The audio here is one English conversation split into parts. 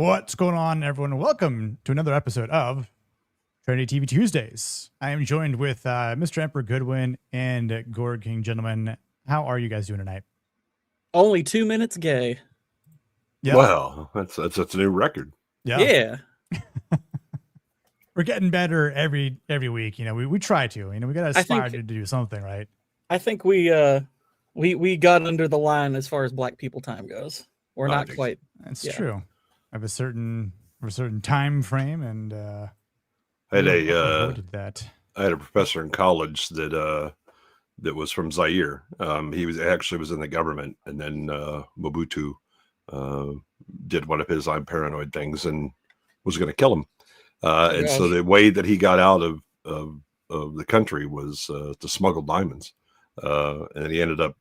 What's going on, everyone? Welcome to another episode of Trinity TV Tuesdays. I am joined with Mr. Emperor Goodwin and Gord King. Gentlemen, how are you guys doing tonight? Only 2 minutes gay. Yeah. Wow, that's a new record. Yeah. We're getting better every week. You know, we try to. You know, we got to aspire to do something, right? I think we got under the line as far as Black people time goes. We're not quite. That's true. I have a certain time frame, and I had that. I had a professor in college that was from Zaire. He was in the government, and then Mobutu did one of his "I'm paranoid" things and was going to kill him. And so the way that he got out of the country was to smuggle diamonds, and he ended up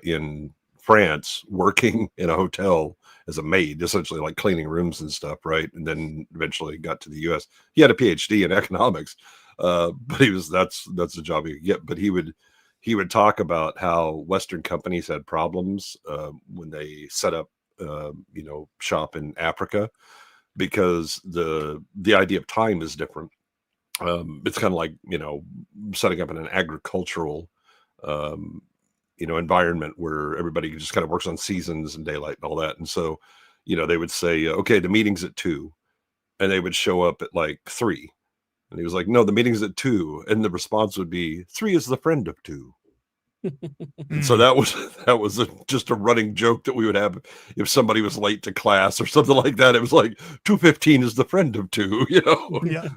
in France working in a hotel as a maid, essentially like cleaning rooms and stuff, right? And then eventually got to the U.S. He had a PhD in economics, but that's the job he could get. But he would talk about how Western companies had problems when they set up shop in Africa, because the idea of time is different. It's kind of like setting up in an agricultural environment where everybody just kind of works on seasons and daylight and all that. And so, they would say, okay, the meeting's at 2:00, and they would show up at like 3:00. And he was like, no, the meeting's at 2:00. And the response would be 3 is the friend of 2. And so that was just a running joke that we would have if somebody was late to class or something like that. It was like 2:15 is the friend of 2, Yeah.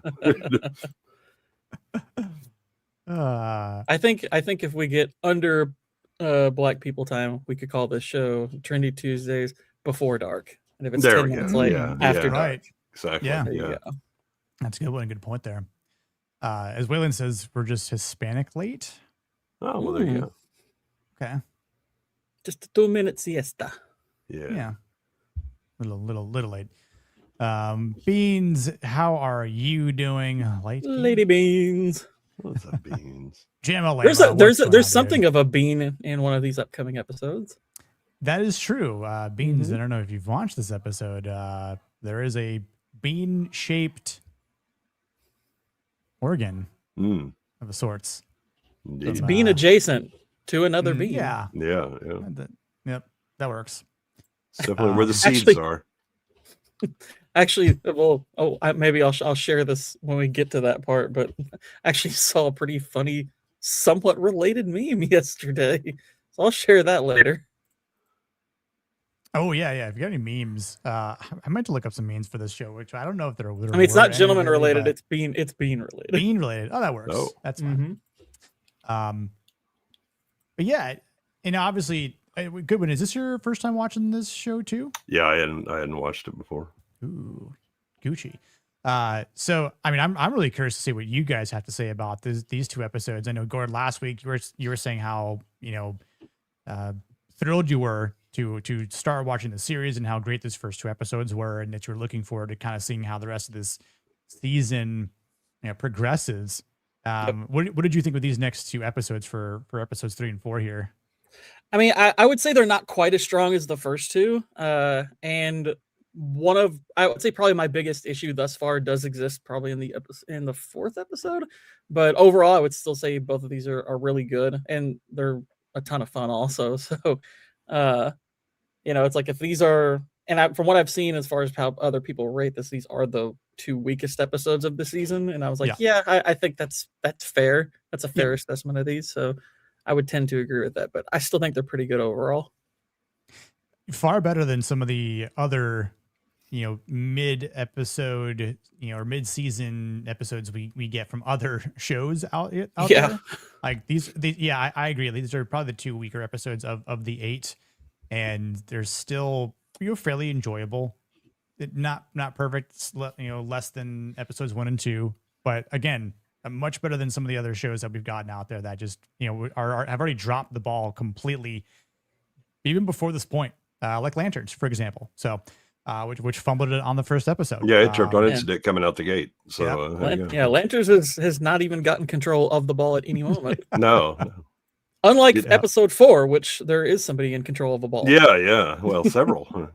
I think if we get under Black people time, we could call this show Trendy Tuesdays Before Dark. And if it's 10 minutes late, after dark. Right. Exactly. Yeah. That's a good one. Good point there. As Waylon says, we're just Hispanic late. Oh, well, there you go. Okay. Just a 2-minute siesta. Yeah. Little late. Beans, how are you doing? Lady Beans. What's up, Beans? There's something of a bean in one of these upcoming episodes. That is true. Beans, I don't know if you've watched this episode. There is a bean-shaped organ of a sorts. It's bean adjacent to another bean. Yeah. Yep. That works. It's definitely where the seeds are. Actually, well, maybe I'll share this when we get to that part, but I actually saw a pretty funny, somewhat related meme yesterday. So I'll share that later. Oh, yeah. If you got any memes, I meant to look up some memes for this show, which I don't know if they're literal. I mean, it's not gentleman related, it's bean related. Bean related. Oh, that works. Oh. That's fine. But yeah, obviously, Goodwin, is this your first time watching this show too? Yeah, I hadn't watched it before. Ooh, Gucci. So I mean, I'm really curious to see what you guys have to say about these two episodes. I know, Gord, last week you were saying how thrilled you were to start watching the series and how great those first 2 episodes were, and that you're looking forward to kind of seeing how the rest of this season progresses. What did you think of these next 2 episodes for episodes 3 and 4 here? I mean, I would say they're not quite as strong as the first 2, and I would say probably my biggest issue thus far does exist probably in the 4th episode, but overall I would still say both of these are really good, and they're a ton of fun also. So it's like if these are, and from what I've seen as far as how other people rate this, these are the 2 weakest episodes of the season, and I was like, I think that's fair. That's a fair assessment of these, so I would tend to agree with that, but I still think they're pretty good overall. Far better than some of the other mid-episode, or mid-season episodes we get from other shows out there. Like these, I agree. These are probably the 2 weaker episodes of the 8, and they're still fairly enjoyable. Not perfect, less than episodes 1 and 2, but again, much better than some of the other shows that we've gotten out there that just have already dropped the ball completely, even before this point, like Lanterns, for example. So. Which fumbled it on the first episode. Yeah, it tripped on its dick coming out the gate. So Lanterns has not even gotten control of the ball at any moment. No. Unlike episode 4, which there is somebody in control of a ball. Yeah. Well, several.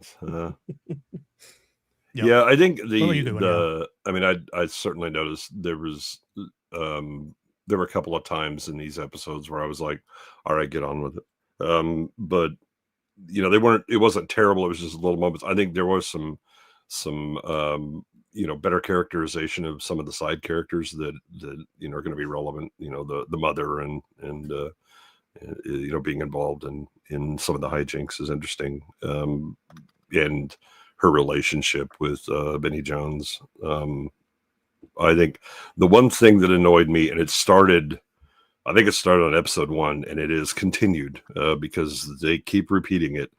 Yep. Yeah, I think What about you, Goodwin? I mean, I certainly noticed there were a couple of times in these episodes where I was like, all right, get on with it. But it wasn't terrible. It was just little moments. I think there was some better characterization of some of the side characters that are going to be relevant. The mother and being involved in some of the hijinks is interesting. And her relationship with Benny Jones. I think the one thing that annoyed me, and I think it started on episode 1, and it is continued because they keep repeating it,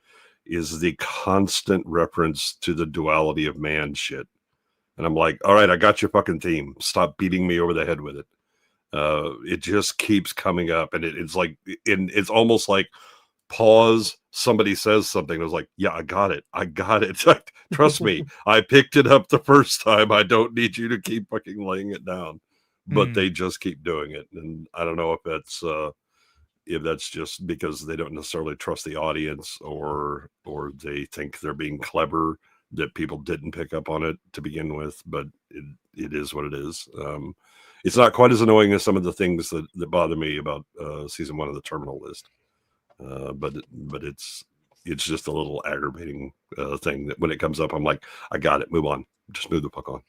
is the constant reference to the duality of man shit. And I'm like, all right, I got your fucking theme. Stop beating me over the head with it. It just keeps coming up, and it's almost like pause. Somebody says something. I was like, yeah, I got it. Trust me, I picked it up the first time. I don't need you to keep fucking laying it down. But they just keep doing it, and I don't know if that's just because they don't necessarily trust the audience, or they think they're being clever, that people didn't pick up on it to begin with. But it is what it is. It's not quite as annoying as some of the things that bother me about season 1 of the Terminal List. But it's just a little aggravating thing that when it comes up, I'm like, I got it. Move on. Just move the fuck on.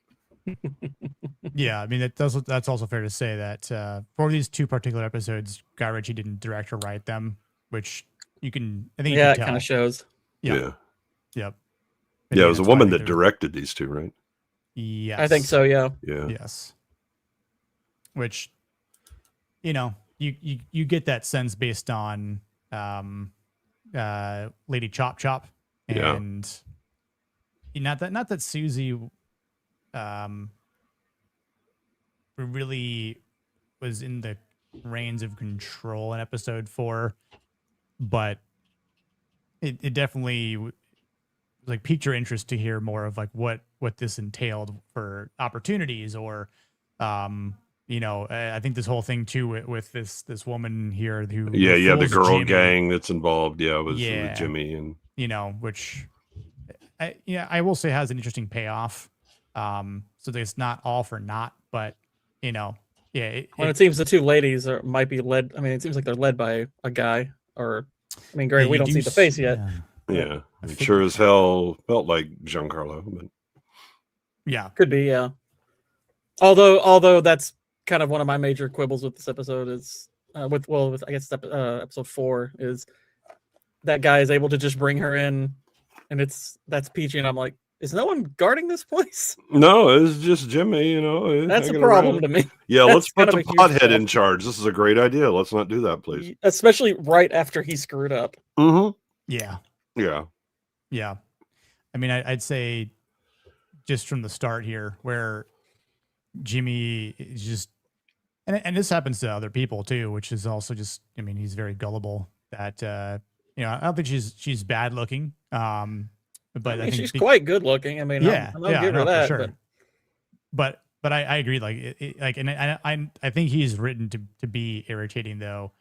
Yeah, I mean that's also fair to say that for these 2 particular episodes, Guy Ritchie didn't direct or write them, which I think you can it tell. kind of shows. Yep. Yeah, it was a woman that directed these 2, right? Yes, I think so. Yeah. Yes. Which, you get that sense based on Lady Chop Chop, and not that Susie really was in the reins of control in episode 4, but it definitely like piqued your interest to hear more of like what this entailed for opportunities, or I think this whole thing too with this woman here who the girl Jimmy, gang that's involved with Jimmy, and which I will say has an interesting payoff. So it's not all for naught, but it seems the 2 ladies might be led. I mean, it seems like they're led by a guy, or I mean, great, we don't see the face yet. Yeah, it sure as hell felt like Giancarlo, but yeah, could be. Yeah. Although that's kind of one of my major quibbles with this episode is with I guess episode 4 is that guy is able to just bring her in, and that's Peachy, and I'm like, is no one guarding this place? No, it's just Jimmy. That's a problem to me. Yeah, let's put the pothead in charge. This is a great idea. Let's not do that, please. Especially right after he screwed up. Mm-hmm. Yeah. Yeah. I mean, I'd say just from the start here, where Jimmy is just, and this happens to other people too, which is also just, I mean, he's very gullible. That I don't think she's bad looking. But I think she's quite good looking. I mean, I'm give her that. Sure. But I agree. And I think he's written to be irritating though.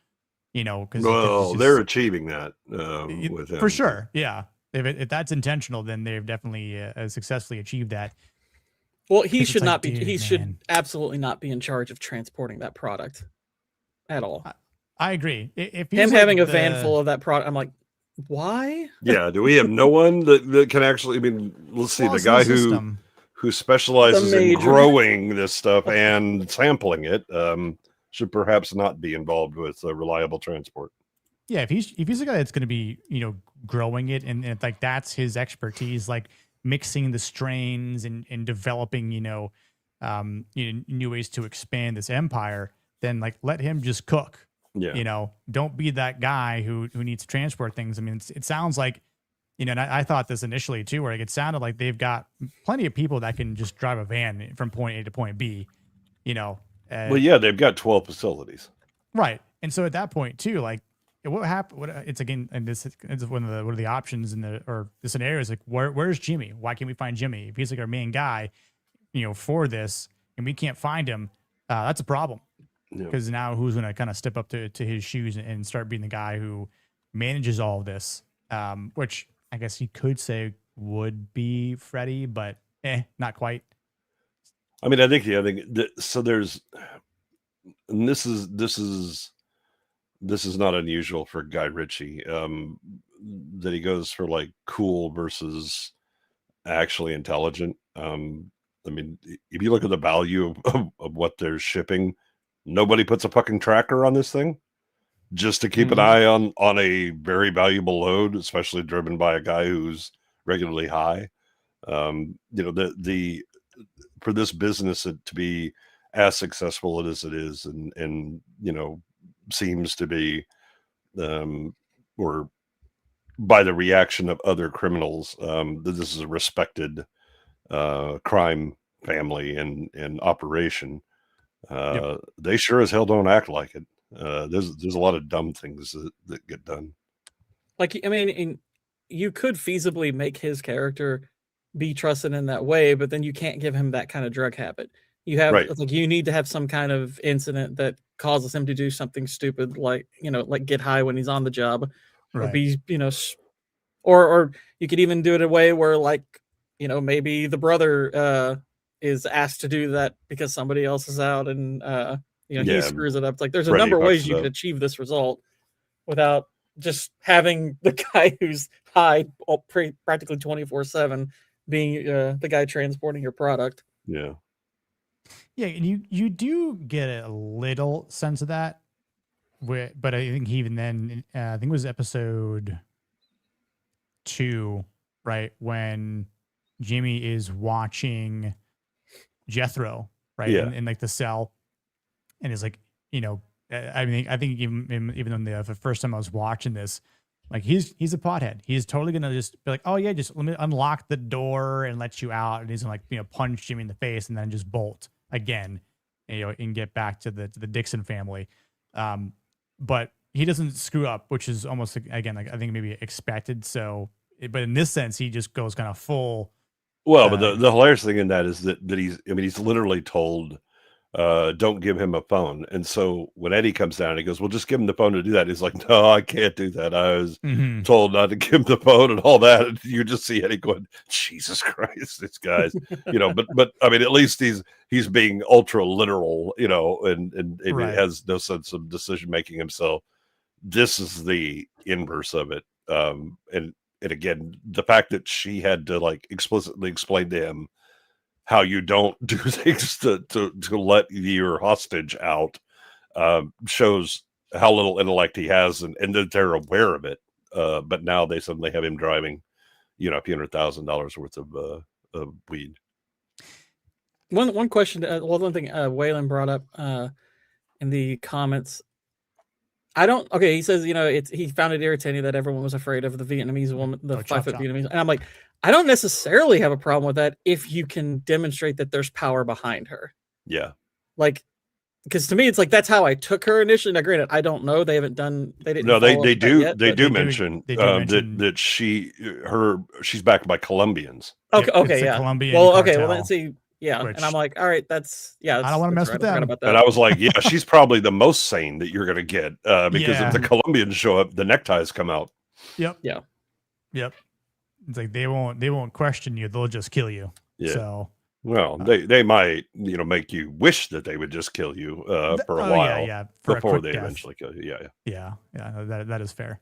Because they're achieving that with him for sure. Yeah, if that's intentional, then they've definitely successfully achieved that. Well, he should not be. He should absolutely not be in charge of transporting that product at all. I agree. If him having a van full of that product, I'm like, why? Yeah. Do we have no one that can actually? I mean, let's see. The guy who specializes in growing this stuff and sampling it should perhaps not be involved with reliable transport. Yeah, if he's the guy that's going to be growing it and like that's his expertise, like mixing the strains and developing new ways to expand this empire, then like let him just cook. Yeah. Don't be that guy who needs to transport things. I mean, it sounds like and I thought this initially too, where it sounded like they've got plenty of people that can just drive a van from point A to point B. Well, yeah, they've got 12 facilities, right? And so at that point too, like what happened? It's again, and this is one of the options in the scenario is like where's Jimmy? Why can't we find Jimmy? If he's like our main guy, for this, and we can't find him, that's a problem. Because now who's going to kind of step up to his shoes and start being the guy who manages all of this? Which I guess you could say would be Freddie, but not quite. I mean, I think so. There's, and this is not unusual for Guy Ritchie. That he goes for like cool versus actually intelligent. I mean, if you look at the value of what they're shipping, nobody puts a fucking tracker on this thing just to keep an eye on a very valuable load, especially driven by a guy who's regularly high. You know, the for this business to be as successful as it is, and you know, seems to be, or by the reaction of other criminals, that this is a respected crime family and operation. They sure as hell don't act like it. There's a lot of dumb things that get done. Like, I mean, you could feasibly make his character be trusted in that way, but then you can't give him that kind of drug habit. You have like, you need to have some kind of incident that causes him to do something stupid, like, you know, like get high when he's on the job, or be, you know, or you could even do it in a way where, like, you know, maybe the brother is asked to do that because somebody else is out, and you know, he screws it up. Like, there's a number of ways you could achieve this result without just having the guy who's high practically 24/7 being the guy transporting your product. Yeah, and you do get a little sense of that, but I think even then, I think it was episode 2, right, when Jimmy is watching Jethro, right, in like the cell, and is like, you know, I mean, I think even the first time I was watching this, like, he's a pothead. He's totally gonna just be like, oh yeah, just let me unlock the door and let you out, and he's gonna, like, you know, punch Jimmy in the face and then just bolt again, you know, and get back to the Dixon family. But he doesn't screw up, which is almost, again, like, I think maybe expected. So, but in this sense, he just goes kind of full. Well, but the hilarious thing in that is that he's literally told, don't give him a phone. And so when Eddie comes down, he goes, well, just give him the phone to do that. He's like, no, I can't do that. I was told not to give him the phone and all that. And you just see Eddie going, Jesus Christ, this guy's, you know, but I mean, at least he's being ultra literal, you know, and has no sense of decision making himself. This is the inverse of it. And again, the fact that she had to, like, explicitly explain to him how you don't do things to let your hostage out, shows how little intellect he has, and that they're aware of it. But now they suddenly have him driving, you know, a few $100,000 worth of weed. One question, one thing Waylon brought up in the comments. He says, you know, he found it irritating that everyone was afraid of the Vietnamese woman, the 5-foot Vietnamese. And I'm like, I don't necessarily have a problem with that if you can demonstrate that there's power behind her. Yeah. Like, because to me, it's like, that's how I took her initially. Now, granted, I don't know. They didn't. No, they do mention that she's backed by Colombians. Okay, yeah. Colombian well, cartel, let's see. Yeah, and I'm like, all right, I don't want to mess with them. About that. And I was like, yeah, she's probably the most sane that you're going to get, because if the Colombians show up, the neckties come out. Yep. Yeah. Yep. It's like they won't question you; they'll just kill you. Yeah. So, well, they might, you know, make you wish that they would just kill you for a while, before they eventually kill you. Yeah. That is fair.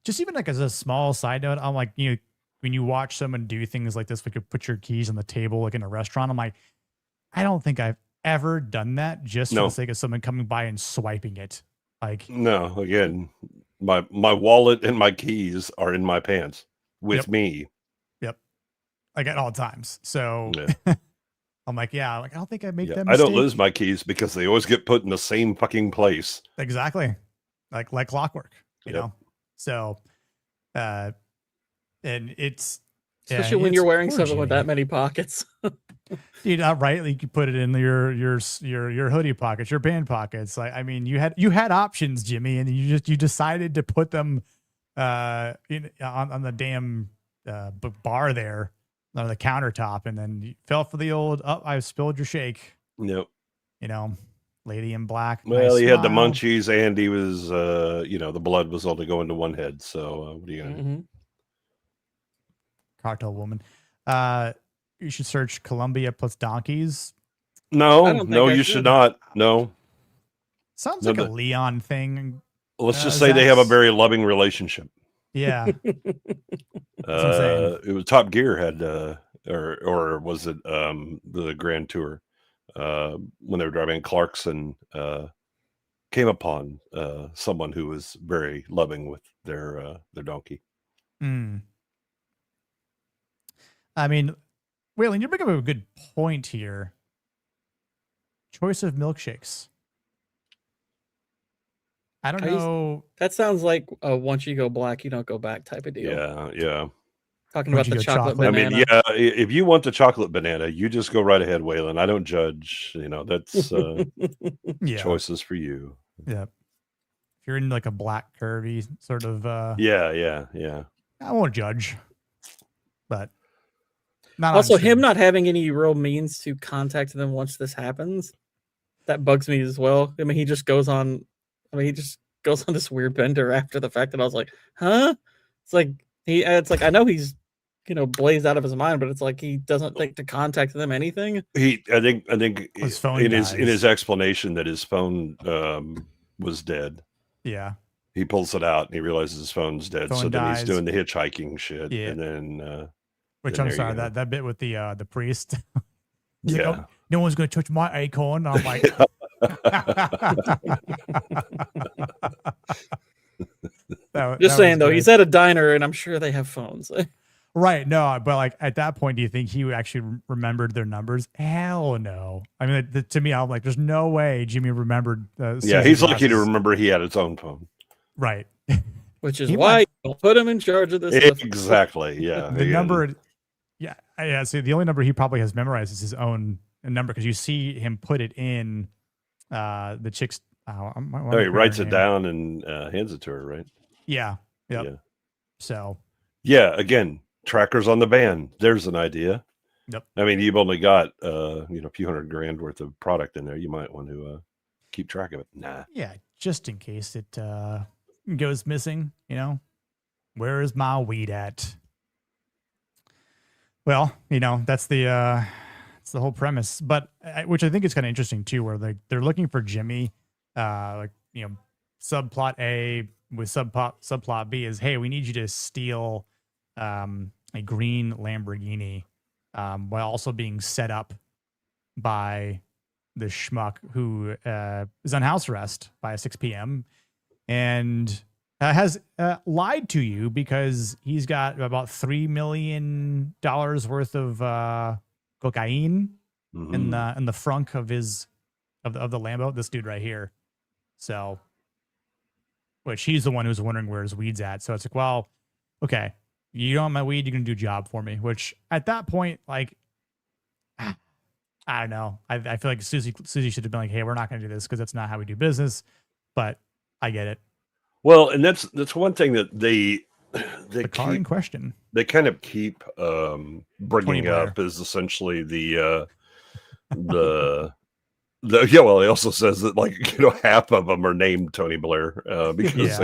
Just even like as a small side note, I'm like, you know, when you watch someone do things like this, like you put your keys on the table, like in a restaurant, I'm like, I don't think I've ever done that just for the sake of someone coming by and swiping it. Like, no, again, my wallet and my keys are in my pants with me. Yep. Like at all times. So I'm like, I don't think I make that mistake. I don't lose my keys because they always get put in the same fucking place. Exactly. Like clockwork, you know? So, and it's especially when you're wearing something with that many pockets. Dude, right? Like, you put it in your hoodie pockets, your band pockets. Like, I mean, you had options, Jimmy, and you decided to put them on the damn bar there on the countertop, and then you fell for the old I spilled your shake. Yep. You know, lady in black. Well, nice he smile. had the munchies, and he was you know, the blood was only going to one head. So what are you gonna do? Cartel woman. you should search Columbia plus donkeys. I No, don't think no, I you should. should not. No. Sounds No, like a the- Leon thing. Let's just say they have a Zach's- very loving relationship. Yeah, that's what I'm saying. It was Top Gear had, or was it the Grand Tour? When they were driving, Clarkson came upon someone who was very loving with their donkey. Mm. I mean, Waylon, you bring up a good point here. Choice of milkshakes. I don't know. That sounds like once you go black, you don't go back type of deal. Yeah. Talking Once about you the go chocolate chocolate. I banana. mean, yeah. If you want the chocolate banana, you just go right ahead, Waylon. I don't judge. That's Yeah. choices for you. Yeah. If you're in like a black curvy sort of Yeah. I won't judge. But not Also, on him stream. not having any real means to contact them once this happens, that bugs me as well. I mean, he just goes on this weird bender after the fact that I was like, huh? It's like I know he's blazed out of his mind, but it's like he doesn't think to contact them anything. I think His phone in dies. his explanation that his phone was dead. Yeah. He pulls it out and he realizes his phone's dead. Phone So then dies. he's doing the hitchhiking shit. Yeah. And then Which then I'm there you sorry, go. that bit with the priest. He's yeah. like, oh, no one's gonna touch my acorn. I'm like Just saying though, he's at a diner and I'm sure they have phones. right. No, but like at that point, do you think he actually remembered their numbers? Hell no. I mean, to me, I'm like, there's no way Jimmy remembered. Yeah, he's lucky to remember he had his own phone. Right. Which is He why might- you don't put him in charge of this. Exactly. Yeah. The number. Yeah. So the only number he probably has memorized is his own number because you see him put it in the chick's. Oh, he writes it down and hands it to her, right? Yeah. Yep. Yeah. So. Yeah. Again, trackers on the van. There's an idea. Yep. I mean, you've only got a few $100,000 worth of product in there. You might want to keep track of it. Nah. Yeah, just in case it goes missing. Where is my weed at? Well, that's the whole premise. But which I think is kind of interesting too, where they're looking for Jimmy. Subplot A with subplot B is, hey, we need you to steal a green Lamborghini while also being set up by the schmuck who is on house arrest by 6 p.m. and has lied to you because he's got about $3 million worth of cocaine in the frunk of the Lambo. This dude right here. So, which he's the one who's wondering where his weed's at. So it's like, well, okay, you don't want my weed, you're gonna do a job for me. Which at that point, like, I don't know. I feel like Susie should have been like, hey, we're not gonna do this because that's not how we do business. But I get it. Well, and that's one thing that the car in question. They kind of keep bringing 20 up is essentially the yeah. Well, he also says that half of them are named Tony Blair because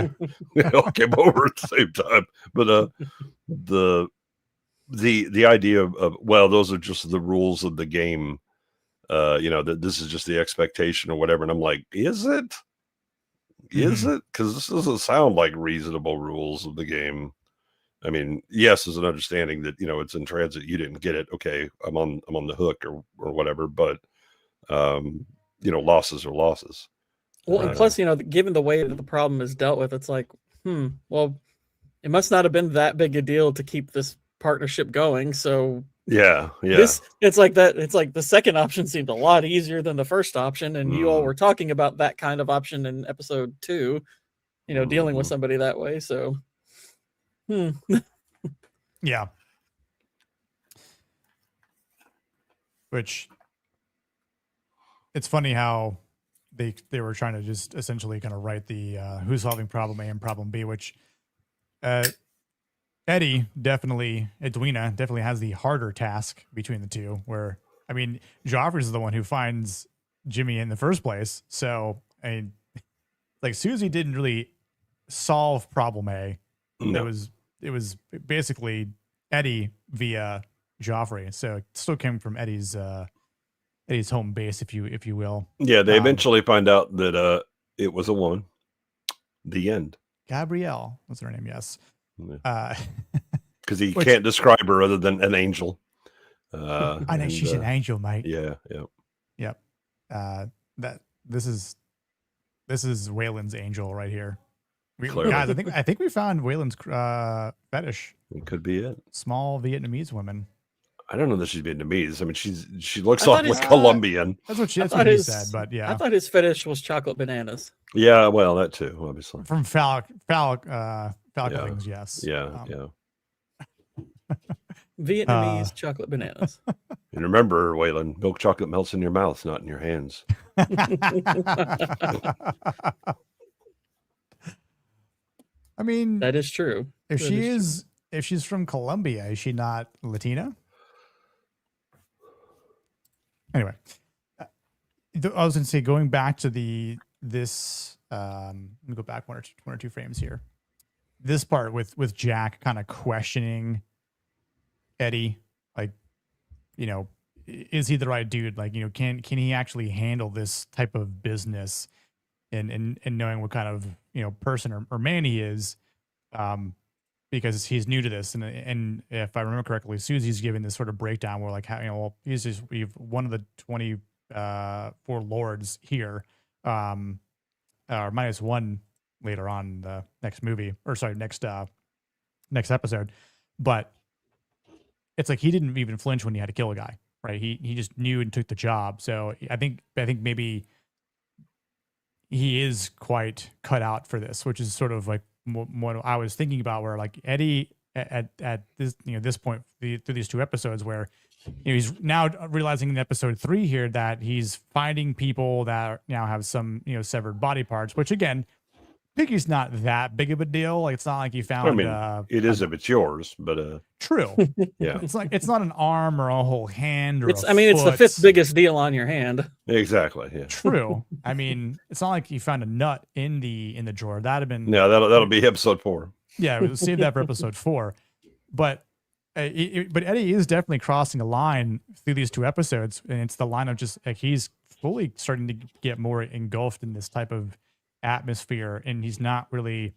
they all came over at the same time. But the idea of well, those are just the rules of the game. That this is just the expectation or whatever. And I'm like, is it? Is it? Because this doesn't sound like reasonable rules of the game. I mean, yes, there's an understanding that it's in transit. You didn't get it. Okay, I'm on the hook or whatever. But losses are losses. Well, and plus, given the way that the problem is dealt with, it's like, well, it must not have been that big a deal to keep this partnership going. So yeah. It's like that. It's like the second option seemed a lot easier than the first option, and you all were talking about that kind of option in episode 2. Dealing with somebody that way. So, yeah. Which it's funny how they were trying to just essentially kind of write the who's solving problem A and problem B, which Edwina definitely has the harder task between the two, where, I mean, Joffrey is the one who finds Jimmy in the first place. So, Susie didn't really solve problem A. No. It was basically Eddie via Joffrey. So it still came from Eddie's home base, if you will. Yeah, they eventually find out that it was a woman. The end. Gabrielle was her name, yes. Because he can't describe her other than an angel. I know she's an angel, mate. Yeah. Yep. This is Waylon's angel right here. Guys, I think we found Waylon's fetish. It could be it. Small Vietnamese women. I don't know that she's Vietnamese. I mean, she looks awfully Colombian. That's what he said, but yeah. I thought his fetish was chocolate bananas. Yeah, well, that too, obviously. From Falcons, yes. Yeah. Vietnamese chocolate bananas. And remember, Waylon, milk chocolate melts in your mouth, not in your hands. I mean, that is true. If she's from Colombia, is she not Latina? Anyway, I was going to say, going back to this. Let me go back one or two frames here. This part with Jack kind of questioning Eddie, like, is he the right dude? Like, can he actually handle this type of business, and knowing what kind of person or man he is, because he's new to this, and if I remember correctly, Susie's giving this sort of breakdown where like how we've one of the 24 lords here, or minus one later on in the next movie, or sorry, next episode, but it's like he didn't even flinch when he had to kill a guy, right? He just knew and took the job. So I think maybe he is quite cut out for this, which is sort of like what I was thinking about, where like Eddie at this this point through these two episodes, where he's now realizing in episode 3 here that he's finding people that now have some severed body parts, which again, Piggy's not that big of a deal. Like, it's not like you found. I mean, it is if it's yours, but true. Yeah, it's not an arm or a whole hand or. It's the 5th biggest deal on your hand. Exactly. Yeah. True. I mean, it's not like you found a nut in the drawer. That'd have been. Yeah, that'll be episode 4. Yeah, we'll save that for episode 4. But Eddie is definitely crossing a line through these 2 episodes, and it's the line of just like he's fully starting to get more engulfed in this type of atmosphere, and he's not really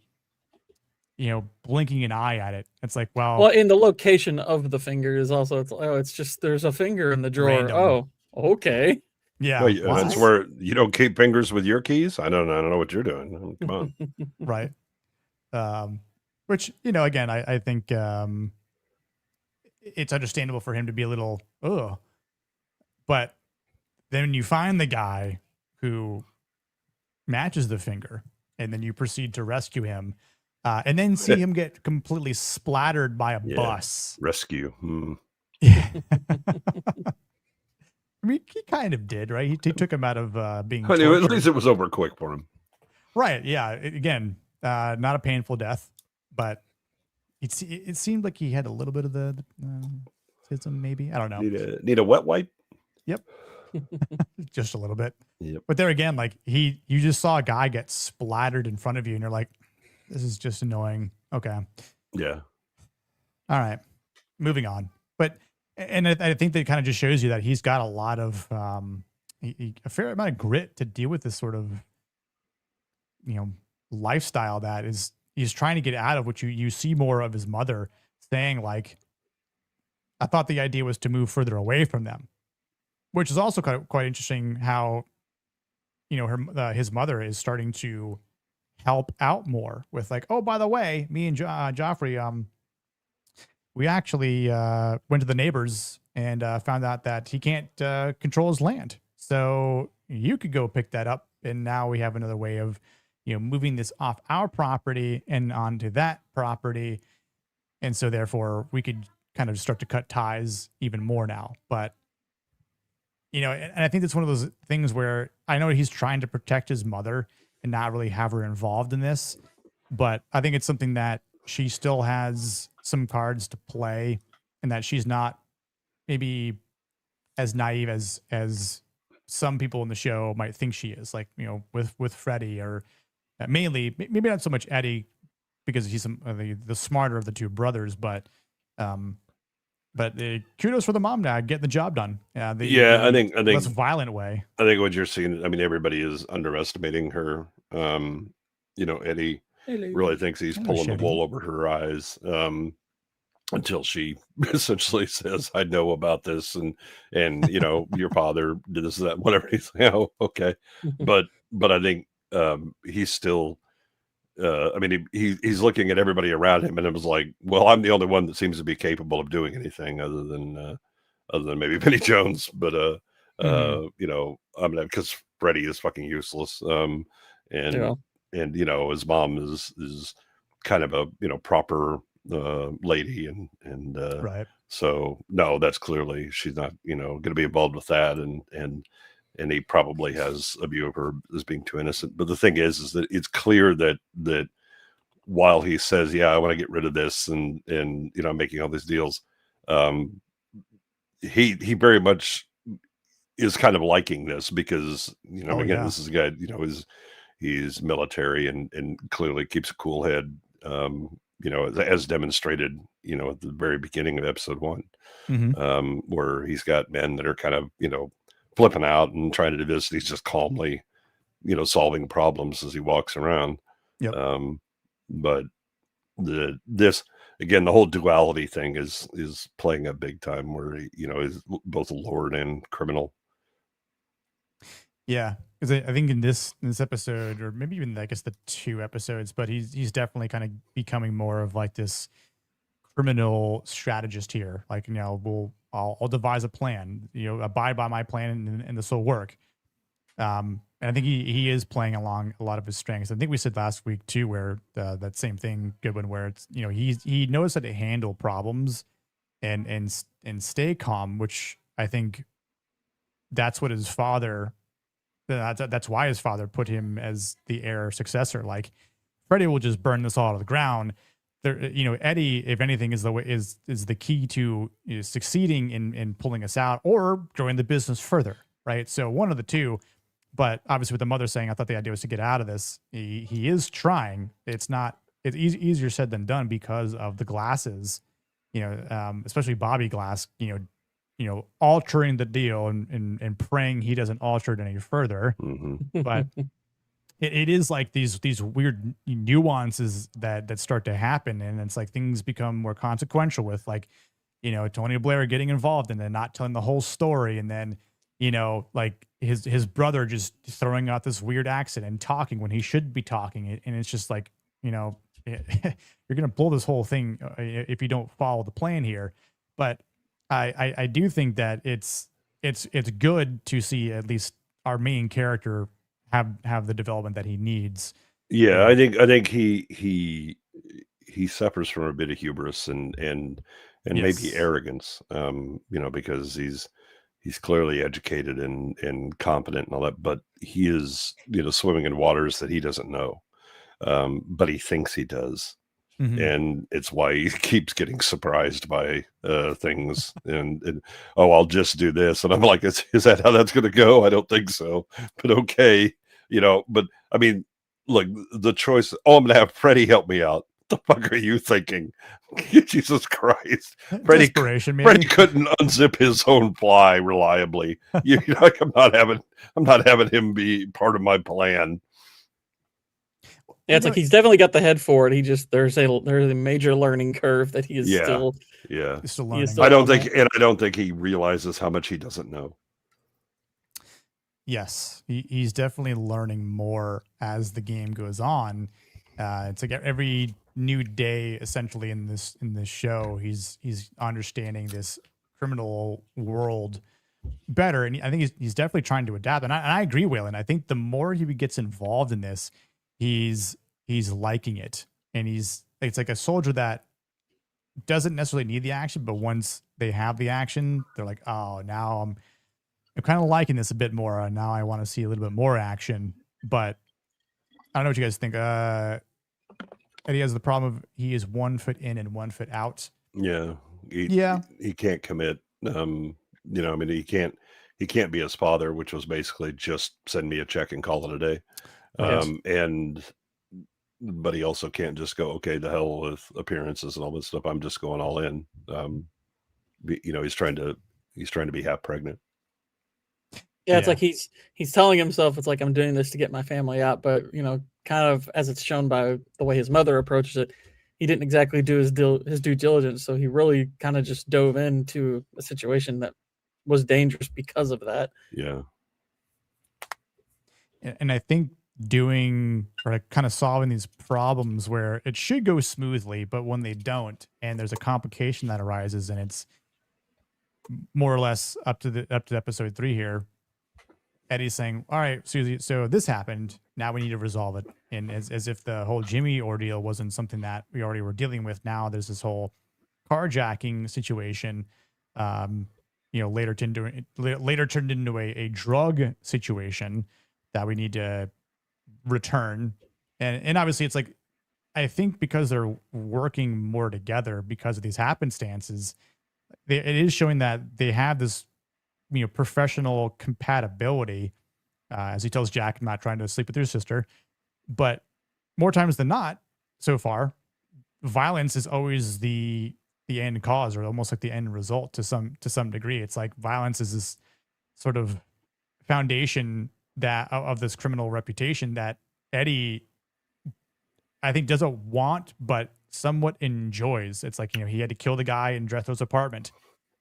blinking an eye at it. It's like, well, in the location of the finger is also, it's just there's a finger in the drawer. Random. Oh, okay. Yeah, well, that's where you don't keep fingers with your keys. I don't know what you're doing. Come on. Right. Which again, I think it's understandable for him to be a little but then you find the guy who matches the finger, and then you proceed to rescue him, and then see him get completely splattered by a bus. Rescue. Yeah. I mean, he kind of did, right? He took him out of being tortured. At least it was over quick for him. Right, yeah. Again, not a painful death, but it seemed like he had a little bit of the autism, maybe. I don't know. Need a wet wipe? Yep. Just a little bit. Yep. But there again, like you just saw a guy get splattered in front of you, and you're like, this is just annoying. Okay. Yeah. All right. Moving on. But I think that kind of just shows you that he's got a lot of a fair amount of grit to deal with this sort of lifestyle that he's trying to get out of, which you see more of his mother saying, like, I thought the idea was to move further away from them. Which is also quite interesting how, his mother is starting to help out more with, like, oh, by the way, me and Joffrey, we actually went to the neighbors and found out that he can't control his land. So you could go pick that up, and now we have another way of, moving this off our property and onto that property, and so therefore we could kind of start to cut ties even more now, but. And I think that's one of those things where I know he's trying to protect his mother and not really have her involved in this, but I think it's something that she still has some cards to play, and that she's not maybe as naive as some people in the show might think she is, like, with Freddie, or mainly, maybe not so much Eddie, because he's the smarter of the 2 brothers, but But kudos for the mom now getting the job done. I think less violent way. I think what you're seeing, I mean, everybody is underestimating her. Eddie really thinks he's pulling the wool over her eyes. Until she essentially says, "I know about this," and your father did this, that, whatever. He's like, "Oh, okay," but I think he's still. I mean, he's looking at everybody around him, and it was like, "Well, I'm the only one that seems to be capable of doing anything other than maybe Vinnie Jones." But I'm gonna, because Freddie is fucking useless. And his mom is kind of a proper lady, and right. So no, that's clearly she's not going to be involved with that, and he probably has a view of her as being too innocent. But the thing is that it's clear that while he says, "Yeah, I want to get rid of this," and I'm making all these deals, he very much is kind of liking this because this is a guy he's military and clearly keeps a cool head. As demonstrated, at the very beginning of episode 1, where he's got men that are kind of, flipping out and trying to do this. He's just calmly, solving problems as he walks around. Yep. But this again, the whole duality thing is playing a big time where he, is both a lord and criminal. Yeah, because I think in this episode, or maybe even I guess the 2 episodes, but he's definitely kind of becoming more of like this criminal strategist here. Like, I'll devise a plan, abide by my plan, and this will work. And I think he is playing along a lot of his strengths. I think we said last week too, where that same thing, Goodwin, where it's he knows how to handle problems and stay calm, which I think that's what his father. That's why his father put him as the heir successor. Like, Freddie will just burn this all to the ground. There, Eddie, if anything, is the key to succeeding in pulling us out or growing the business further, right? So one of the two. But obviously, with the mother saying, "I thought the idea was to get out of this," he is trying. It's easier said than done because of the glasses, especially Bobby Glass, altering the deal and praying he doesn't alter it any further. Mm-hmm. But it is like these weird nuances that start to happen, and it's like things become more consequential with, like, Tony Blair getting involved and then not telling the whole story, and then like his brother just throwing out this weird accent and talking when he should be talking, and it's just like, you're gonna blow this whole thing if you don't follow the plan here. But I do think that it's good to see at least our main character have the development that he needs. Yeah, I think he suffers from a bit of hubris and Yes. maybe arrogance, because he's clearly educated and competent and all that, but he is, swimming in waters that he doesn't know, but he thinks he does. Mhm. And it's why he keeps getting surprised by things and I'll just do this, and I'm like, is that how that's going to go? I don't think so, but okay, but I mean, look, the choice, I'm going to have Freddie help me out. What the fuck are you thinking? Jesus Christ. Freddie couldn't unzip his own fly reliably. Like, I'm not having him be part of my plan. Yeah, it's like he's definitely got the head for it. He just there's a major learning curve that he is still learning. I don't think he realizes how much he doesn't know. Yes, he's definitely learning more as the game goes on. It's like every new day, essentially, in this show, he's understanding this criminal world better, and I think he's definitely trying to adapt. And I agree, Waylon. I think the more he gets involved in this, he's liking it, and it's like a soldier that doesn't necessarily need the action, but once they have the action, they're like, oh, now I'm kind of liking this a bit more. And now I want to see a little bit more action. But I don't know what you guys think. Eddie has the problem of he is 1 foot in and 1 foot out. Yeah. He can't commit. I mean, he can't be his father, which was basically just send me a check and call it a day. But he also can't just go, okay, the hell with appearances and all this stuff. I'm just going all in. he's trying to be half pregnant. Yeah, it's like he's telling himself, it's like, I'm doing this to get my family out, but kind of as it's shown by the way his mother approaches it, he didn't exactly do his due diligence, so he really kind of just dove into a situation that was dangerous because of that. Yeah. And I think doing or kind of solving these problems where it should go smoothly, but when they don't, and there's a complication that arises, and it's more or less up to episode 3 here, Eddie's saying, all right, Susie, so this happened. Now we need to resolve it. And as if the whole Jimmy ordeal wasn't something that we already were dealing with. Now there's this whole carjacking situation, later turned into a drug situation that we need to return. And obviously it's like, I think because they're working more together because of these happenstances, it is showing that they have this professional compatibility, as he tells Jack, I'm not trying to sleep with your sister. But more times than not, so far, violence is always the end cause, or almost like the end result to some degree. It's like violence is this sort of foundation that of this criminal reputation that Eddie, I think, doesn't want, but somewhat enjoys. It's like, he had to kill the guy in Drethro's apartment,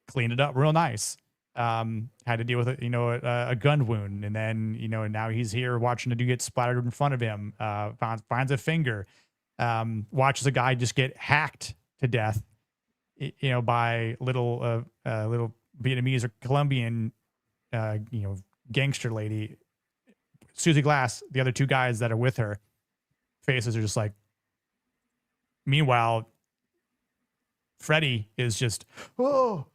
clean it up real nice. Had to deal with a gun wound, and then now he's here watching a dude get splattered in front of him. Finds a finger, watches a guy just get hacked to death, by little Vietnamese or Colombian, gangster lady. Susie Glass, the other two guys that are with her, faces are just like. Meanwhile, Freddy is just and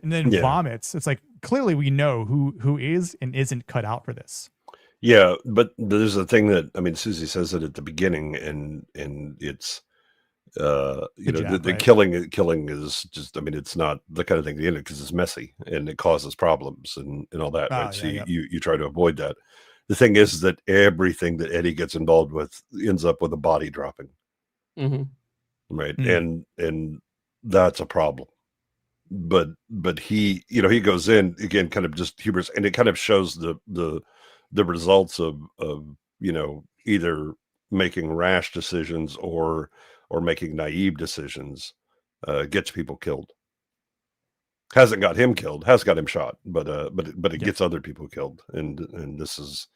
then vomits. It's like, clearly we know who is and isn't cut out for this. Yeah, but there's a thing that, Susie says it at the beginning, and it's the killing is just, it's not the kind of thing in it because it's messy and it causes problems and all that. Right? So you try to avoid that. The thing is that everything that Eddie gets involved with ends up with a body dropping. Mm-hmm. Right. And that's a problem. But he goes in again, kind of just humorous, and it kind of shows the results of either making rash decisions or making naive decisions gets people killed. Hasn't got him killed, has got him shot, but it gets other people killed, and this is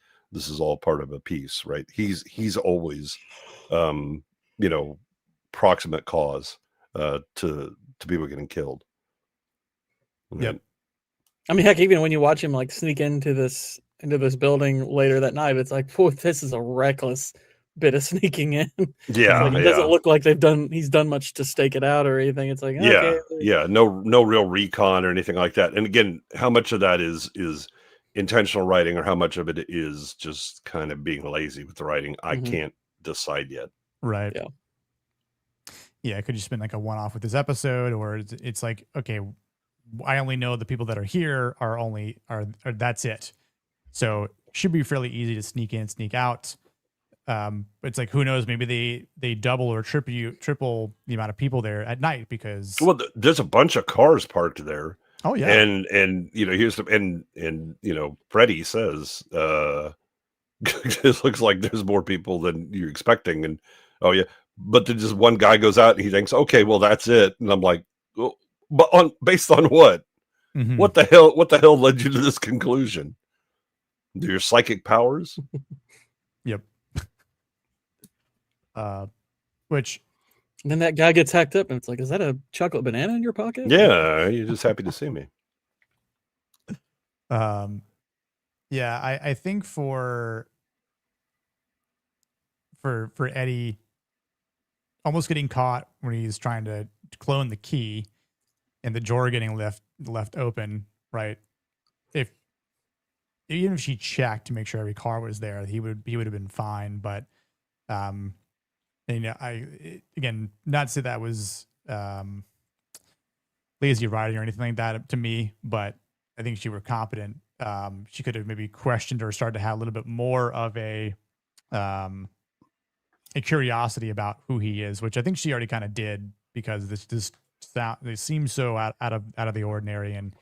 all part of a piece, right? He's always proximate cause to people getting killed. Yep. Heck, even when you watch him like sneak into this building later that night, it's like, whoa, this is a reckless bit of sneaking in. Yeah, it doesn't look like he's done much to stake it out or anything. It's like, okay. No real recon or anything like that. And again, how much of that is intentional writing, or how much of it is just kind of being lazy with the writing? I can't decide yet. Right. Yeah, it could just been like a one-off with this episode, or it's like, okay, I only know the people that are here are that's it. So should be fairly easy to sneak in, sneak out. It's like, who knows? Maybe they double or triple the amount of people there at night because there's a bunch of cars parked there. Oh yeah, and here's Freddie says, it looks like there's more people than you're expecting, and but then just one guy goes out and he thinks, okay, well that's it, and I'm like, well, but based on what? Mm-hmm. What the hell led you to this conclusion? Your psychic powers? Yep. Which then that guy gets hacked up, and it's like, is that a chocolate banana in your pocket? Yeah, you're just happy to see me. I think for Eddie, almost getting caught when he's trying to clone the key and the drawer getting left open, right? Even if she checked to make sure every car was there, he would have been fine. But again, not to say that was lazy writing or anything like that to me, but I think she were competent. She could have maybe questioned or started to have a little bit more of a curiosity about who he is, which I think she already kind of did, because this they seem so out of the ordinary. And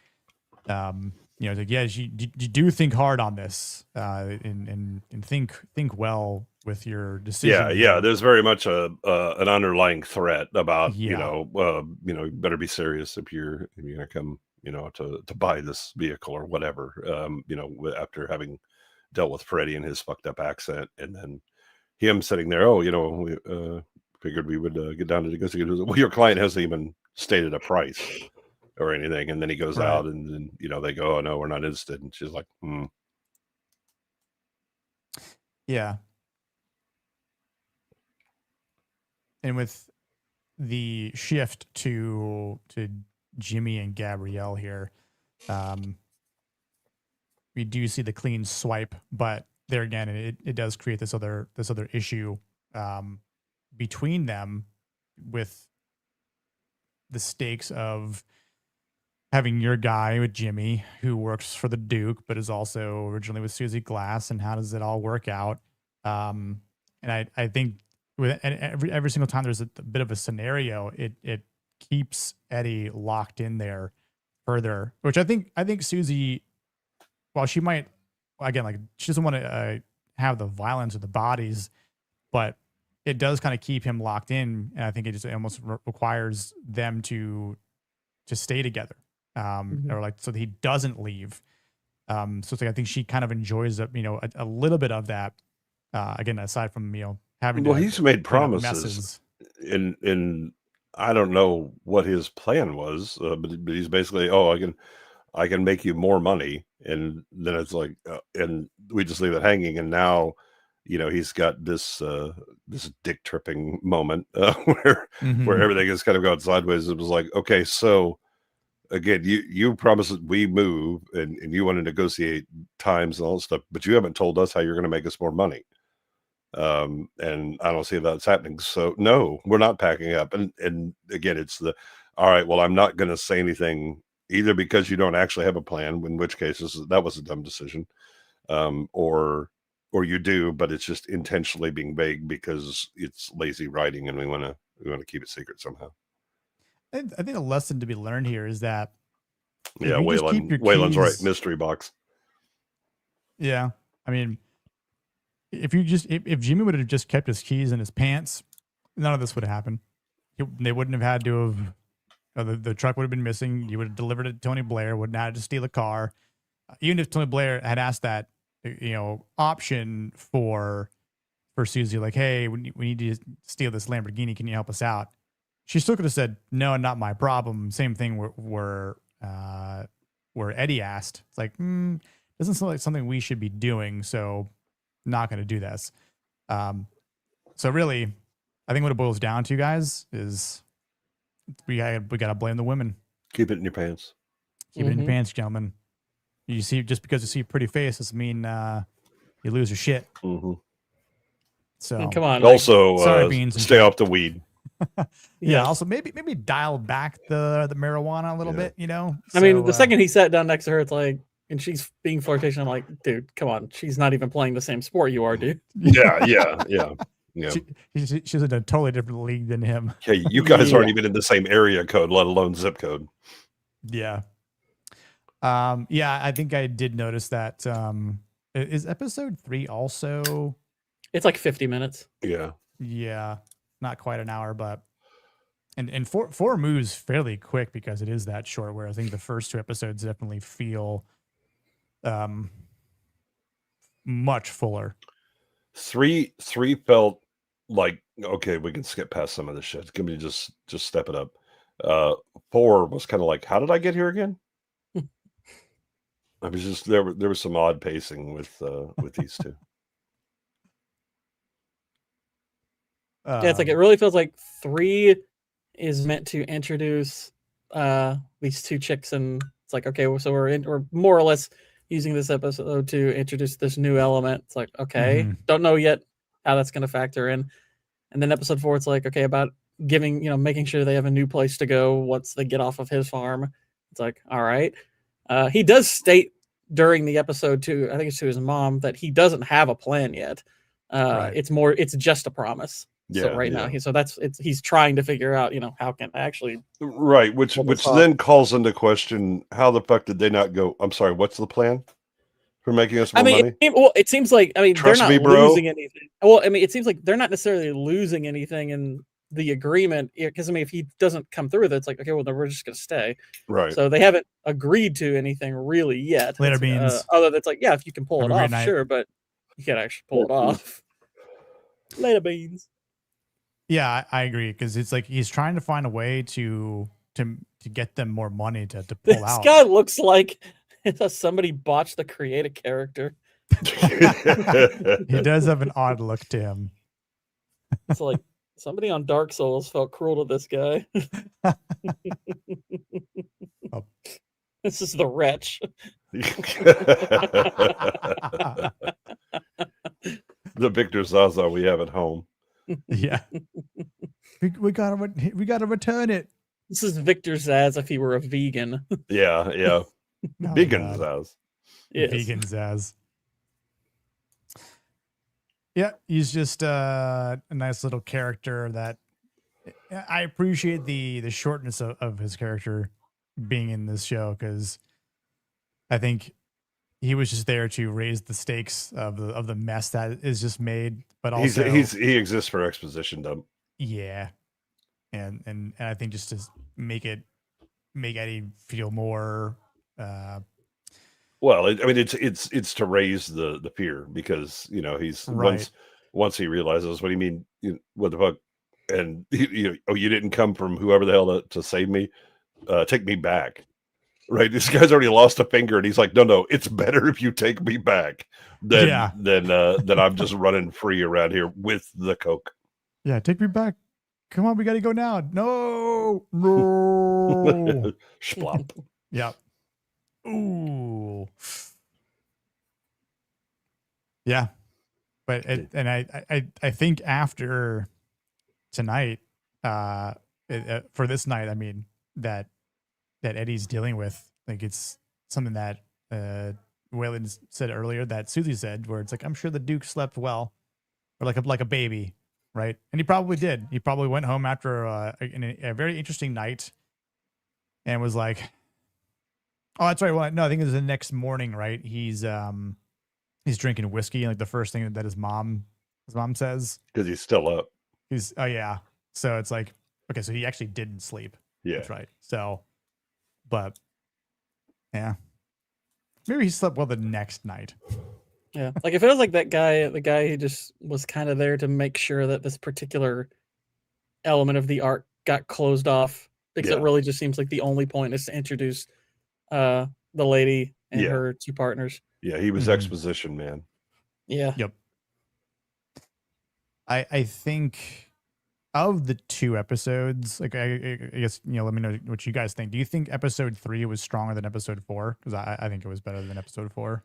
you know, like, yeah, you do think hard on this, and think well with your decision. Yeah. There's very much an underlying threat about you Yeah. know, you better be serious if you're gonna come, to buy this vehicle or whatever. After having dealt with Freddie and his fucked up accent, and then him sitting there, we figured we would get down to negotiate. Well, your client hasn't even stated a price or anything, and then he goes Right. out, and then they go, oh no, we're not interested, and she's like, Yeah. And with the shift to Jimmy and Gabrielle here, we do see the clean swipe, but there again, it does create this other issue between them, with the stakes of having your guy with Jimmy, who works for the Duke, but is also originally with Susie Glass, and how does it all work out? And I think with every single time there's a bit of a scenario, it keeps Eddie locked in there further, which I think Susie, while she might, again, like, she doesn't want to have the violence or the bodies, but it does kind of keep him locked in, and I think it almost requires them to stay together, or like, so that he doesn't leave. So it's like, I think she kind of enjoys a little bit of that. Again, aside from having to, he's made clean up promises, messes. in I don't know what his plan was, but he's basically, I can make you more money, and then it's like, and we just leave it hanging, and now he's got this dick tripping moment where everything is kind of going sideways. It was like, okay, so again, you promised that we move, and you want to negotiate times and all that stuff, but you haven't told us how you're going to make us more money. And I don't see that's happening. So no, we're not packing up. And again, it's all right, well, I'm not going to say anything either, because you don't actually have a plan, in which case that was a dumb decision. Or you do, but it's just intentionally being vague because it's lazy writing, and we want to keep it secret somehow. I think the lesson to be learned here is that, yeah, Waylon's right, mystery box. Yeah, I mean, if Jimmy would have just kept his keys in his pants, none of this would have happened. They wouldn't have had to have. The truck would have been missing. You would have delivered it to Tony Blair. Would not have to steal a car. Even if Tony Blair had asked that, option for Susie, like, hey, we need to steal this Lamborghini. Can you help us out? She still could have said, no, not my problem. Same thing where Eddie asked. It's like, doesn't sound like something we should be doing, so not going to do this. So really, I think what it boils down to, guys, is we got to blame the women. Keep it in your pants. Keep it in your pants, gentlemen. You see, just because you see a pretty face doesn't mean you lose your shit. So come on. Also, sorry, Beans, stay off the weed. Yeah. Also, maybe dial back the marijuana a little bit. I mean, the second he sat down next to her, it's like, and she's being flirtatious. I'm like, dude, come on. She's not even playing the same sport you are, dude. Yeah. She's in a totally different league than him. Hey, you guys aren't even in the same area code, let alone zip code. Yeah. I think I did notice that. Is episode 3 also? It's like 50 minutes. Yeah, not quite an hour, but and 4 moves fairly quick because it is that short. Where I think the first 2 episodes definitely feel much fuller. 3 felt like, okay, we can skip past some of this shit. Can we just step it up? 4 was kind of like, how did I get here again? I was just there was some odd pacing with these 2. Yeah, it's like, it really feels like 3 is meant to introduce these 2 chicks, and it's like, okay, so we're more or less using this episode to introduce this new element. It's like, okay, don't know yet how that's going to factor in. And then episode 4, it's like, okay, about giving, making sure they have a new place to go once they get off of his farm. It's like, all right. He does state during the episode I think it's to his mom, that he doesn't have a plan yet. Right. It's just a promise. So right now, he's trying to figure out, how can I actually right, which then calls into question how the fuck did they not go? I'm sorry, what's the plan for making us more money? It seems like they're Trust not me, bro. losing anything. Well, it seems like they're not necessarily losing anything in the agreement, because if he doesn't come through with it, it's like, okay, well then we're just gonna stay. Right. So they haven't agreed to anything really yet. Later beans. Other than it's like, yeah, if you can pull Have it a great off, night. sure, but you can't actually pull it off. Later beans. Yeah, I agree, because it's like he's trying to find a way to get them more money to pull This out. guy looks like somebody botched the create a character. He does have an odd look to him. It's like somebody on Dark Souls felt cruel to this guy. Oh. This is the wretch. The Victor Zaza we have at home. Yeah. we gotta return it. This is Victor Zaz if he were a vegan. Yeah. Oh, Vegan God. Zaz. Yes. Vegan Zaz. Yeah, he's just a nice little character that I appreciate the shortness of his character being in this show, because I think he was just there to raise the stakes of the mess that is just made, but also he exists for exposition dump. Yeah, and I think just to make Eddie feel more. Well, it's to raise the fear, because he's Right. once he realizes, what do you mean, what the fuck, and you didn't come from whoever the hell to save me, take me back. Right, this guy's already lost a finger, and he's like, no, it's better if you take me back than I'm just running free around here with the coke. Yeah, take me back. Come on, we gotta go now. No. Splop. Yep. Ooh. Yeah, but I think after tonight, for this night, I mean that Eddie's dealing with, like, it's something that Waylon said earlier, that Susie said, where it's like, I'm sure the Duke slept well, or like a baby, right? And he probably did. He probably went home after a very interesting night, and was like, oh, that's right. Well, no, I think it was the next morning, right? He's drinking whiskey, and like the first thing that his mom says, because he's still up. Oh yeah. So it's like, okay, so he actually didn't sleep. Yeah, that's right. So, but yeah, maybe he slept well the next night. Yeah, like it feels like that guy, the guy who just was kind of there to make sure that this particular element of the arc got closed off, because it really just seems like the only point is to introduce the lady and her two partners. Yeah, he was exposition man. Yeah. Yep. I think of the two episodes, like I guess, let me know what you guys think. Do you think episode 3 was stronger than episode 4? Because I think it was better than episode 4.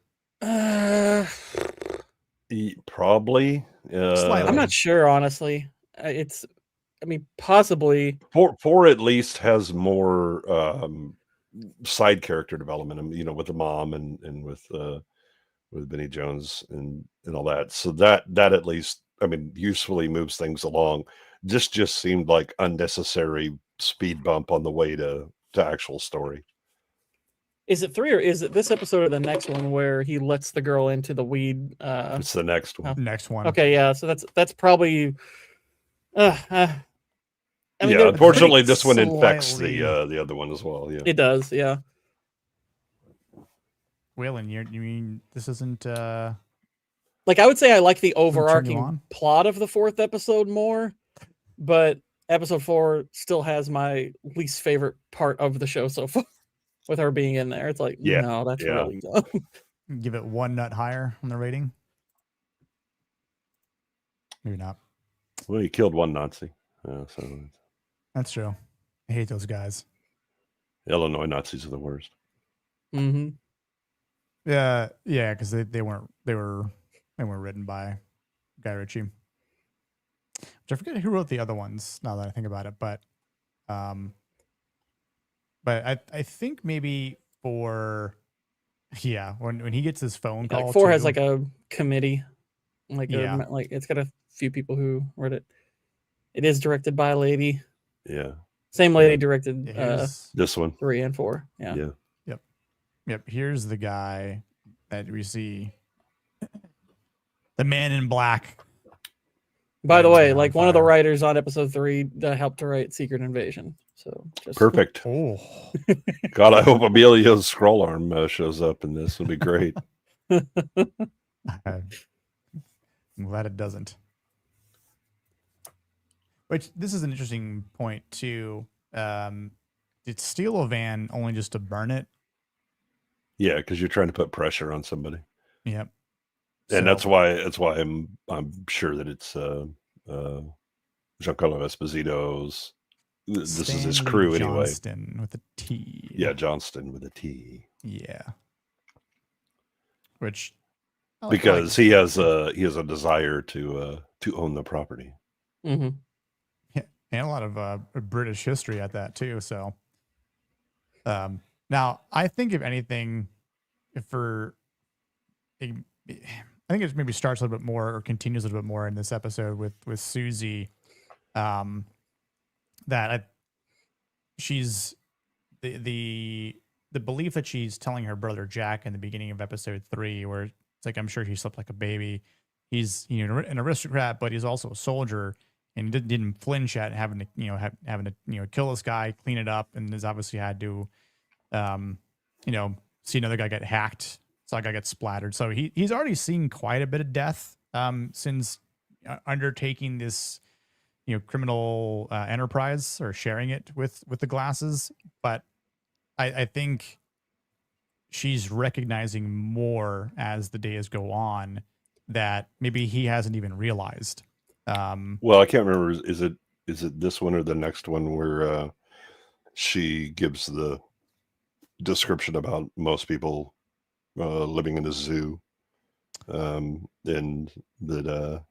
Probably. I'm not sure, honestly. Possibly. 4 at least has more side character development, with the mom and with Benny Jones and all that. So that at least, usefully moves things along. This just seemed like unnecessary speed bump on the way to actual story. Is it 3, or is it this episode or the next one where he lets the girl into the weed? It's the next one. Next one. Okay, yeah. So that's probably. Unfortunately, this one infects the other one as well. Yeah, it does. Yeah. Waylon, you mean this isn't? Like, I would say I like the overarching plot of the 4th episode more, but episode 4 still has my least favorite part of the show so far, with her being in there. It's like, no, that's really dumb. Give it 1 nut higher on the rating. Maybe not. Well, he killed one Nazi. So that's true. I hate those guys. Illinois Nazis are the worst. Mm-hmm. Yeah, because they were written by Guy Ritchie. Which I forget who wrote the other ones, now that I think about it, but I think maybe when he gets his phone call, like 4 has like a committee, like it's got a few people who read it. It is directed by a lady. Yeah. Same lady directed this one. 3 and 4. Yeah. Yep. Here's the guy that we see. The man in black. By the way, like one of the writers on episode 3 helped to write Secret Invasion. So just perfect. Oh, God, I hope Amelia's scroll arm shows up in this. It'll be great. I'm glad it doesn't. Which this is an interesting point too. Did steal a van only just to burn it? Yeah, because you're trying to put pressure on somebody. Yep. And that's why I'm sure that it's Giancarlo Esposito's. This is his crew anyway. Johnston with a T. Yeah, Johnston with a T. Yeah. Which because he has a desire to own the property. Mm-hmm. Yeah, and a lot of British history at that too. So, now I think if anything, I think it maybe starts a little bit more or continues a little bit more in this episode with Susie. She's the belief that she's telling her brother Jack in the beginning of episode 3, where it's like, I'm sure he slept like a baby. He's an aristocrat, but he's also a soldier, and didn't flinch at having to kill this guy, clean it up, and has obviously had to see another guy get hacked. So a guy get splattered. So he's already seen quite a bit of death since undertaking this criminal enterprise, or sharing it with the glasses. But I think she's recognizing more as the days go on that maybe he hasn't even realized. Well, I can't remember. Is it this one or the next one where she gives the description about most people living in a zoo, and that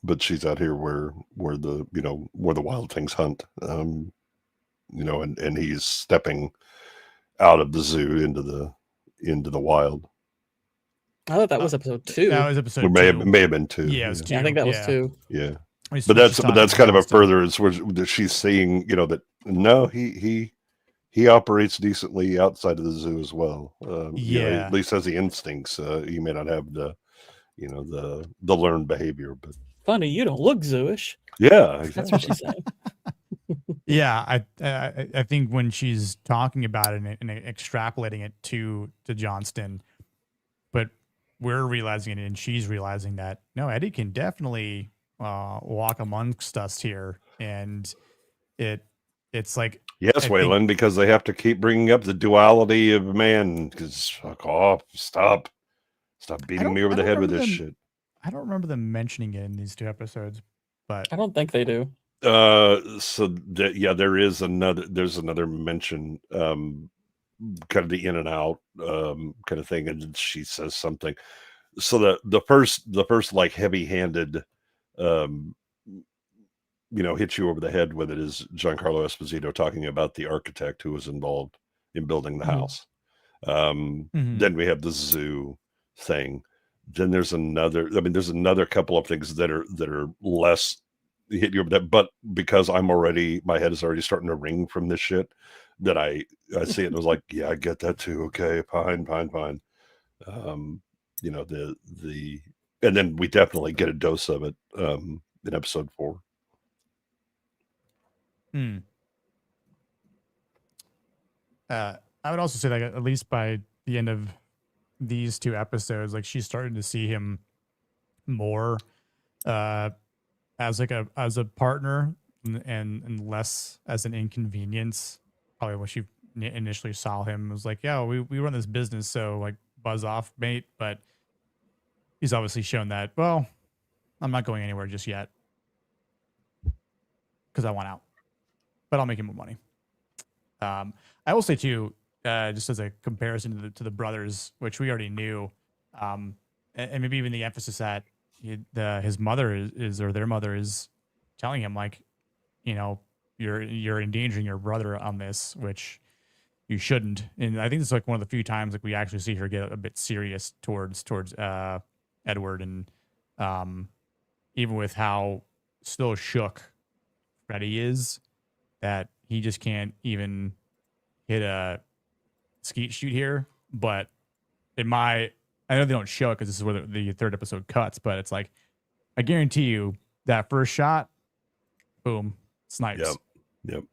but she's out here where the wild things hunt, and he's stepping out of the zoo into the wild. I thought that was episode 2. That was episode 2. May have been 2. Yeah, it was 2. I think that was 2. Yeah. But that's kind of a further is where she's seeing, that no, he operates decently outside of the zoo as well. At least has the instincts. He may not have the learned behavior, but funny, you don't look zooish. Yeah, exactly. That's what she's saying. Yeah, I think when she's talking about it and extrapolating it to Johnston, but we're realizing it and she's realizing that no, Eddie can definitely walk amongst us here, and it's like, yes, Waylon, because they have to keep bringing up the duality of man. Because fuck off, stop beating me over the head with this shit. I don't remember them mentioning it in these 2 episodes, but I don't think they do. There's another mention, kind of the in and out kind of thing, and she says something. So the first like heavy-handed hit you over the head with it is Giancarlo Esposito talking about the architect who was involved in building the house. Then we have the zoo thing. Then there's another couple of things that are less hit you over that, but because my head is already starting to ring from this shit, that I see it and I was like, yeah, I get that too. Okay, fine. And then we definitely get a dose of it in episode 4. I would also say that at least by the end of these 2 episodes, like she's starting to see him more as a partner and less as an inconvenience. Probably when she initially saw him, it was like, yeah, we run this business, so like buzz off, mate. But he's obviously shown that, well, I'm not going anywhere just yet because I want out, but I'll make you more money. I will say too, just as a comparison to the brothers, which we already knew, and maybe even the emphasis that his mother is or their mother is telling him, like, you're endangering your brother on this, which you shouldn't. And I think it's like one of the few times like we actually see her get a bit serious towards Edward, and even with how still shook Freddy is, that he just can't even hit a skeet shoot here. But I know they don't show it because this is where the third episode cuts, but it's like, I guarantee you that first shot, boom, snipes. Yep.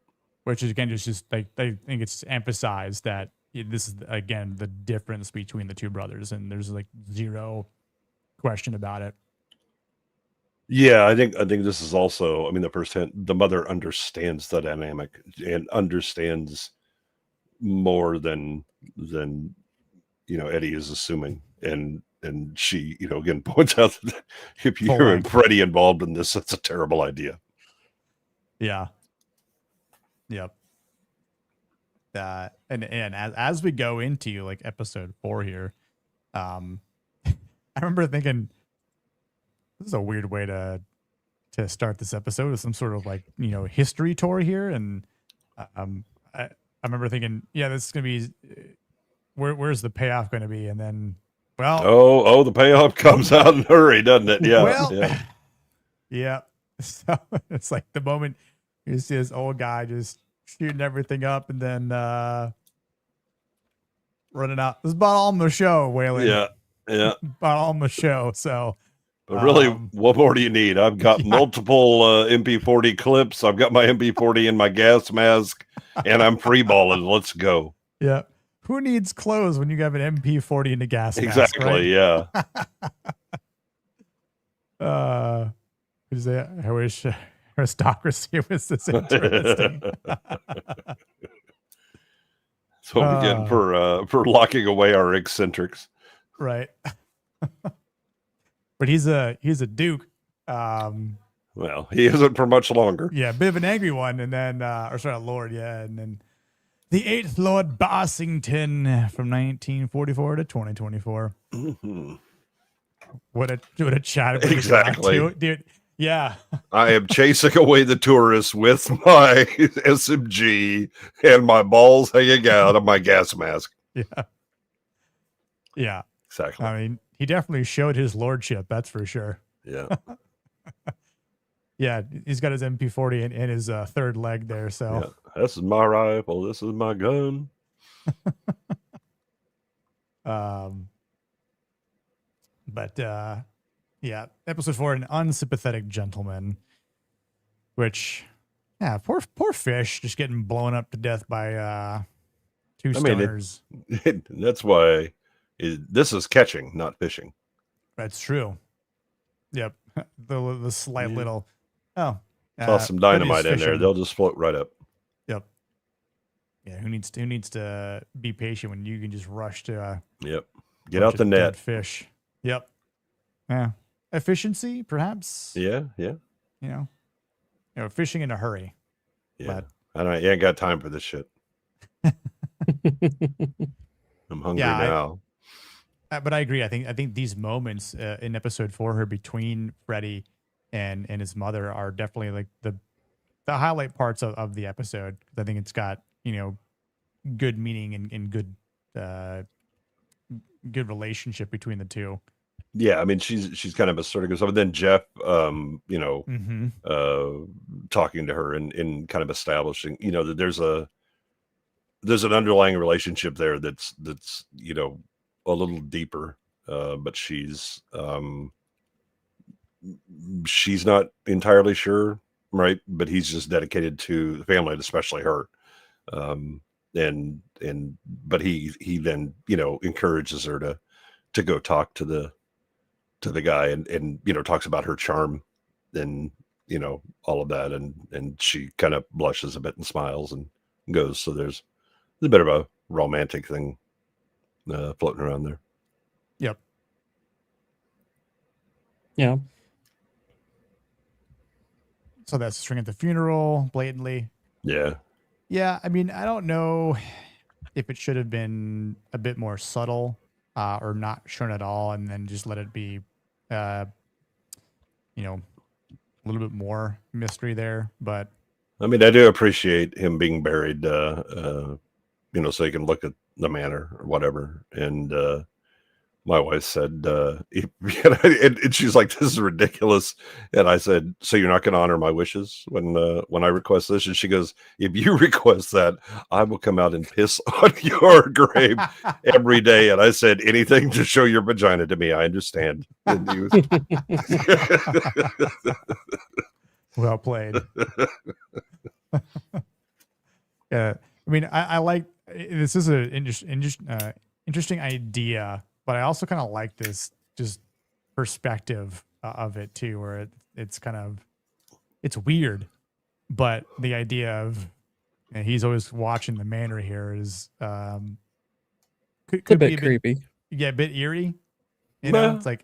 Which is, again, just like, I think it's emphasized that this is, again, the difference between the two brothers, and there's like zero question about it. Yeah, I think this is also, I mean, the mother understands the dynamic and understands more than Eddie is assuming, and she, again, points out that if you're Freddy involved in this, that's a terrible idea. Yeah. Yep. And as we go into like episode 4 here, I remember thinking, this is a weird way to start this episode with some sort of like, history tour here. And I remember thinking, yeah, this is going to be, where's the payoff going to be? And then, well, the payoff comes out in a hurry, doesn't it? Yeah. Yeah. So it's like the moment you see this old guy just shooting everything up and then running out. This is about all on the show, Waylon. Yeah. About all on the show. So, but really, what more do you need? I've got multiple MP40 clips. I've got my MP40 in my gas mask, and I'm free balling. Let's go. Yeah. Who needs clothes when you have an MP40 in a gas mask? Exactly. Right? Yeah. I wish aristocracy was this interesting. That's what we get for locking away our eccentrics. Right. But he's a duke. Well, he isn't for much longer. Yeah, a bit of an angry one, and then Lord, yeah, and then the 8th Lord Bossington from 1944 to 2024. Mm-hmm. What a chat! Exactly, dude. Yeah, I am chasing away the tourists with my SMG and my balls hanging out of my gas mask. Yeah, exactly. I mean, he definitely showed his lordship. That's for sure. Yeah. Yeah, he's got his MP40 in his third leg there. So this is my rifle. This is my gun. Yeah, episode 4, An Unsympathetic Gentleman, which, poor fish just getting blown up to death by two stoners. That's why this is catching, not fishing. That's true. Yep. The slight little toss some dynamite in there, they'll just float right up. Yep. Yeah, who needs to be patient when you can just rush to get out the net fish. Yep. Yeah. Efficiency, perhaps. Yeah. Fishing in a hurry. Yeah. But I ain't got time for this shit. I'm hungry now. But I agree. I think these moments in episode 4 here between Freddy and his mother are definitely like the highlight parts of the episode. I think it's got, good meaning and good relationship between the two. Yeah, I mean, she's kind of assertive. So then Jeff, talking to her and kind of establishing, that there's an underlying relationship there that's a little deeper, but she's not entirely sure, right? But he's just dedicated to the family, and especially her. But he then encourages her to go talk to the guy and talks about her charm and all of that, and she kind of blushes a bit and smiles and goes. So there's a bit of a romantic thing floating around there. Yep. Yeah. So that's a string at the funeral, blatantly. Yeah. Yeah, I mean, I don't know if it should have been a bit more subtle or not shown at all, and then just let it be, a little bit more mystery there. But I mean, I do appreciate him being buried, so he can look at the manor or whatever. And my wife said, and she's like, "This is ridiculous." And I said, "So you're not going to honor my wishes when I request this?" And she goes, "If you request that, I will come out and piss on your grave every day." And I said, "Anything to show your vagina to me, I understand." And he was, Well played. Yeah, I mean, I like this is an interesting idea, but I also kind of like this just perspective of it too, where it's weird, but the idea of he's always watching the manor here is It's a bit be creepy. a bit eerie. You know, it's like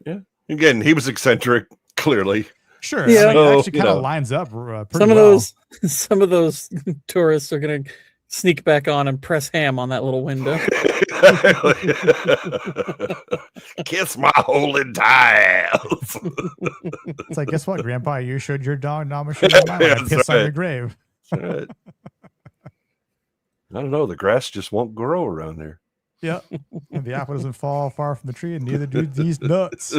again, he was eccentric, clearly. Sure, Yeah. I mean, it actually kind of lines up pretty well. Some of those tourists are gonna sneak back on and press ham on that little window. Kiss my hole in tiles. It's like, guess what, Grandpa? You showed your dog, now I'm gonna show you mine. I piss on your grave. Right. I don't know. The grass just won't grow around there. Yeah, and the apple doesn't fall far from the tree, and neither do these nuts.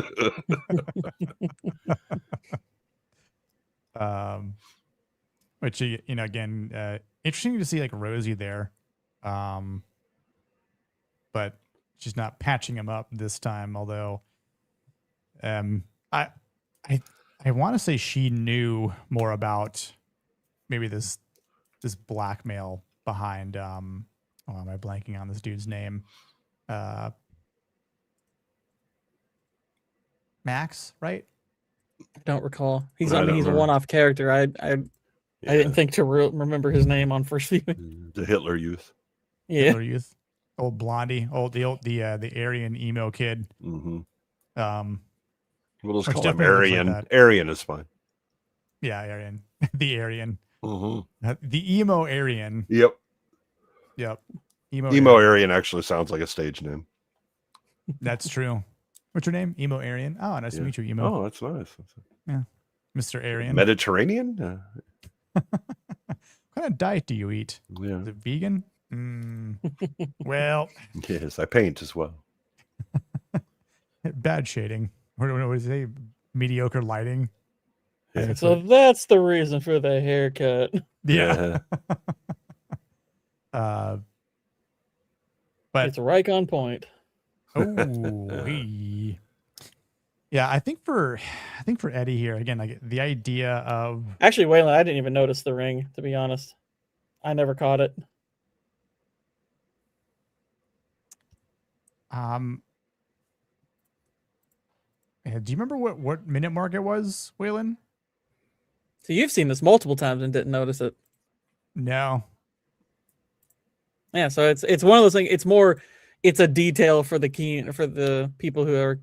Which you know, again, interesting to see like Rosie there, but she's not patching him up this time. Although, I want to say she knew more about maybe this blackmail behind. Oh, am I blanking on this dude's name? Max, right? I don't recall. He's I don't he's a remember. one-off character. I didn't think to remember his name on first viewing. The Hitler Youth. Yeah, Hitler Youth, old blondie, the Aryan emo kid. Mm-hmm. Which We'll just call him definitely looks like Aryan. that. Aryan is fine. Yeah, Aryan, the Aryan, Mm-hmm. the emo Aryan. Yep. Yep, Emo Aryan actually sounds like a stage name. That's true. What's your name? Emo Aryan. Oh, nice to meet you, Emo. Oh, that's nice. Yeah, Mr. Aryan. Mediterranean? What kind of diet do you eat? Yeah. Is it vegan? Well, Yes, I paint as well. bad shading. What does it say? Mediocre lighting. Yeah. so that's the reason for the haircut. Yeah. But It's right on point. oh, hey. Yeah, I think for Eddie here again, like the idea of Actually, Waylon, I didn't even notice the ring. To be honest, I never caught it. do you remember what minute mark it was, Waylon? So you've seen this multiple times and didn't notice it. No. Yeah, so it's one of those things. It's a detail for the people who are,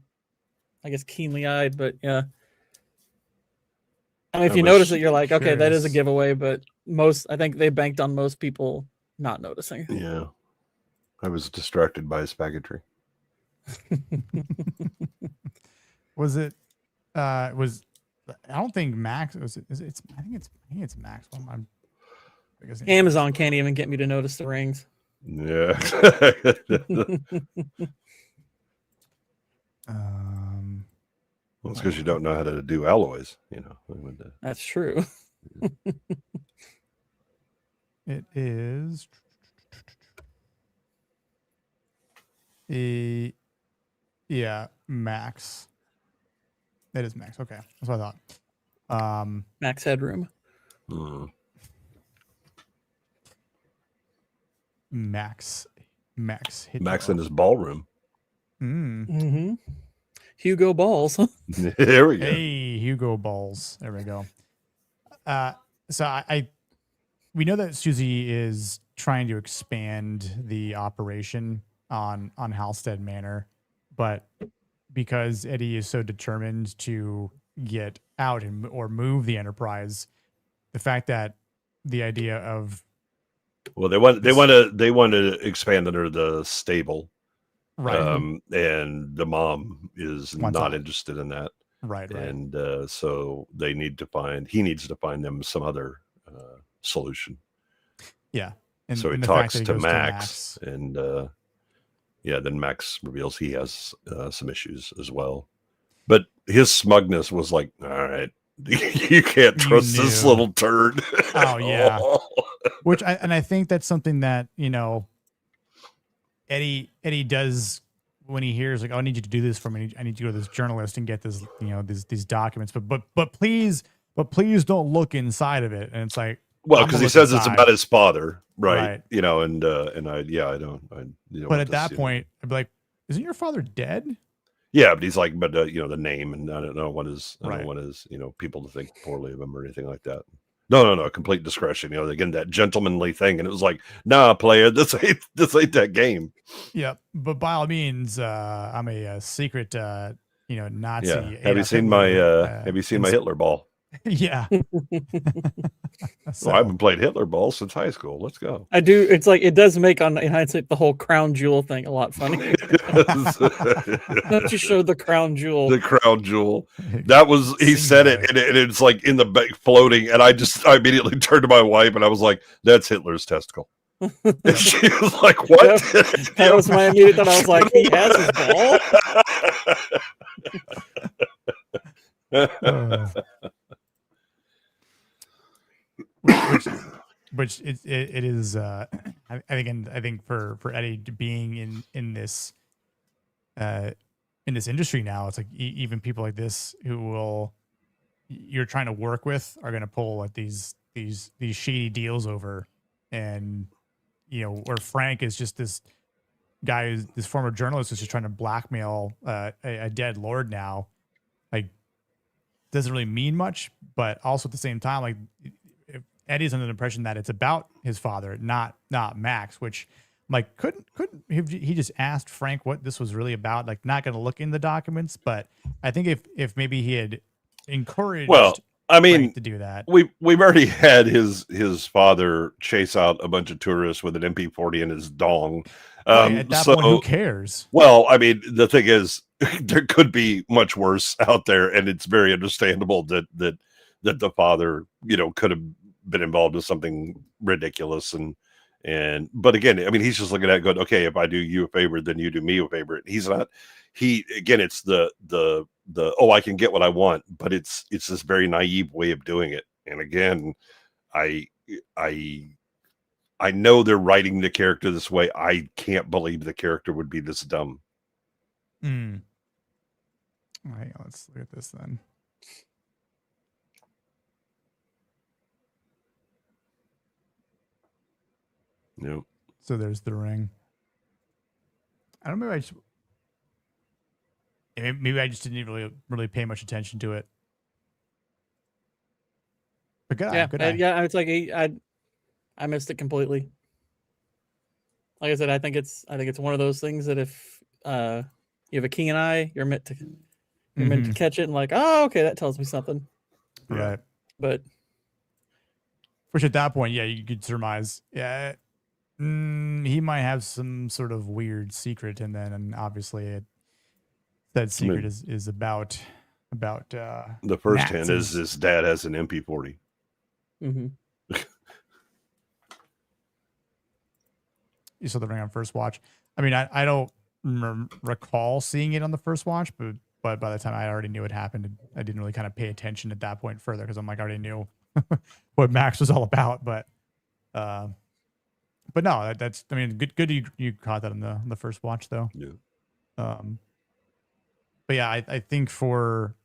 I guess, keenly eyed. But yeah, I mean, if you notice it, you're like, okay, that is a giveaway. But I think they banked on most people not noticing. Yeah. I was distracted by his pageantry. Was it? I don't think Max. I think it's Max. Amazon can't even get me to notice the rings. Yeah. Well, it's because you don't know how to do alloys, you know. That's true. It is Max. It is Max. Okay, that's what I thought. Max Headroom. Max in his ballroom. Mm-hmm. Hugo Balls. There we go. Hey, Hugo Balls. There we go. So we know that Susie is trying to expand the operation on Halstead Manor, but because Eddie is so determined to get out or move the enterprise, the fact that the idea of they want to expand under the stable, right, and the mom is not interested in that, right, and so he needs to find them some other solution. Yeah, so he talks to Max, and then Max reveals he has some issues as well. But his smugness was like, all right, you can't trust this little turd. Oh yeah. I think that's something that, Eddie does when he hears like, oh, I need you to do this for me. I need you to go to this journalist and get this, these documents, but please don't look inside of it. And it's like, well, because he says it's about his father, right? And I don't. But at that point, I'd be like, isn't your father dead? Yeah, but he's like, but the name, and I don't want his people to think poorly of him or anything like that. No, complete discretion. Again, that gentlemanly thing, and it was like, nah, player, this ain't that game. Yeah, but by all means, I'm a secret, Nazi. Yeah. Have you seen my Hitler ball? Yeah. So, I haven't played Hitler ball since high school. Let's go. I do. It's like it does make in hindsight the whole crown jewel thing a lot funny. Don't you show the crown jewel? The crown jewel. That was he said it, and it's like in the back floating, and I immediately turned to my wife and I was like, "That's Hitler's testicle." And she was like, "What?" That was my immediate thought. I was like, "He has his ball." Which it is. I think for Eddie being in this industry now, it's like even people like this who you're trying to work with are going to pull like these shady deals over, and where Frank is just this guy, this former journalist who's just trying to blackmail a dead lord now, like doesn't really mean much, but also at the same time, like Eddie's under the impression that it's about his father, not Max, which I'm like, couldn't he just asked Frank what this was really about? Like, not going to look in the documents, but I think if maybe he had encouraged Frank to do that. We've already had his father chase out a bunch of tourists with an MP40 in his dong. At that point, who cares? Well, I mean, the thing is, there could be much worse out there, and it's very understandable that the father, could have been involved with something ridiculous, but again, I mean, he's just looking at it going, okay, if I do you a favor, then you do me a favor. He's not. It's the I can get what I want, but it's this very naive way of doing it. And again, I know they're writing the character this way. I can't believe the character would be this dumb. All right, let's look at this then. Yep. So there's the ring. I don't know. Maybe I just didn't really pay much attention to it. But good eye. Yeah. It's like I missed it completely. Like I said, I think it's one of those things that if you have a keen eye, you're meant to catch it and like, oh, okay, that tells me something. Right. But which at that point, yeah, you could surmise, yeah, he might have some sort of weird secret, and obviously that secret is about the first hint is his dad has an MP40. Mm-hmm. You saw the ring on first watch. I mean, I don't recall seeing it on the first watch, but by the time I already knew it happened, I didn't really kind of pay attention at that point further because I'm like, I already knew what Max was all about. But no, that's, I mean, good you caught that on the first watch though. Yeah. But yeah, I think for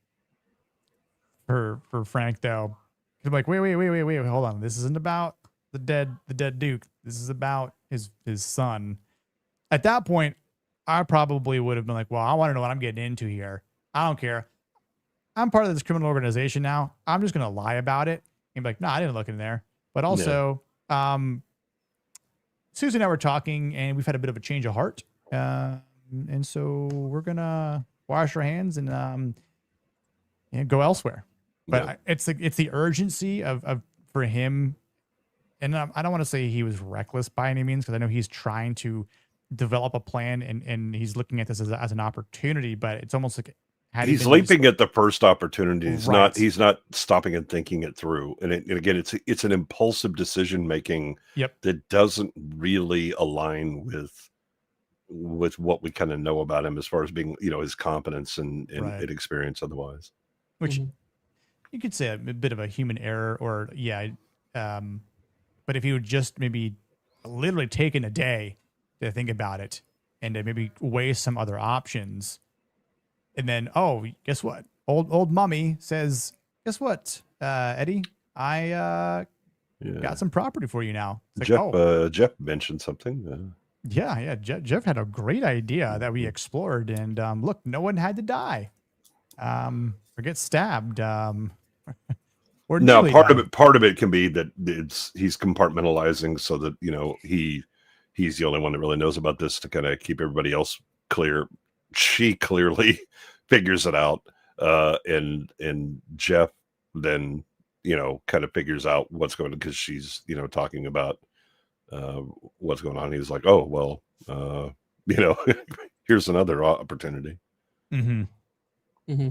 Frank though, I'm like, wait, hold on. This isn't about the dead Duke. This is about his son. At that point, I probably would have been like, well, I want to know what I'm getting into here. I don't care. I'm part of this criminal organization now. I'm just going to lie about it and be like, no, I didn't look in there. But also, Susie and I were talking and we've had a bit of a change of heart. And so we're going to wash our hands and go elsewhere. But it's the urgency of for him. And I don't want to say he was reckless by any means, because I know he's trying to develop a plan and he's looking at this as an opportunity, but it's almost like he's leaping at the first opportunity. He's not stopping and thinking it through. And again, it's an impulsive decision making that doesn't really align with with what we kind of know about him as far as being, his competence and Right. experience otherwise. Which you could say a bit of a human error, or but if you would just maybe literally taken a day to think about it and to maybe weigh some other options, and then guess what? Old mummy says, guess what, Eddie, I got some property for you now. It's like, Jeff mentioned something. Yeah. Jeff had a great idea that we explored, and look, no one had to die, or get stabbed, or Now, nearly part die. of it can be that he's compartmentalizing so that he's the only one that really knows about this to kind of keep everybody else clear. She clearly figures it out, and Jeff then kind of figures out what's going on because she's talking about what's going on. He's like, oh well, here's another opportunity. Mm-hmm. Mm-hmm.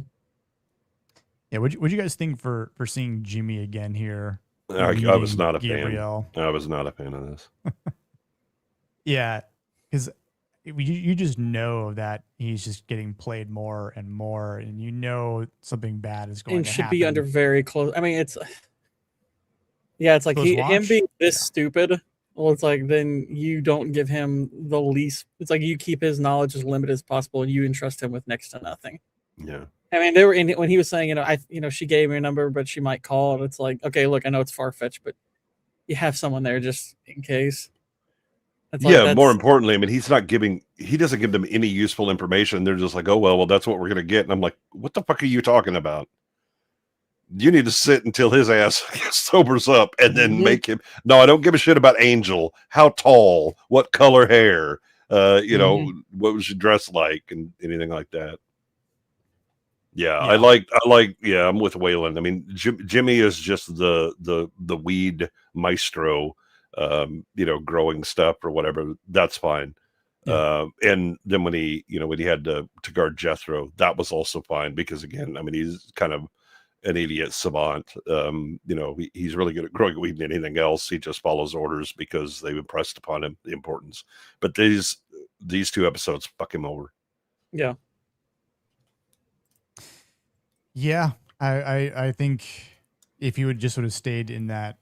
Yeah, what'd you guys think for seeing Jimmy again here? I was not a fan. I was not a fan of this. Yeah, because you just know that he's just getting played more and more, and something bad is going to happen. And should be under very close. I mean, it's like him being this stupid. Well, it's like then you don't give him the least. It's like you keep his knowledge as limited as possible, and you entrust him with next to nothing. Yeah. I mean, they were when he was saying, she gave me a number, but she might call. And it's like, okay, look, I know it's far fetched, but you have someone there just in case. More importantly, I mean, he doesn't give them any useful information. They're just like, oh, well, that's what we're going to get. And I'm like, what the fuck are you talking about? You need to sit until his ass sobers up and then make him. No, I don't give a shit about Angel. How tall, what color hair, what was she dressed like and anything like that. Yeah, I like. Yeah, I'm with Waylon. I mean, Jimmy is just the weed maestro, growing stuff or whatever. That's fine. Yeah. And then when he had to guard Jethro, that was also fine because again, I mean, he's kind of an idiot savant. He's really good at growing weed and anything else. He just follows orders because they've impressed upon him the importance. But these 2 episodes fuck him over. Yeah. Yeah, I think if you would just sort of stayed in that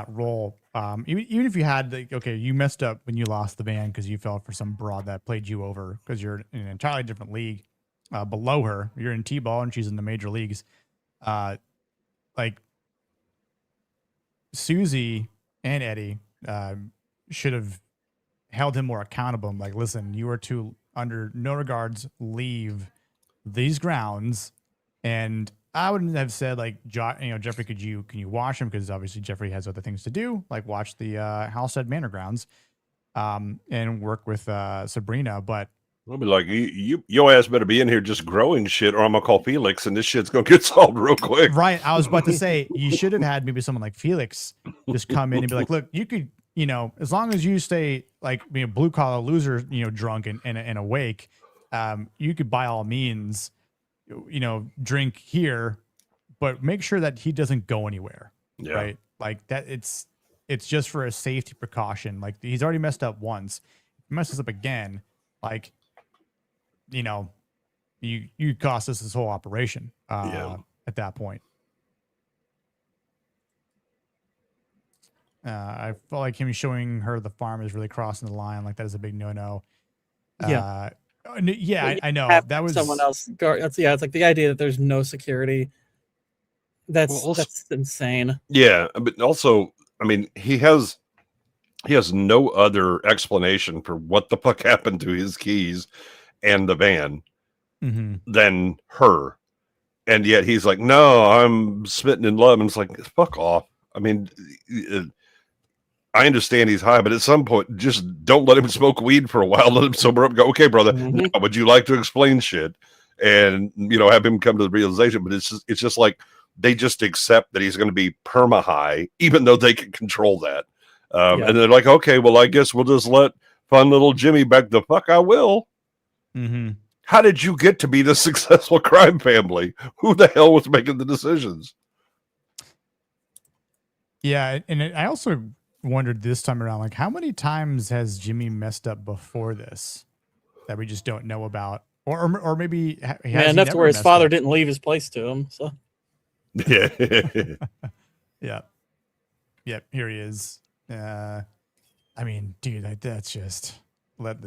role, even if you had you messed up when you lost the van because you fell for some broad that played you over because you're in an entirely different league below her. You're in T-ball and she's in the major leagues. Like Susie and Eddie should have held him more accountable. I'm like, listen, you are to under no regards leave these grounds. And I wouldn't have said like, Jeffrey, can you watch him? Because obviously Jeffrey has other things to do, like watch the Halstead Manor grounds, and work with Sabrina. But I'll be like, your ass better be in here just growing shit, or I'm gonna call Felix, and this shit's gonna get solved real quick. Right. I was about to say you should have had maybe someone like Felix just come in and be like, look, you could, as long as you stay like blue collar loser, drunk and awake, you could by all means, drink here, but make sure that he doesn't go anywhere. Yeah. Right. Like that. It's just for a safety precaution. Like he's already messed up once. If he messes up again, like, you cost us this whole operation at that point. I felt like him showing her the farm is really crossing the line. Like that is a big no-no. Yeah. I know that was someone else. It's like the idea that there's no security. That's insane. Yeah, but also, I mean, he has no other explanation for what the fuck happened to his keys and the van than her. And yet he's like, no, I'm smitten in love. And it's like, fuck off. I mean, I understand he's high, but at some point, just don't let him smoke weed for a while. Let him sober up. Go, okay, brother. Now, would you like to explain shit? And have him come to the realization. But it's just like they just accept that he's going to be perma high, even though they can control that. And they're like, okay, well, I guess we'll just let fun little Jimmy back. The fuck I will. How did you get to be the successful crime family? Who the hell was making the decisions? Yeah, and I also wondered this time around, like, how many times has Jimmy messed up before this? that we just don't know about, or maybe enough to where his father didn't leave his place to him. So Yeah. Yep. Here he is. I mean, dude, that's just let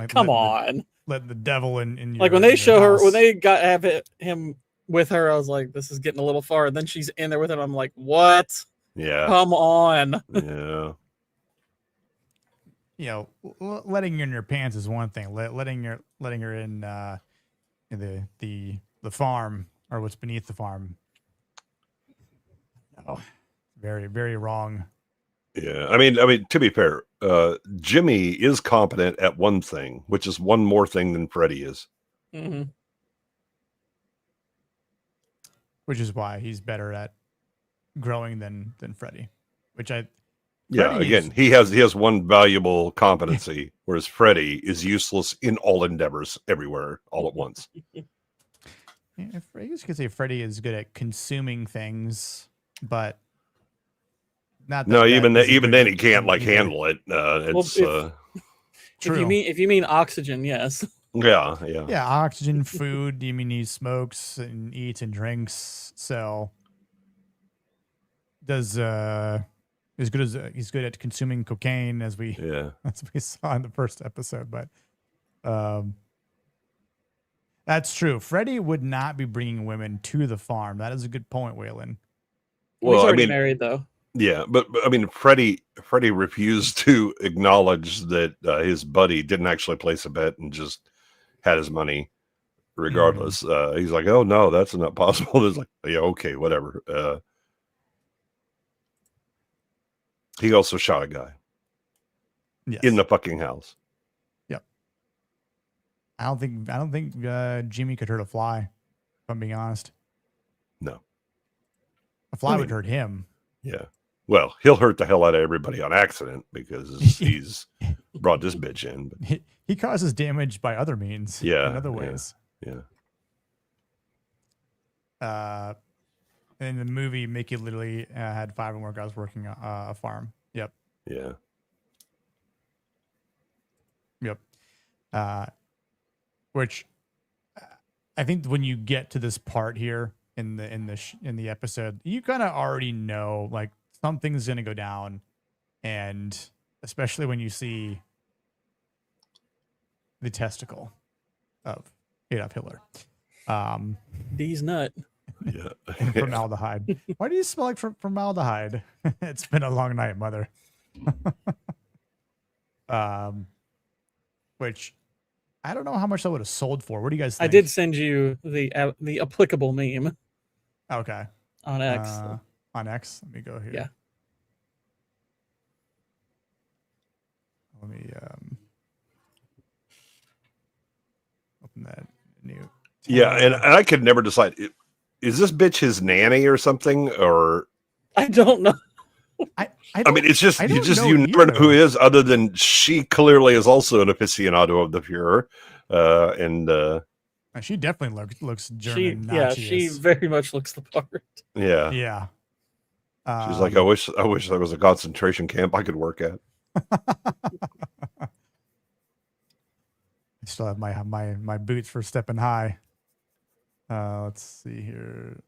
come on. Let the devil in your, like when they show her, house. when they have him with her, I was like, this is getting a little far. And then she's in there with him. I'm like, what? Yeah. Come on. Yeah. You know, letting her in your pants is one thing. Letting her in the farm, or what's beneath the farm. Oh, very, very wrong. Yeah. I mean, to be fair, Jimmy is competent at one thing, which is one more thing than Freddy is. Mm-hmm. Which is why he's better at growing than Freddy. Again, he has one valuable competency, whereas Freddy is useless in all endeavors, everywhere, all at once. Yeah, I guess you could say Freddy is good at consuming things, but not. Even then, he can't handle it. It's true. If you mean oxygen, yes. Yeah. Oxygen, food. You mean he smokes and eats and drinks? So does as good as he's good at consuming cocaine as we saw in the first episode. But that's true. Freddy would not be bringing women to the farm. That is a good point, Waylon. Well, he's already married though. Yeah, but I mean, Freddy refused to acknowledge that his buddy didn't actually place a bet and just had his money regardless. He's like, oh no, that's not possible. It's like, yeah, okay, whatever. He also shot a guy in the fucking house. Yep. I don't think Jimmy could hurt a fly, if I'm being honest. No. A fly would hurt him. Yeah. Well, he'll hurt the hell out of everybody on accident because he's brought this bitch in. But he causes damage by other means. Yeah. In other ways. Yeah. In the movie, Mickey literally had 5 or more guys working a farm. Yep. Yeah. Yep. Which I think when you get to this part here in the episode, you kind of already know like something's gonna go down, and especially when you see the testicle of Adolf Hitler. D's nut. Yeah. Formaldehyde. Why do you smell like formaldehyde? It's been a long night, mother. Which I don't know how much that would have sold for. What do you guys think? I did send you the applicable meme. Okay. On X. On X? Let me go here. Yeah. Let me open that new tab. Yeah, and I could never decide. Is this bitch his nanny or something? Or I don't know. I mean, it's just you never know who it is, other than she clearly is also an aficionado of the Fuhrer, and she definitely looks German. She very much looks the part. Yeah, yeah. She's like, I wish there was a concentration camp I could work at. I still have my boots for stepping high. Let's see here.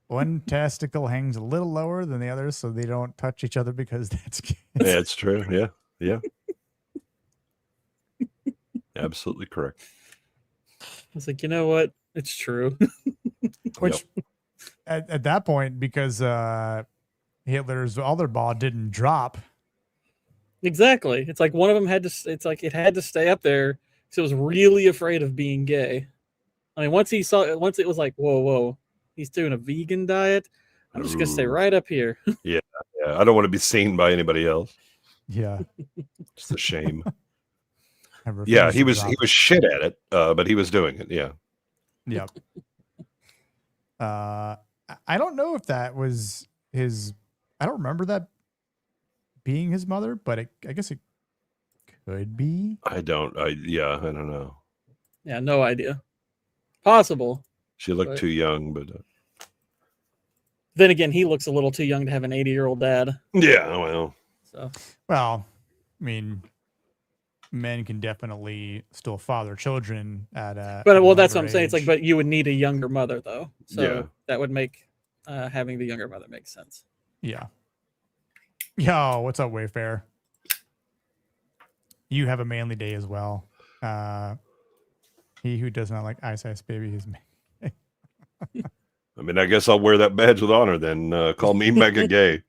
One testicle hangs a little lower than the other, so they don't touch each other because that's Yeah, it's true. Yeah. Absolutely correct. I was like, you know what? It's true. Which at that point, because Hitler's other ball didn't drop. Exactly. It's like one of them had to stay up there because it was really afraid of being gay. I mean, once it was like, whoa, he's doing a vegan diet. I'm just gonna stay right up here. Yeah. I don't want to be seen by anybody else. Yeah. It's a shame. Yeah, he was shit at it, but he was doing it. Yeah. Yep. I don't know if that was his. I don't remember that being his mother, but I guess it could be. I don't know. Yeah, no idea. Possible. She looked too young, but Then again, he looks a little too young to have an 80-year-old dad. Yeah, well. So, well, I mean, men can definitely still father children at but at well, an that's what older I'm saying. It's like, age. but you would need a younger mother though, so Yeah. that would make having the younger mother make sense. Yeah. Yo, what's up, Wayfair? You have a manly day as well. He who does not like Ice Ice Baby is me. I mean, I guess I'll wear that badge with honor then. Call me mega gay.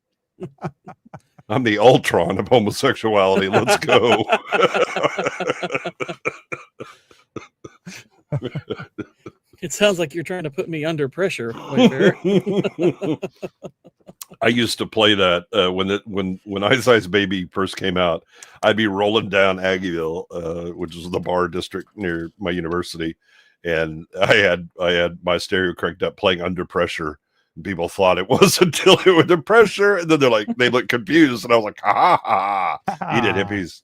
I'm the Ultron of homosexuality. Let's go. It sounds like you're trying to put me under pressure. Wayfair. I used to play that when Ice Ice Baby first came out. I'd be rolling down Aggieville, which is the bar district near my university, and I had my stereo cranked up playing Under Pressure. And people thought it was until it was Under Pressure, and then they looked confused, and I was like, ha ha ha! Eat it, hippies.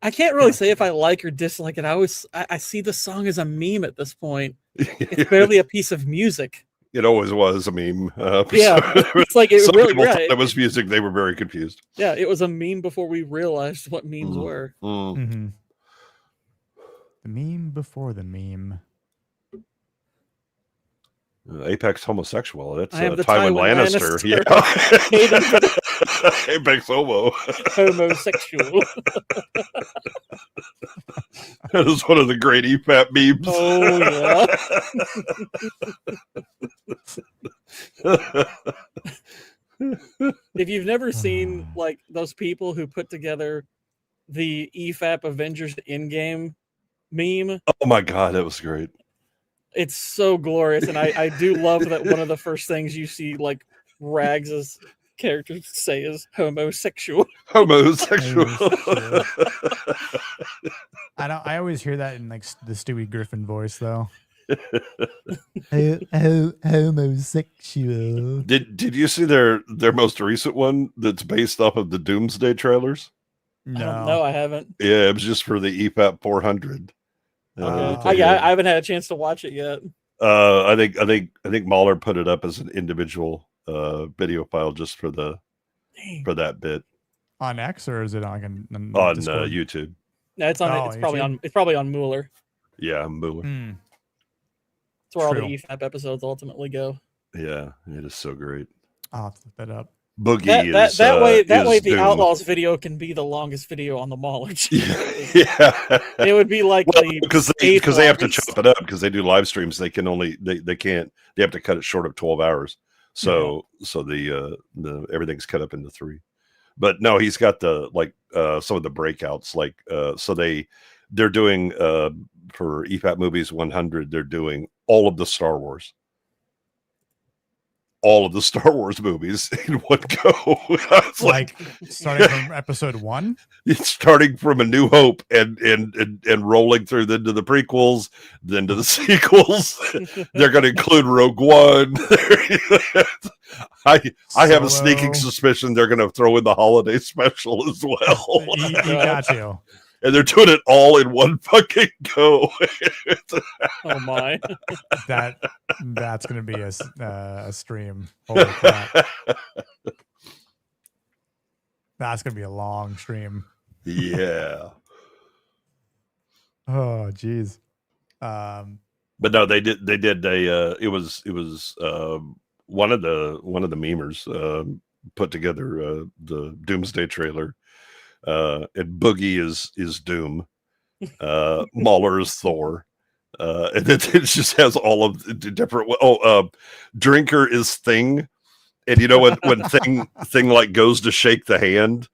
I can't really say if I like or dislike it. I see the song as a meme at this point. It's barely a piece of music. It always was a meme. Yeah, it's like it some really. people Yeah, thought it was music. They were very confused. yeah, it was a meme before we realized what memes were. Mm-hmm. The meme before the meme. Apex homosexual. That's I am the Tywin Tywin Lannister. Lannister. Yeah. Apex homo. Homosexual. That is one of the great EFAP memes. Oh yeah. If you've never seen like those people who put together the EFAP Avengers Endgame meme, Oh my god, that was great. it's so glorious, and I do love that one of the first things you see like Rags' character say is homosexual. Homosexual. I always hear that in like the Stewie Griffin voice though. Homosexual. Did you see their most recent one that's based off of the Doomsday trailers? No, I haven't. Yeah, it was just for the EFAP 400. Okay. I haven't had a chance to watch it yet. I think Mahler put it up as an individual video file just for that bit On X, or is it on on Discord? YouTube. No, it's on. Oh, It's probably on Mueller. Yeah, Mueller. It's where all True. the EFAP episodes ultimately go. Yeah, it is so great. I'll have to look that up. Boogie That way the Doom. Outlaws video can be the longest video on the Mahler. Yeah, It would be like because they have to chop it up because they do live streams. They can only they have to cut it short of 12 hours. So the everything's cut up into 3. But no, he's got the some of the breakouts so they're doing for EFAP Movies 100. They're doing all of the Star Wars. All of the Star Wars movies in one go. Like starting from episode 1? It's starting from A New Hope and rolling through into the prequels, then to the sequels. They're going to include Rogue One. I have a sneaking suspicion they're going to throw in the holiday special as well. You got you. And they're doing it all in one fucking go. Oh my! That's gonna be a stream. Holy crap! That's gonna be a long stream. Yeah. Oh geez. But no, they did. It was one of the memers put together the Doomsday trailer. And Boogie is Doom. Mahler is Thor. And then it just has all of the different. Drinker is Thing. And you know when Thing like goes to shake the hand,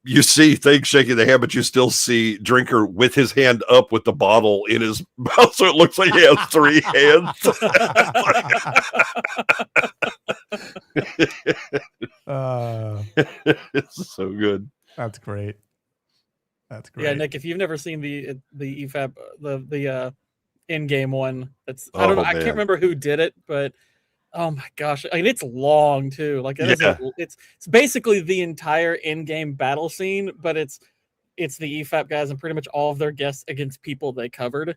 you see Thing shaking the hand, but you still see Drinker with his hand up with the bottle in his mouth, so it looks like he has 3 hands. It's so good. That's great. That's great. Yeah, Nick, if you've never seen the EFAP the in-game one, that's I don't know. I can't remember who did it, but oh my gosh, I mean it's long too. Like it's basically the entire in-game battle scene, but it's the EFAP guys and pretty much all of their guests against people they covered.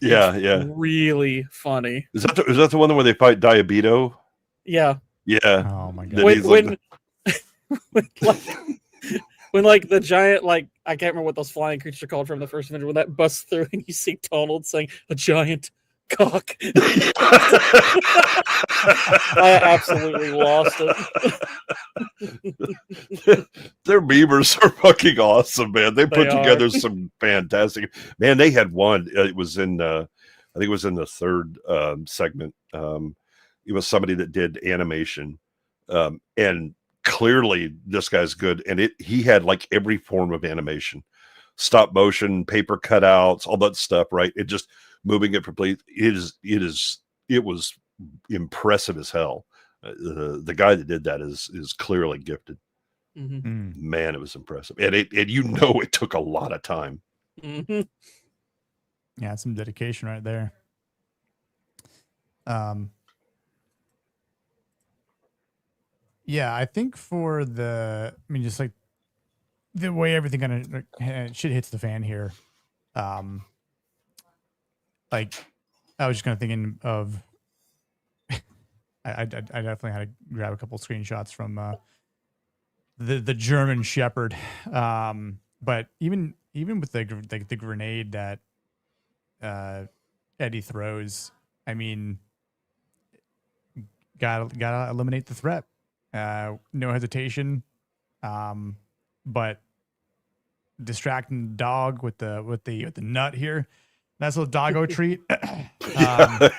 Yeah, Really funny. Is that the one where they fight Diabeto? Yeah. Yeah. Oh my Then god. he's like, when like the giant, like I can't remember what those flying creatures are called from the first Avenger, when that busts through and you see Donald saying a giant cock. I absolutely lost it. Their beavers are fucking awesome, man. They put They together are. some fantastic. Man, they had one. It was in, I think it was in the third segment. It was somebody that did animation, and clearly this guy's good. And he had like every form of animation, stop motion, paper cutouts, all that stuff. Right? It just moving it complete. It was impressive as hell. The guy that did that is clearly gifted. Mm-hmm. Man, it was impressive, and it took a lot of time. Mm-hmm. Yeah, some dedication right there. Yeah, I think for just like the way everything kind of shit hits the fan here. Like I was just kind of thinking of, I definitely had to grab a couple screenshots from the German Shepherd. But even with the grenade that Eddie throws, I mean, gotta eliminate the threat. No hesitation. But distracting the dog with the nut here. Nice little doggo treat. The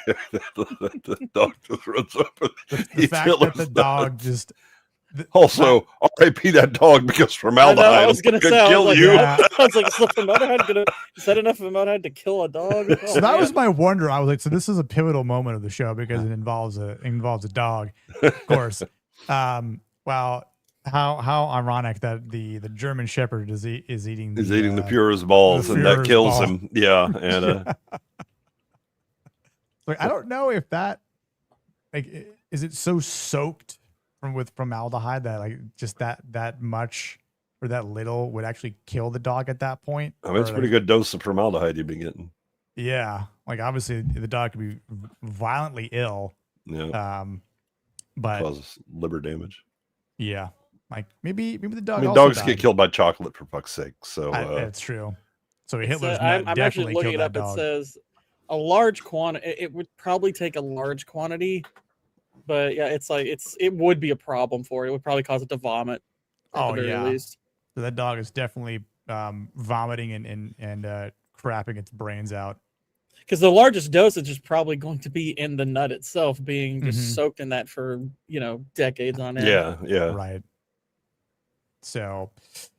dog just runs up. The fact that the dog just also R.I.P. that dog because formaldehyde. I was gonna could say, kill you. Yeah. I was like, is the formaldehyde is that enough formaldehyde to kill a dog? Oh, So that man. was my wonder. I was like, so this is a pivotal moment of the show because it involves a dog, of course. Wow, how ironic that the German Shepherd is eating the purest balls, and that Führer's kills ball. him. Yeah, and like I don't know if that is it so soaked with formaldehyde that like just that much or that little would actually kill the dog at that point. I mean, it's a pretty good dose of formaldehyde you've been getting. Yeah, like obviously the dog could be violently ill. Yeah, but causes liver damage. Yeah, like maybe the dog. I mean, also dogs died. get killed by chocolate for fuck's sake. So that's true. So Hitler's I'm nut actually definitely looking killed it up. that dog. It says a large quantity. It would probably take a large quantity, but yeah, it would be a problem for it. It would probably cause it to vomit. At the very least. So that dog is definitely vomiting and crapping its brains out. Because the largest dosage is probably going to be in the nut itself, being just soaked in that for decades on end. Yeah, right. So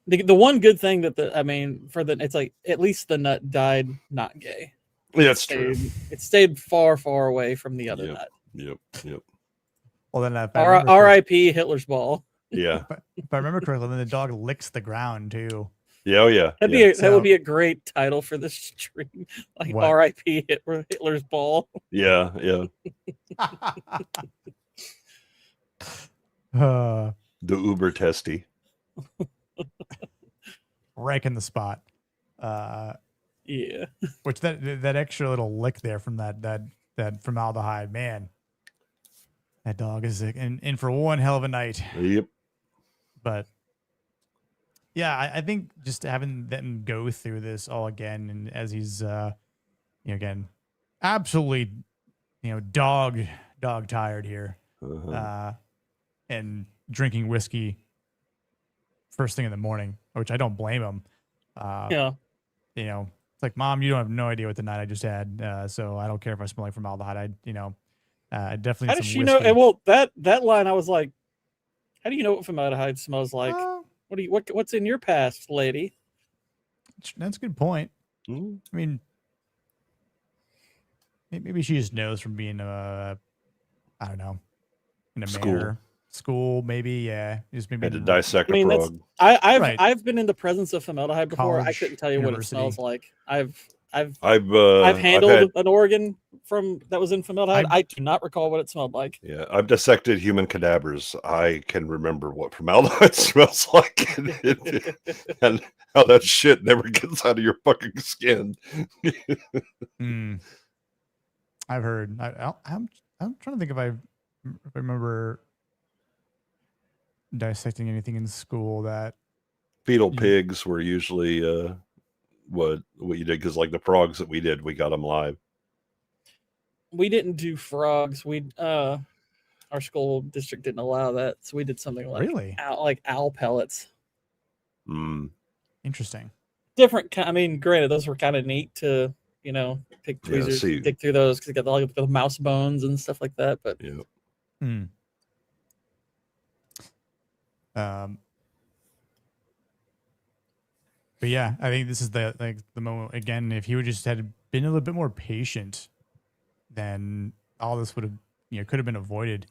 the one good thing that it's like at least the nut died not gay. Yeah, that's true. It stayed far, far away from the other nut. Yep. Well, then R.I.P. Hitler's ball. Yeah. If I remember correctly, then the dog licks the ground too. Yeah, oh yeah. That would be a great title for this stream. Like R.I.P. Hitler's ball. Yeah. The uber testy. Wrecking the spot. Yeah. Which that extra little lick there from that formaldehyde, man. That dog is in for one hell of a night. Yep. But yeah, I think just having them go through this all again, and as he's again, absolutely dog tired here, and drinking whiskey first thing in the morning, which I don't blame him. Yeah. It's like, Mom, you don't have no idea what the night I just had, so I don't care if I smell like formaldehyde. I definitely. How does she know? And well, that line, I was like, how do you know what formaldehyde smells like? What's in your past, lady? That's a good point. Mm-hmm. I mean, maybe she just knows from being I don't know, in a school, maybe. Yeah, just maybe had to dissect a frog. I've been in the presence of formaldehyde before. I couldn't tell you university. What it smells like. I've handled an organ that was in formaldehyde. I do not recall what it smelled like. Yeah, I've dissected human cadavers. I can remember what formaldehyde smells like, and how that shit never gets out of your fucking skin. I've heard. I'm trying to think if I remember dissecting anything in school that Fetal pigs were usually what you did, because like the frogs that we did, we got them live. We didn't do frogs. Our school district didn't allow that, so we did something like Really? owl pellets. Interesting. Different. I mean, granted, those were kind of neat to pick tweezers, dig through those because you got all the mouse bones and stuff like that. But But yeah, I think this is the moment again. If he would just had been a little bit more patient, then all this would have could have been avoided.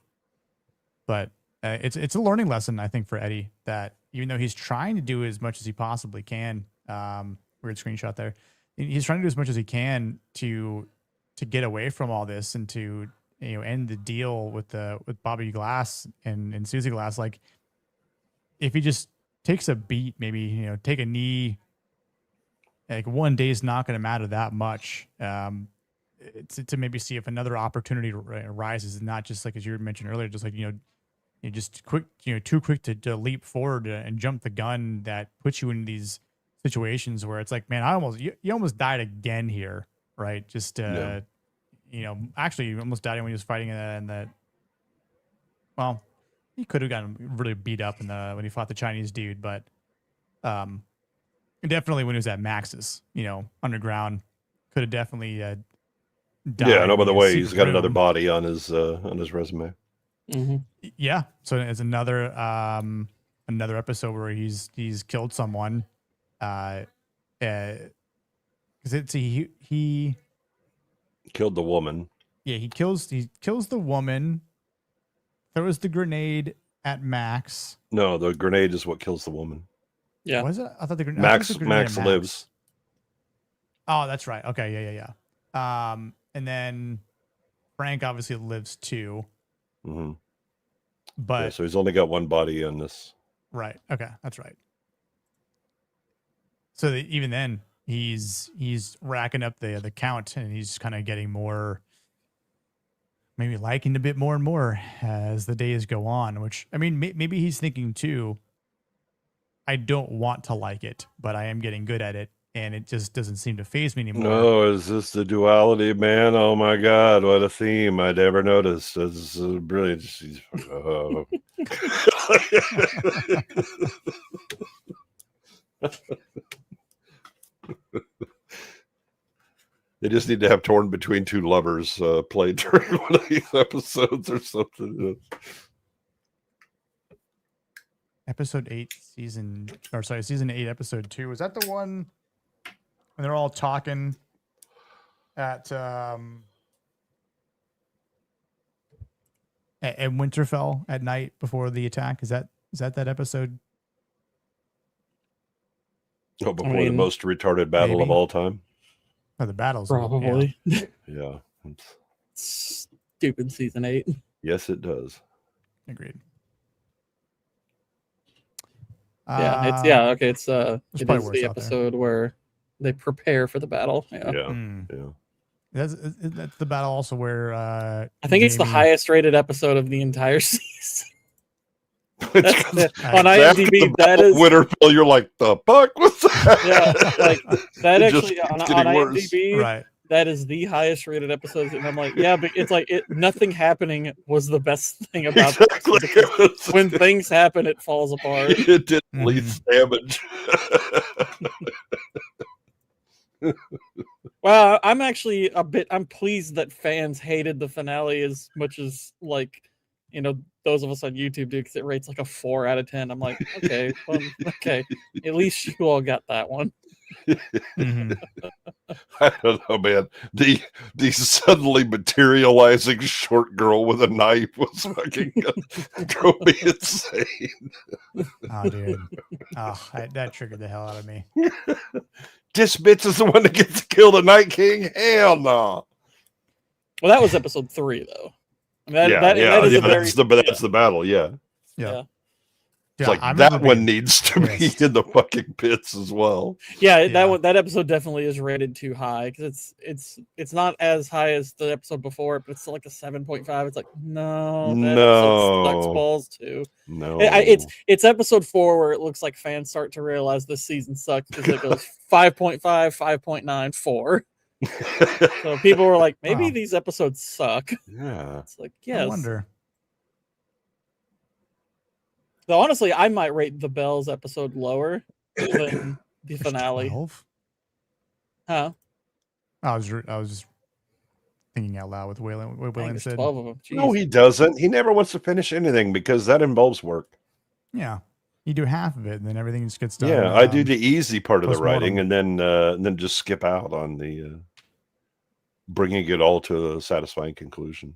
But it's a learning lesson, I think, for Eddie, that even though he's trying to do as much as he possibly can, weird screenshot there, he's trying to do as much as he can to get away from all this and to end the deal with Bobby Glass and Susie Glass. Like, if he just takes a beat, maybe take a knee, like one day's not going to matter that much. To maybe see if another opportunity arises, not just like as you mentioned earlier, just like you're just quick, too quick to leap forward and jump the gun that puts you in these situations where it's like, man, you almost died again here, right? Just actually, you almost died when he was fighting in that. Well, he could have gotten really beat up when he fought the Chinese dude, but definitely when he was at Max's, underground, could have definitely died. Yeah, no, by the way, he's got another body on his resume. Mm-hmm. Yeah, so it's another episode where he's killed someone. Because he killed the woman. Yeah, he kills the woman. Throws the grenade at Max. No, the grenade is what kills the woman. Yeah. Was it? I thought the grenade. Max lives. Oh, that's right. Okay, yeah. And then Frank obviously lives too. Mm-hmm. But so he's only got one body on this. Right. Okay, that's right. So even then, he's racking up the count, and he's kind of getting more, maybe liking a bit more and more as the days go on. Which, I mean, maybe he's thinking too, I don't want to like it, but I am getting good at it, and it just doesn't seem to faze me anymore. No, is this the duality, man? Oh my God, what a theme I'd ever noticed. This is brilliant. They just need to have Torn Between Two Lovers played during one of these episodes or something. Episode 8, season 8, episode 2. Was that the one when they're all talking at Winterfell at night before the attack? Is that episode? Oh, before the most retarded battle of all time? Oh, the battles. Probably. Yeah. Stupid season 8. Yes, it does. Agreed. Yeah, it is the episode where they prepare for the battle. Yeah. That's the battle also where I think it's the highest rated episode of the entire season. On IMDb, that is Winterfell. You're like, the fuck was that? Yeah, like that actually on IMDb, right? That is the highest rated episode, and I'm like, yeah, but it's like nothing happening was the best thing about it. When things happen, it falls apart. It did least damage. Well, I'm pleased that fans hated the finale as much as those of us on YouTube do, because it rates like a 4 out of 10. I'm like, okay, okay, at least you all got that one. Mm-hmm. I don't know, man. The suddenly materializing short girl with a knife was fucking drove me insane. Oh, dude. Oh, that triggered the hell out of me. This bitch is the one that gets to kill the Night King? Hell no. Well, that was episode 3, though. That's the battle, yeah. Dude, It's like that one needs to be in the fucking pits as well. Yeah, that episode definitely is rated too high because it's not as high as the episode before, but it's still like a 7.5. It's like that episode sucks balls too. No, it's episode 4 where it looks like fans start to realize this season sucks because it goes 5.5, 5.9, 4. So people were like, maybe these episodes suck. Yeah, it's like yes. I wonder. So honestly, I might rate the Bells episode lower than the finale. 12? Huh? I was just thinking out loud with Waylon. What Waylon said. 12 of them. Jeez. No, he doesn't. He never wants to finish anything because that involves work. Yeah, you do half of it, and then everything just gets done. Yeah, I do the easy part of the writing, and then just skip out on the bringing it all to a satisfying conclusion.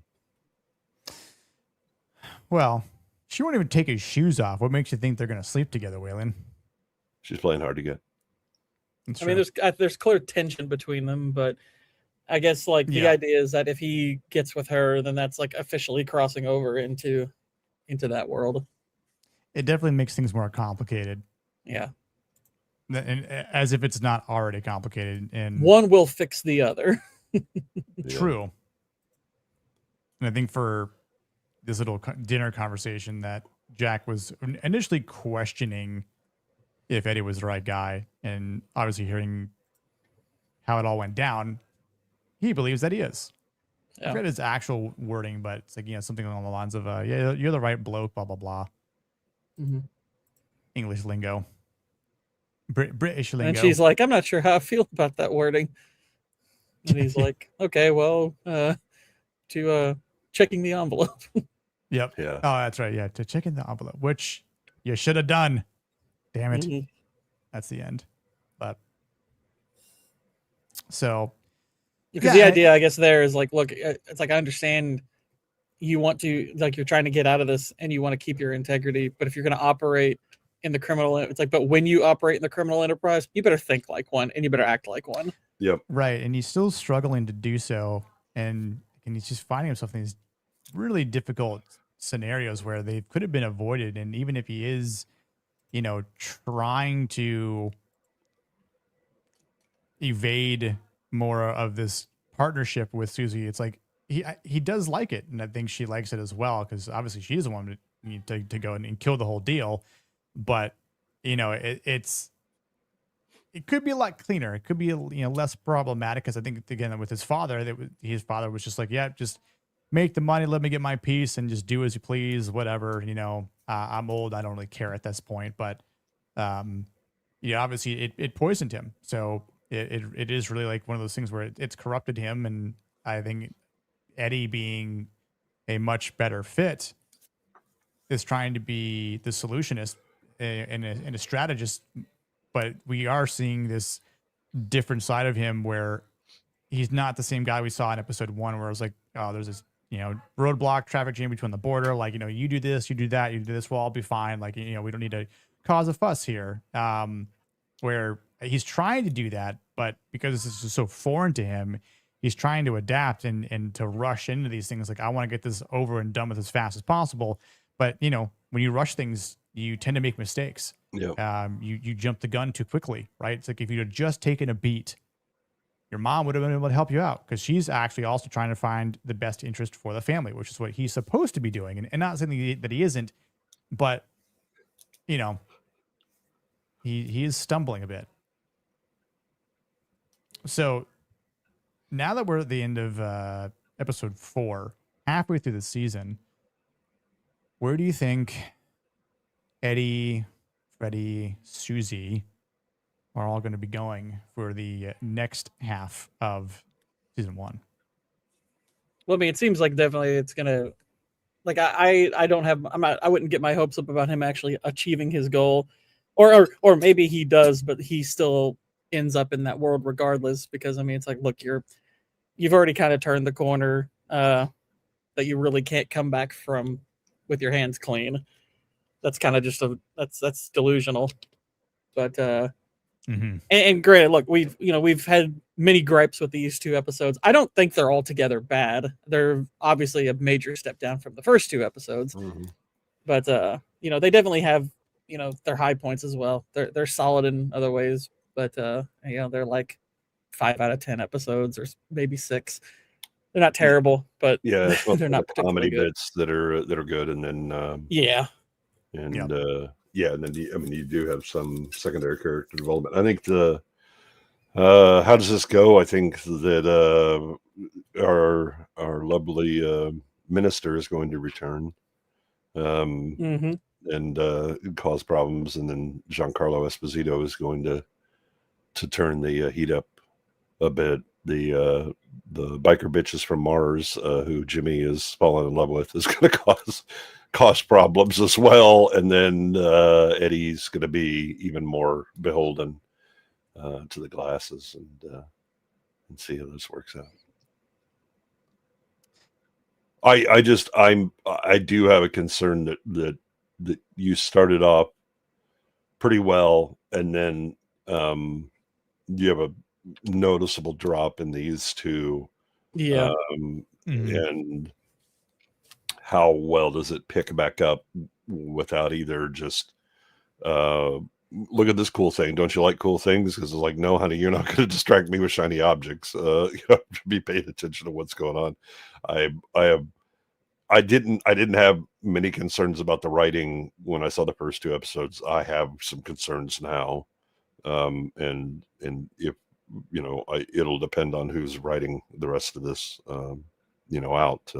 Well, she won't even take his shoes off. What makes you think they're going to sleep together, Waylon? She's playing hard to get. I mean, there's clear tension between them, but I guess like the idea is that if he gets with her, then that's like officially crossing over into that world. It definitely makes things more complicated. Yeah. And as if it's not already complicated. And one will fix the other. True. And I think for this little dinner conversation that Jack was initially questioning if Eddie was the right guy, and obviously hearing how it all went down, he believes that he is. I forget his actual wording, but it's like, something along the lines of, yeah, you're the right bloke, blah, blah, blah. Mm-hmm. English lingo. British lingo. And she's like, I'm not sure how I feel about that wording. And he's like, okay, well, to checking the envelope. Yep. Yeah. Oh, that's right. Yeah, to check in the envelope, which you should have done. Damn it. Mm-hmm. That's the end. But so. Because the idea, I guess, there is like, look, it's like, I understand you want to, like, you're trying to get out of this and you want to keep your integrity. But if you're going to operate in the criminal, it's like, but when you operate in the criminal enterprise, you better think like one and you better act like one. Yep. Right. And he's still struggling to do so. And he's just finding himself in these really difficult scenarios where they could have been avoided. And even if he is, trying to evade more of this partnership with Susie, it's like he does like it. And I think she likes it as well, because obviously she doesn't want to go and kill the whole deal. But, it could be a lot cleaner. It could be, less problematic, because I think, again, with his father, his father was just like, yeah, just make the money, let me get my piece, and just do as you please, whatever. I'm old, I don't really care at this point. But, obviously it poisoned him. So it is really like one of those things where it's corrupted him. And I think Eddie, being a much better fit, is trying to be the solutionist and a strategist. But we are seeing this different side of him where he's not the same guy we saw in episode 1, where it was like, oh, there's this, roadblock, traffic jam between the border. Like, you do this, you do that, you do this, well, I'll be fine. Like, we don't need to cause a fuss here. Where he's trying to do that, but because this is just so foreign to him, he's trying to adapt and to rush into these things. Like, I want to get this over and done with as fast as possible. But, when you rush things, you tend to make mistakes. Yeah. You jump the gun too quickly, right? It's like, if you had just taken a beat, your mom would have been able to help you out, because she's actually also trying to find the best interest for the family, which is what he's supposed to be doing. And not something that he isn't, but, he is stumbling a bit. So now that we're at the end of episode 4, halfway through the season, where do you think Eddie, Freddie, Susie are all going to be going for the next half of season 1? Well, I mean, it seems like definitely it's going to, like, I wouldn't get my hopes up about him actually achieving his goal, or maybe he does, but he still ends up in that world regardless, because I mean, it's like, look, you've already kind of turned the corner that you really can't come back from with your hands clean. That's kind of just that's delusional. But and granted, look, we've had many gripes with these 2 episodes. I don't think they're altogether bad. They're obviously a major step down from the first 2 episodes. Mm-hmm. But they definitely have their high points as well. They're solid in other ways, but they're like 5 out of 10 episodes or maybe 6. They're not terrible, but Yeah, it's they're not the comedy particularly good. bits that are good, and then Yeah. and Yep. and then you do have some secondary character development. I think how does this go? I think that our lovely minister is going to return. Mhm. And cause problems, and then Giancarlo Esposito is going to turn the heat up a bit. The biker bitches from Mars, who Jimmy is falling in love with, is going to cause problems as well, and then Eddie's going to be even more beholden to the glasses, and see how this works out. I do have a concern that you started off pretty well, and then you have a noticeable drop in these two. Yeah. And how well does it pick back up without either just look at this cool thing, don't you like cool things? Because it's like, no honey, you're not going to distract me with shiny objects. You have to be paying attention to what's going on. I didn't have many concerns about the writing when I saw the first 2 episodes. I have some concerns now, and if it'll depend on who's writing the rest of this, out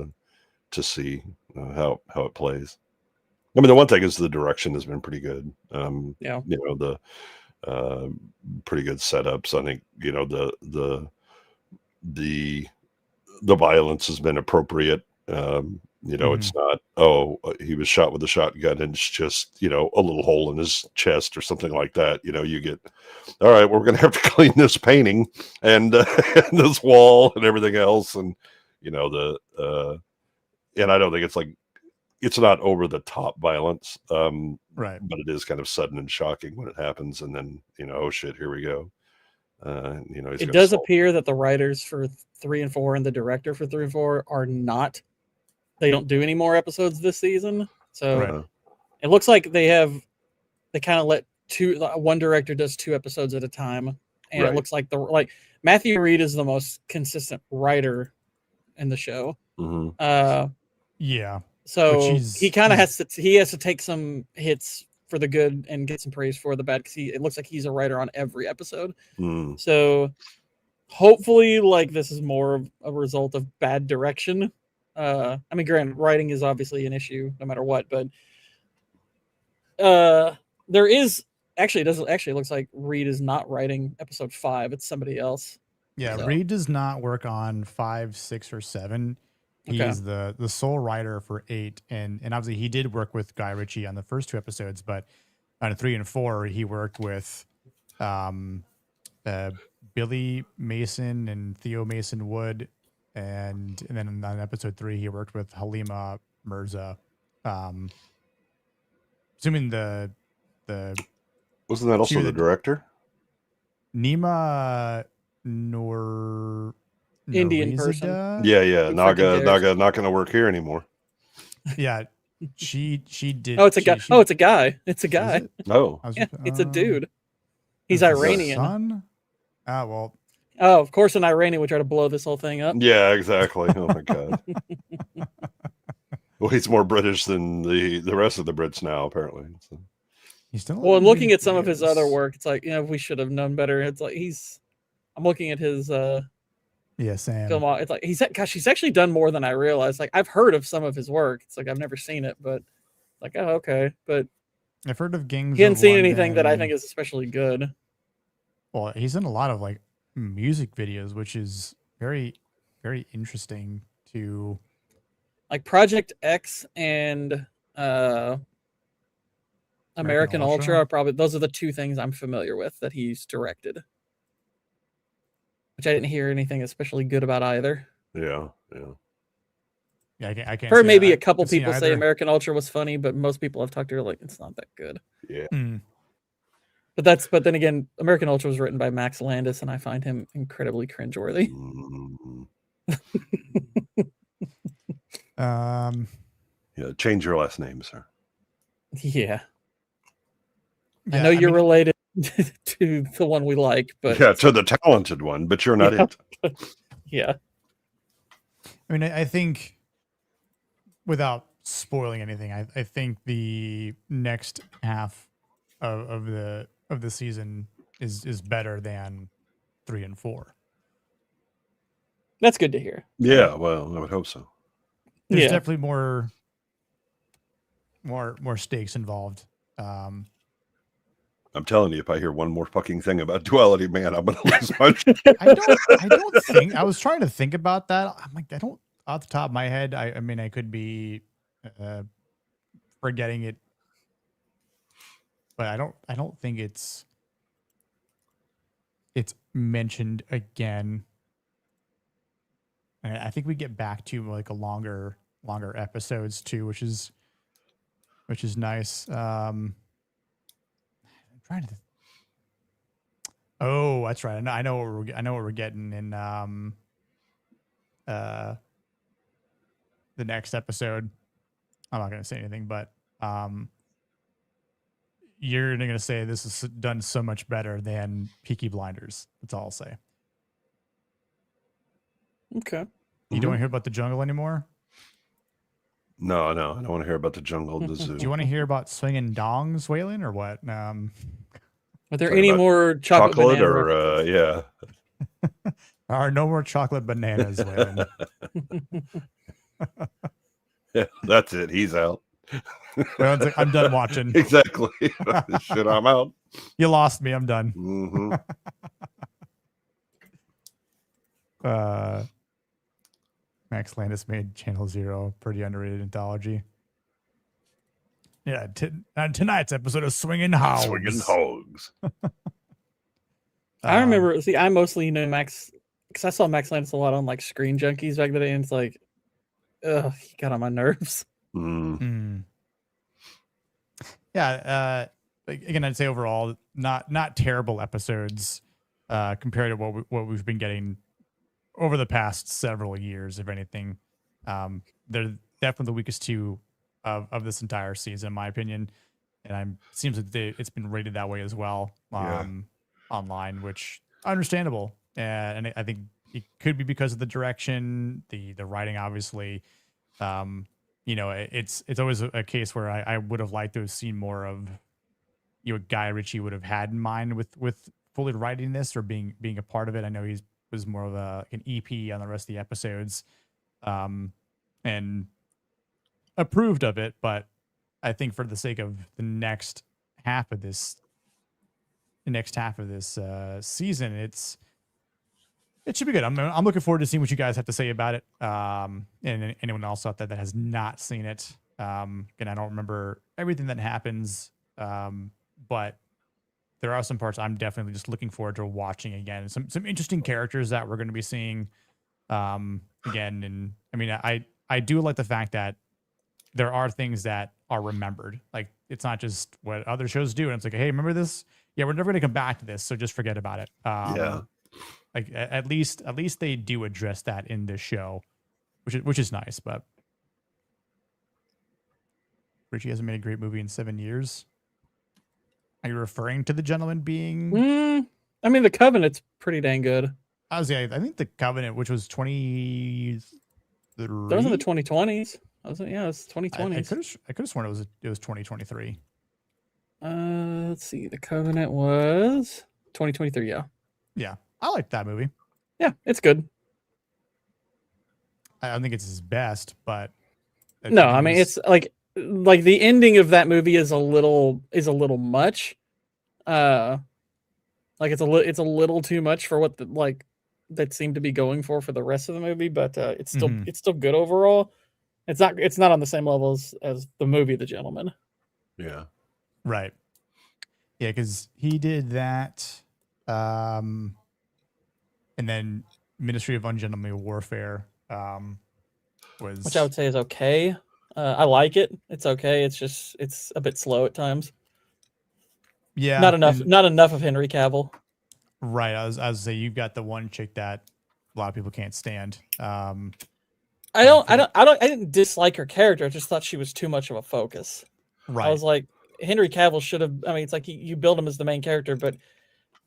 to see how it plays. I mean, the one thing is the direction has been pretty good. Yeah. The pretty good setups. I think the violence has been appropriate. It's not, he was shot with a shotgun and it's just, a little hole in his chest or something like that. You get, all right, we're going to have to clean this painting and this wall and everything else. And, and I don't think it's not over the top violence. Right. But it is kind of sudden and shocking when it happens. And then, oh shit, here we go. It does appear that the writers for 3 and 4 and the director for 3 and 4 are not. They don't do any more episodes this season, so it looks like they kind of let one director does 2 episodes at a time, and it looks like Matthew Reed is the most consistent writer in the show. Yeah. So he kind of has to take some hits for the good and get some praise for the bad, because it looks like he's a writer on every episode. So hopefully, this is more of a result of bad direction. I mean, granted, writing is obviously an issue no matter what, but there is it looks like Reed is not writing episode 5. It's somebody else. Yeah, so. Reed does not work on 5, 6, or 7. He's the sole writer for 8, and obviously he did work with Guy Ritchie on the first 2 episodes, but on 3 and 4 he worked with Billy Mason and Theo Mason Wood, and then on episode 3 he worked with Halima Mirza. Assuming the wasn't that also the director? Nima Nor Indian person. Yeah. Naga not going to work here anymore. Yeah, she did. Oh, it's a guy. It's a guy. It's a guy. Oh, yeah, it's a dude. He's Iranian. Son? Well. Oh, of course, an Iranian would try to blow this whole thing up. Yeah, exactly. Oh my god. Well, he's more British than the rest of the Brits now, apparently. So. He's still. Well, and looking at some of his other work, it's like, we should have known better. It's like I'm looking at his Sam. Film. It's like he's actually done more than I realized. Like, I've heard of some of his work. It's like I've never seen it, but like, oh, okay. But I've heard of Gangs. He hasn't seen anything that I think is especially good. Well, he's done a lot of music videos, which is very, very interesting to. Like Project X and American Ultra are probably, those are the 2 things I'm familiar with that he's directed. Which I didn't hear anything especially good about either. Yeah. Yeah, I can't. Heard maybe a couple people say American Ultra was funny, but most people I've talked to are like, it's not that good. Yeah. But then again, American Ultra was written by Max Landis, and I find him incredibly cringeworthy. Yeah, change your last name, sir. Yeah. I know you're related to the one we like, but yeah, to the talented one, but you're not it. Yeah. I mean, I think without spoiling anything, I think the next half of the season is better than 3 and 4. That's good to hear. Yeah, well, I would hope so. There's definitely more stakes involved. I'm telling you, if I hear one more fucking thing about duality, man, I'm gonna lose my shit. I don't think I was trying to think about that. I'm like, I don't off the top of my head. I mean, I could be forgetting it, but I don't think it's mentioned again. And I think we get back to like a longer episodes too, which is nice. I'm trying to. Oh, that's right. I know what we're getting in the next episode. I'm not going to say anything, but you're going to say this is done so much better than Peaky Blinders. That's all I'll say. Okay. You don't want to hear about the jungle anymore? No, I don't want to hear about the jungle, the zoo. Do you want to hear about swinging dongs, Waylon, or what? Are there Talking any about more chocolate banana or yeah? There are no more chocolate bananas, Waylon. Yeah, that's it. He's out. Waylon's like, I'm done watching. Exactly. Shit, I'm out. You lost me. I'm done. Mm-hmm. Max Landis made Channel Zero pretty underrated anthology. Yeah, on tonight's episode of Swinging Hogs. Swinging Hogs. I remember. See, I mostly know Max because I saw Max Landis a lot on like Screen Junkies back then, and it's like, ugh, he got on my nerves. Yeah. Again, I'd say overall, not terrible episodes compared to what we've been getting over the past several years. If anything, they're definitely the weakest two of this entire season, in my opinion. And seems that it's been rated that way as well online, which understandable. And I think it could be because of the direction, the writing, obviously. It's always a case where I would have liked to have seen more of Guy Ritchie would have had in mind with fully writing this or being a part of it. I know he was more of an EP on the rest of the episodes, and approved of it. But I think for the sake of the next half of this season, it should be good. I'm looking forward to seeing what you guys have to say about it. And anyone else out there that has not seen it. Again, I don't remember everything that happens, but there are some parts I'm definitely just looking forward to watching again. Some interesting characters that we're going to be seeing again. And I mean, I do like the fact that there are things that are remembered. Like, it's not just what other shows do. And it's like, hey, remember this? Yeah, we're never going to come back to this, so just forget about it. Like at least they do address that in this show, which is nice. But Ritchie hasn't made a great movie in 7 years. Are you referring to The Gentleman being? I mean, The Covenant's pretty dang good. I think The Covenant, which was 23. That was in the 2020s. Yeah, it's 2020s. I could have sworn it was 2023. Let's see. The Covenant was 2023. Yeah, I liked that movie. Yeah, it's good. I don't think it's his best, but no, I mean it's like the ending of that movie is a little much. Like it's a little too much for what that seemed to be going for the rest of the movie, but it's still good overall. It's not on the same level as the movie The Gentleman. Yeah. Right. Yeah, because he did that, and then Ministry of Ungentlemanly Warfare was, which I would say is okay. I like it. It's okay. It's a bit slow at times. Yeah, not enough of Henry Cavill. Right. I was say you've got the one chick that a lot of people can't stand. I didn't dislike her character. I just thought she was too much of a focus. Right. I was like, Henry Cavill should have. I mean, it's like you build him as the main character, but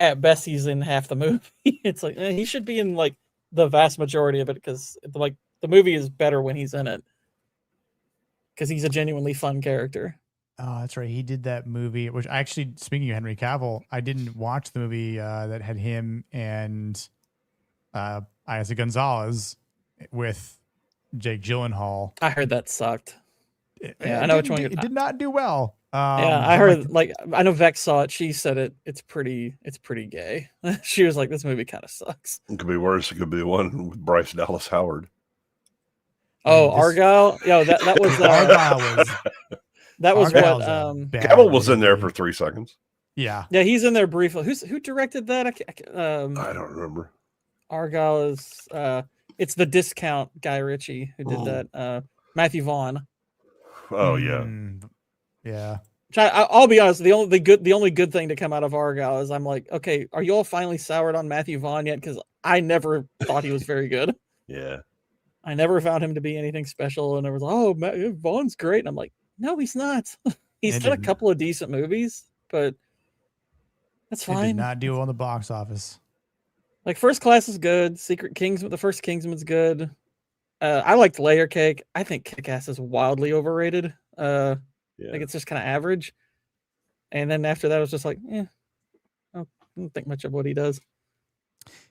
at best he's in half the movie. It's like he should be in like the vast majority of it because like the movie is better when he's in it because he's a genuinely fun character. Oh, that's right. He did that movie, which actually, speaking of Henry Cavill, I didn't watch the movie that had him and Isaac Gonzalez with Jake Gyllenhaal. I heard that sucked. I know which one. It did not do well. Yeah, I heard. Like, I know Vex saw it. She said it's pretty gay. She was like, this movie kind of sucks. It could be worse. It could be the one with Bryce Dallas Howard. Oh, Argyle. Yeah, that was Argyle was. That was Argyle's what Cavill was in there for 3 seconds. Yeah, he's in there briefly. Who directed that? I don't remember. Argyle is it's the discount Guy Ritchie who did that. Matthew Vaughn. Oh yeah. Yeah. I'll be honest. The only good thing to come out of Argyle is I'm like, okay, are you all finally soured on Matthew Vaughn yet? Because I never thought he was very good. Yeah. I never found him to be anything special, and I was like, oh, Vaughn's great, and I'm like, no, he's not. He's done a couple of decent movies, but that's fine. It did not do well in the box office. Like First Class is good. The first Kingsman's good. I liked Layer Cake. I think Kick-Ass is wildly overrated. I think it's just kind of average. And then after that, I was just like, I don't think much of what he does.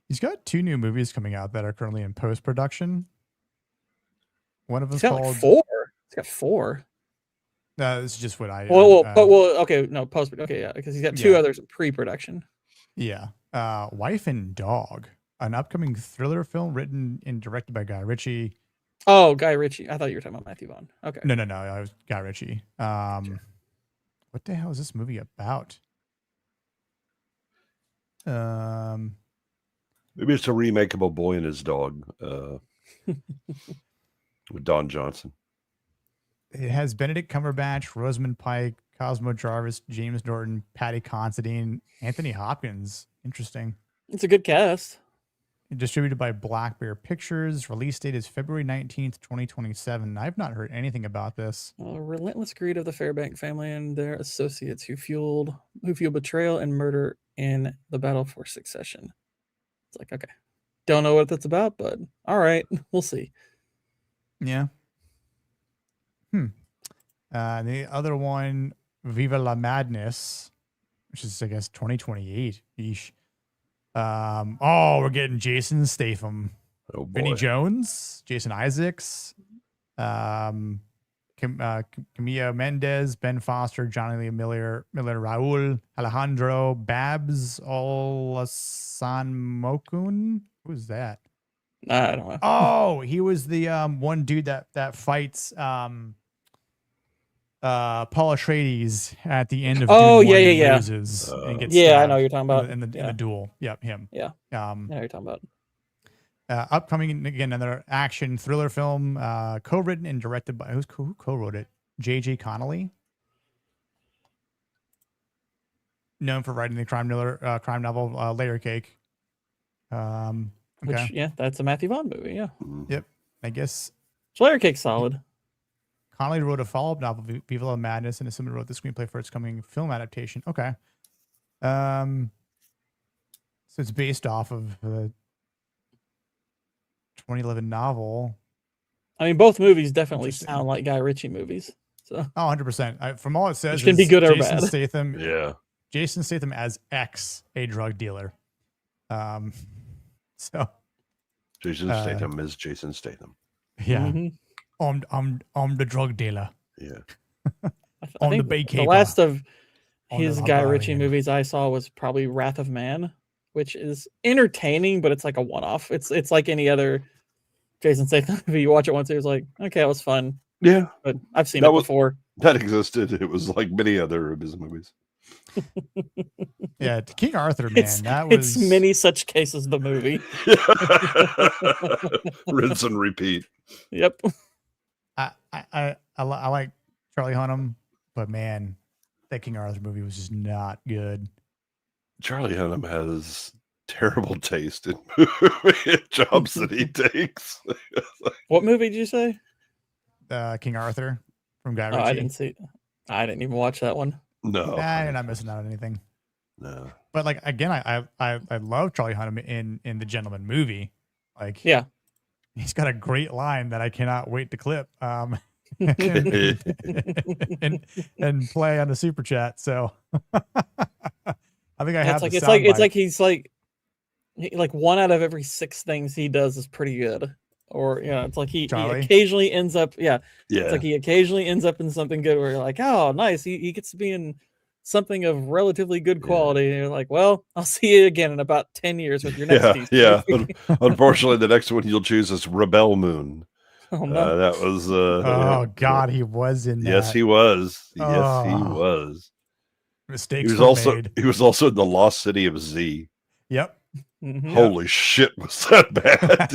He's got 2 new movies coming out that are currently in post-production. One of them's called like 4. He's got 4. This is just what I. Okay, no, post. Okay, yeah, because he's got 2 others in pre-production. Yeah, Wife and Dog, an upcoming thriller film written and directed by Guy Ritchie. Oh, Guy Ritchie. I thought you were talking about Matthew Vaughn. Okay. No, I was Guy Ritchie. What the hell is this movie about? Maybe it's a remake of A Boy and His Dog with Don Johnson. It has Benedict Cumberbatch, Rosamund Pike, Cosmo Jarvis, James Norton, Patty Considine, Anthony Hopkins. Interesting. It's a good cast. Distributed by Black Bear Pictures. Release date is February 19th, 2027. I've not heard anything about this. Relentless greed of the Fairbank family and their associates who fuel betrayal and murder in the battle for succession. It's like, okay. Don't know what that's about, but all right. We'll see. Yeah. The other one, Viva la Madness, which is, I guess, 2028. Yeesh. We're getting Jason Statham, Vinny Jones, Jason Isaacs, Camilla Mendez, Ben Foster, Johnny Lee Miller, Raul, Alejandro, Babs, Olasanmokun. Who's that? I don't know. Oh, he was the one dude that fights Paul Atreides at the end of loses and gets I know what you're talking about in the duel. Yep, him. Yeah. I know what you're talking about. Upcoming again, another action thriller film, co-written and directed by who co-wrote it? J.J. Connolly, known for writing the crime novel Layer Cake. Okay. Which, that's a Matthew Vaughn movie. Yeah. Yep. I guess. So Layer Cake's solid. Connolly wrote a follow-up novel, Viva la Madness, and someone wrote the screenplay for its coming film adaptation. Okay. So it's based off of a 2011 novel. I mean, both movies definitely sound like Guy Ritchie movies. So 100%. From all it says, it can be good or Jason bad. Statham, Jason Statham as a drug dealer. So Jason Statham is Jason Statham. Yeah. Mm-hmm. I'm the drug dealer. Yeah. I think the last of his Guy Ritchie movies I saw was probably Wrath of Man, which is entertaining, but it's like a one-off. It's like any other Jason Statham movie. You watch it once, it was like, okay, it was fun. Yeah. But I've seen it before. That existed. It was like many other of his movies. Yeah, King Arthur, man. It's many such cases, the movie. Rinse and repeat. Yep. I like Charlie Hunnam, but man, that King Arthur movie was just not good. Charlie Hunnam has terrible taste in movie jobs that he takes. What movie did you say? King Arthur from Guy Ritchie. I didn't see it. I didn't even watch that one. No, you're not missing out on anything. no. But like again, I love Charlie Hunnam in the Gentleman movie. Like, Yeah. he's got a great line that I cannot wait to clip. And play on the super chat. So I think I have. It's like he's like 1 out of every 6 things he does is pretty good. Or it's like he occasionally ends up. Yeah. It's like he occasionally ends up in something good where you're like, oh, nice. He gets to be in something of relatively good quality. And you're like, well, I'll see you again in about 10 years with your next piece. Yeah. Unfortunately, the next one you'll choose is Rebel Moon. Oh no. That was God, he was in that. Yes, he was. Yes, he was. Mistakes He was also in the Lost City of Z. Yep. Mm-hmm. Holy shit, was that bad?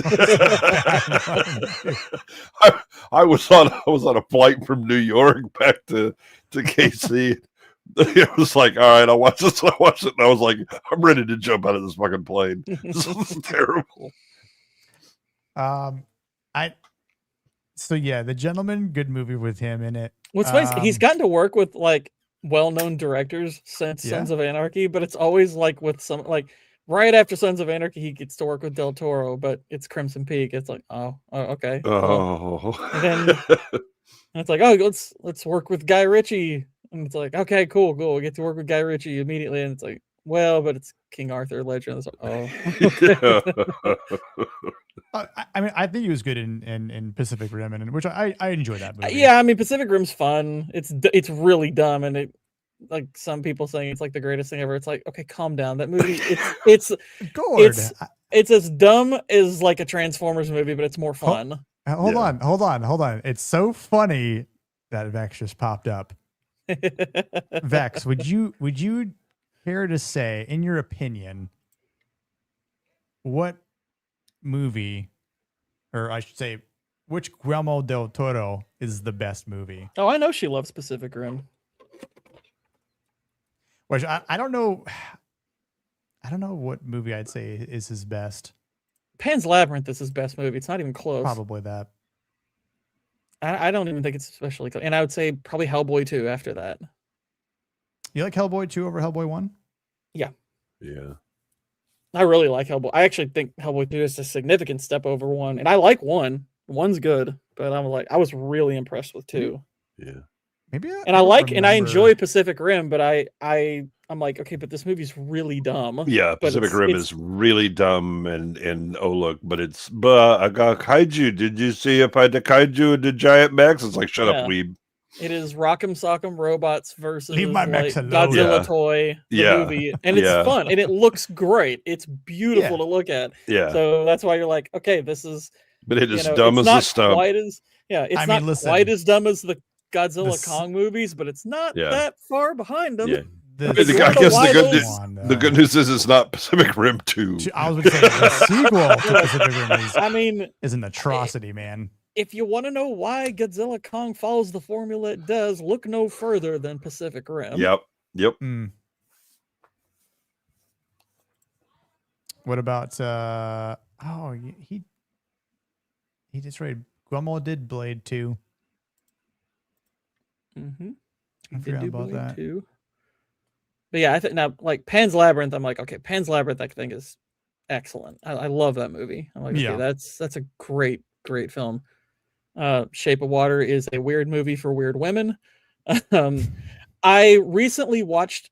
I was on a flight from New York back to KC. It was like, all right, I'll watch this. I watched it, and I was like, I'm ready to jump out of this fucking plane. This is terrible. So yeah, The Gentleman, good movie with him in it. What's funny, he's gotten to work with like well-known directors since Sons of Anarchy, but it's always like with some like right after Sons of Anarchy, he gets to work with Del Toro, but it's Crimson Peak. It's like, oh okay. Oh, and then it's like, oh, let's work with Guy Ritchie, and it's like, okay, cool. We get to work with Guy Ritchie immediately, and it's like, well, but it's King Arthur Legend. It's like, oh, okay. I mean, I think he was good in Pacific Rim, and which I enjoy that movie. Yeah, I mean, Pacific Rim's fun. It's really dumb, and it like some people saying it's like the greatest thing ever. It's like, okay, calm down. That movie, it's as dumb as like a Transformers movie, but it's more fun. Hold on. It's so funny that Vex just popped up. Vex, would you care to say, in your opinion, what movie, or I should say, which Guillermo del Toro is the best movie? Oh, I know she loves Pacific Rim. Which I don't know. I don't know what movie I'd say is his best. Pan's Labyrinth is his best movie. It's not even close. Probably that. I don't even think it's especially close. And I would say probably Hellboy 2 after that. You like Hellboy 2 over Hellboy 1? Yeah. Yeah. I really like Hellboy. I actually think Hellboy 2 is a significant step over 1. And I like 1. 1's good, but I was really impressed with 2. Yeah. Maybe. I enjoy Pacific Rim, but I'm like, okay, but this movie's really dumb. Yeah, Pacific Rim is really dumb, and oh look, but I got kaiju. Did you see if I had the kaiju and the giant mechs? It's like, shut up, weeb. It is Rock'em Sock'em Robots versus Leave my mechs alone. Godzilla toy movie, and it's fun and it looks great. It's beautiful to look at. Yeah, so that's why you're like, okay, this is. But it is dumb as a stump. It's not quite as dumb as the Godzilla Kong movies, but it's not that far behind them. Yeah. I guess the good news is it's not Pacific Rim 2. I was going to say the sequel to Pacific Rim is an atrocity, man. If you want to know why Godzilla Kong follows the formula it does, look no further than Pacific Rim. Yep. What about he just read Guillermo did Blade 2. Mm-hmm. I forgot about Blade that. 2. But yeah, I think now like Pan's Labyrinth, I'm like, okay, Pan's Labyrinth I think is excellent. I love that movie. I'm like, okay, that's a great film. Shape of Water is a weird movie for weird women. I recently watched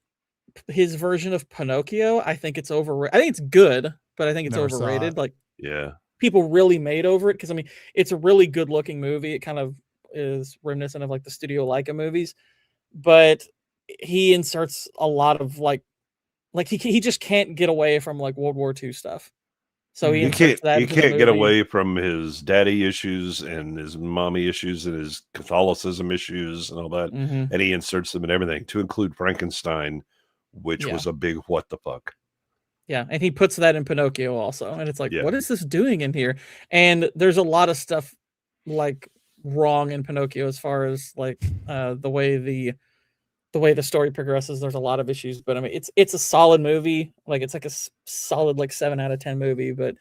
his version of Pinocchio. I think it's overrated. I think it's good, but I think it's overrated. Like, people really made over it because I mean, it's a really good looking movie. It kind of is reminiscent of like the Studio Leica movies, but he inserts a lot of like he just can't get away from like World War II stuff. So he can't get away from his daddy issues and his mommy issues and his Catholicism issues and all that. Mm-hmm. And he inserts them in everything, to include Frankenstein, which was a big what the fuck. Yeah, and he puts that in Pinocchio also. And it's like, what is this doing in here? And there's a lot of stuff like wrong in Pinocchio as far as like the way the story progresses. There's a lot of issues, but I mean it's a solid movie. Like it's like a solid like 7 out of 10 movie, but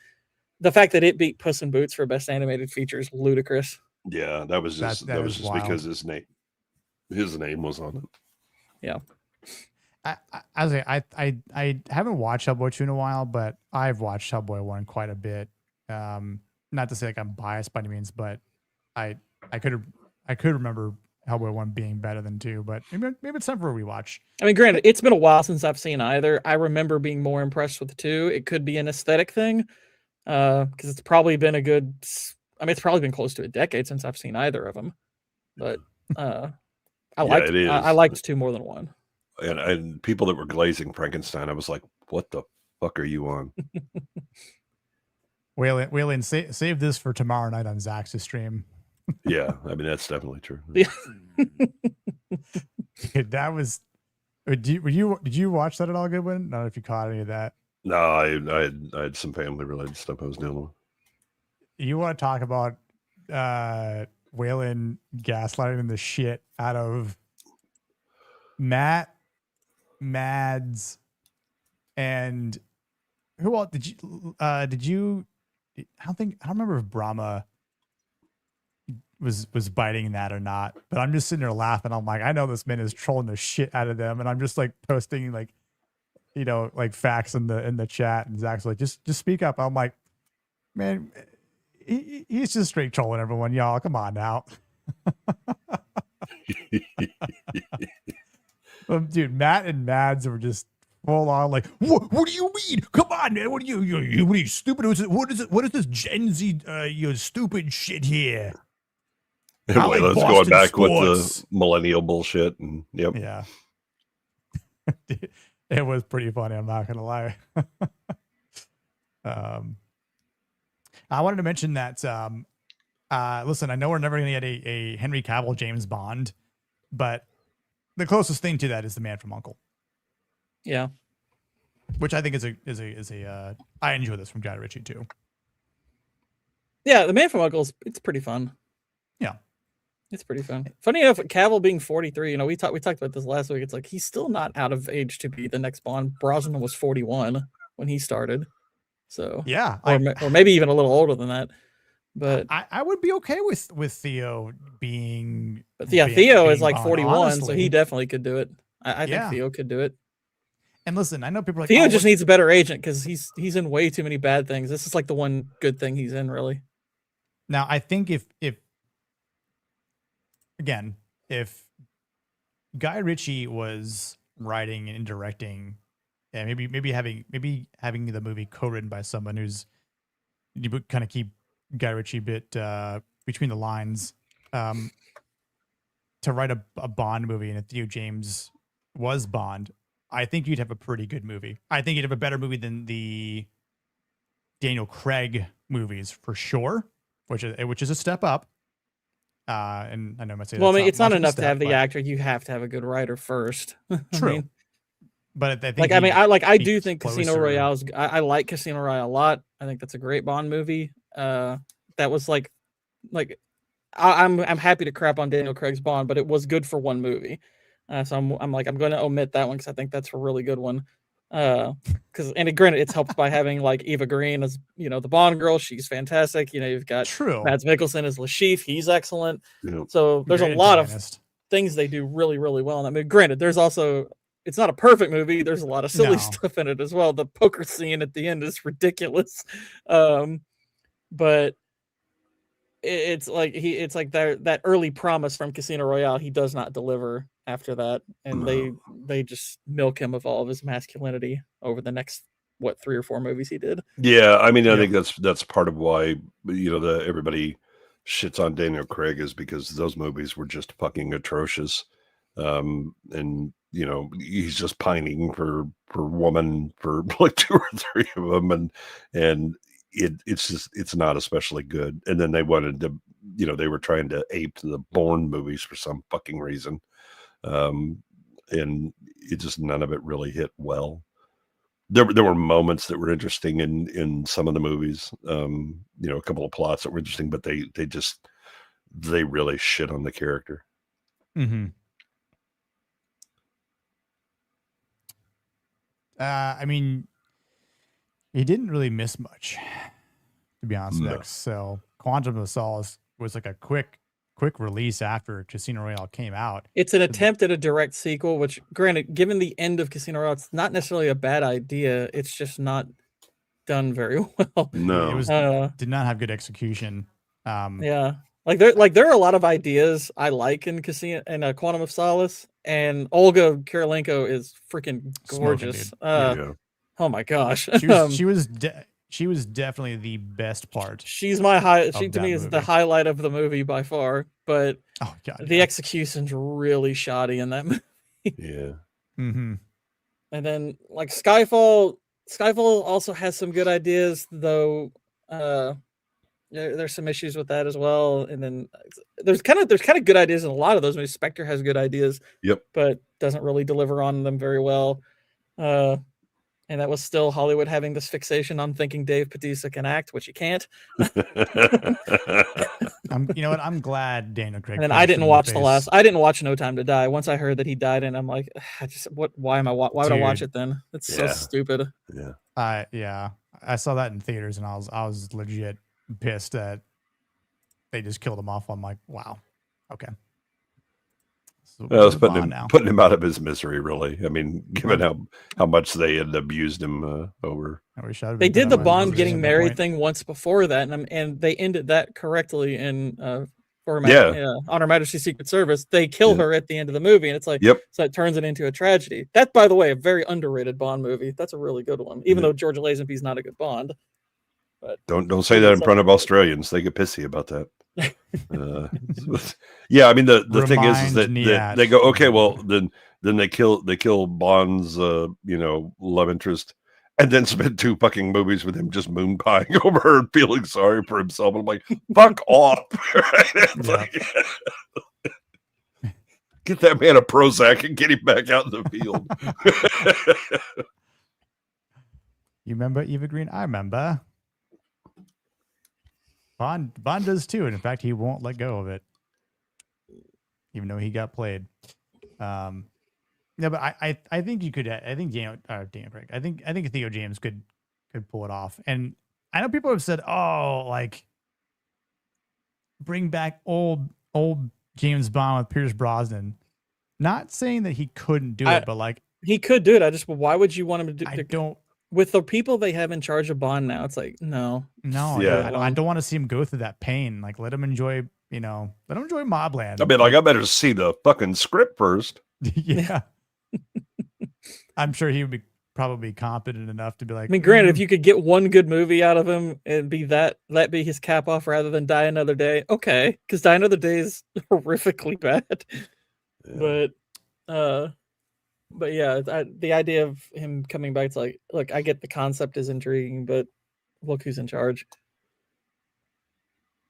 the fact that it beat Puss in Boots for best animated feature is ludicrous. Yeah, that was just because his name was on it. Yeah. I haven't watched Hellboy 2 in a while, but I've watched Hellboy 1 quite a bit. Not to say like I'm biased by any means, but I I could remember Hellboy 1 being better than 2, but maybe it's time for a rewatch. I mean, granted, it's been a while since I've seen either. I remember being more impressed with 2. It could be an aesthetic thing, because it's probably been it's probably been close to a decade since I've seen either of them. But I liked 2 more than 1. And people that were glazing Frankenstein, I was like, what the fuck are you on? Waylon, save this for tomorrow night on Zach's stream. Yeah, I mean, that's definitely true. Yeah. That was. Did you watch that at all, Goodwin? I don't know if you caught any of that. No, I had some family related stuff I was dealing with. You want to talk about Waylon gaslighting the shit out of Matt, Mads, and who else did you? I don't remember if Brahma was biting that or not, but I'm just sitting there laughing. I'm like, I know this man is trolling the shit out of them, and I'm just like posting like, like facts in the chat, and Zach's like, just speak up. I'm like, man, he's just straight trolling everyone, y'all. Come on now. Dude, Matt and Mads were just full on like, what do you mean? Come on, man. What are you stupid? What is it? What is this Gen Z stupid shit here? Anyway, let's go back with the millennial bullshit. And yep. Yeah. It was pretty funny, I'm not gonna lie. I wanted to mention that listen, I know we're never gonna get a Henry Cavill James Bond, but the closest thing to that is The Man from U.N.C.L.E. Yeah. Which I think is a I enjoy this from Guy Ritchie too. Yeah, The Man from U.N.C.L.E. It's pretty fun. Yeah. It's pretty fun. Funny enough, Cavill being 43, we talked about this last week. It's like he's still not out of age to be the next Bond. Brosnan was 41 when he started. So yeah, or maybe even a little older than that. But I would be okay with Theo being. But yeah, Theo is like Bond, 41, honestly. so he definitely could do it. I think Theo could do it. And listen, I know people are like, Theo just needs a better agent because he's in way too many bad things. This is like the one good thing he's in, really. Now I think if Guy Ritchie was writing and directing, and maybe having the movie co-written by someone who's, you would kind of keep Guy Ritchie a bit between the lines, to write a Bond movie, and if Theo James was Bond, I think you'd have a pretty good movie. I think you'd have a better movie than the Daniel Craig movies for sure, which is a step up. And I know I might say, well, I mean, it's not enough to have the actor; you have to have a good writer first. True. I mean, but I think I do think Casino Royale is. I like Casino Royale a lot. I think that's a great Bond movie. That was like I'm happy to crap on Daniel Craig's Bond, but it was good for one movie. So I'm going to omit that one because I think that's a really good one. And granted, it's helped by having like Eva Green as the Bond girl. She's fantastic. You've got Mads Mikkelsen as Lashif. He's excellent. Yep. So there's a lot of things they do really, really well in that movie. Granted, there's also, it's not a perfect movie. There's a lot of silly stuff in it as well. The poker scene at the end is ridiculous. But it's like that early promise from Casino Royale, he does not deliver after that, and they just milk him of all of his masculinity over the next 3 or 4 movies he did. Yeah, I mean, I think that's part of why everybody shits on Daniel Craig, is because those movies were just fucking atrocious, and he's just pining for woman for like 2 or 3 of them, and it's not especially good. And then they wanted to, they were trying to ape the Bourne movies for some fucking reason. And it just, none of it really hit well. There were moments that were interesting in some of the movies, a couple of plots that were interesting, but they really shit on the character. Mm-hmm. I mean, he didn't really miss much, to be honest. So Quantum of Solace was like a quick quick release after Casino Royale came out. It's an attempt at a direct sequel, which, granted, given the end of Casino Royale, it's not necessarily a bad idea. It's just not done very well. No, It was did not have good execution. Yeah, there are a lot of ideas I like in Casino and Quantum of Solace, and Olga Kurylenko is freaking gorgeous. Smoking, yeah. Oh my gosh, she was definitely the best part. she's my high. She of to that me is the movie. highlight of the movie by far. But Oh god, the execution's really shoddy in that movie. Yeah. Mm-hmm. And then like Skyfall also has some good ideas, though. There's some issues with that as well. And then there's kind of good ideas in a lot of those movies. Spectre has good ideas, Yep. but doesn't really deliver on them very well. And that was still Hollywood having this fixation on thinking Dave Bautista can act, which he can't. You know what? I'm glad Daniel Craig. And then I didn't watch No Time to Die. Once I heard that he died, and I'm like, why would I watch it then? It's so stupid. Yeah. Yeah. I saw that in theaters, and I was legit pissed that they just killed him off. I'm like, wow, okay. So Well, it's putting him out of his misery, really. I mean, given how much they had abused him over. They did the Bond getting married thing once before that, and they ended that correctly in On Her Majesty's Secret Service. They kill her at the end of the movie, and it's like, so it turns it into a tragedy. That, by the way, a very underrated Bond movie. That's a really good one, even though George Lazenby's not a good Bond. But don't say that in front of Australians. They get pissy about that. Yeah, I mean the thing is that they go, okay, well then they kill Bond's love interest, and then spend 2 fucking movies with him just moon pieing over her and feeling sorry for himself. I'm like, fuck off. Get that man a Prozac and get him back out in the field. You remember Eva Green? I remember. Bond does too, and in fact, he won't let go of it, even though he got played. No, but I think you could. I think Daniel Craig. I think Theo James could pull it off. And I know people have said, "Oh, like bring back old James Bond with Pierce Brosnan." Not saying that he couldn't do it, but like he could do it. Why would you want him to do? I don't. With the people they have in charge of Bond now, it's like, no. Yeah. I don't want to see him go through that pain. Like, let him enjoy Mobland. I mean, like, I better see the fucking script first. Yeah. I'm sure he would probably be competent enough to be like, I mean, granted, if you could get one good movie out of him and be that be his cap off rather than Die Another Day, okay. Because Die Another Day is horrifically bad. Yeah. But yeah, the idea of him coming back, it's like, look, I get the concept is intriguing, but look who's in charge.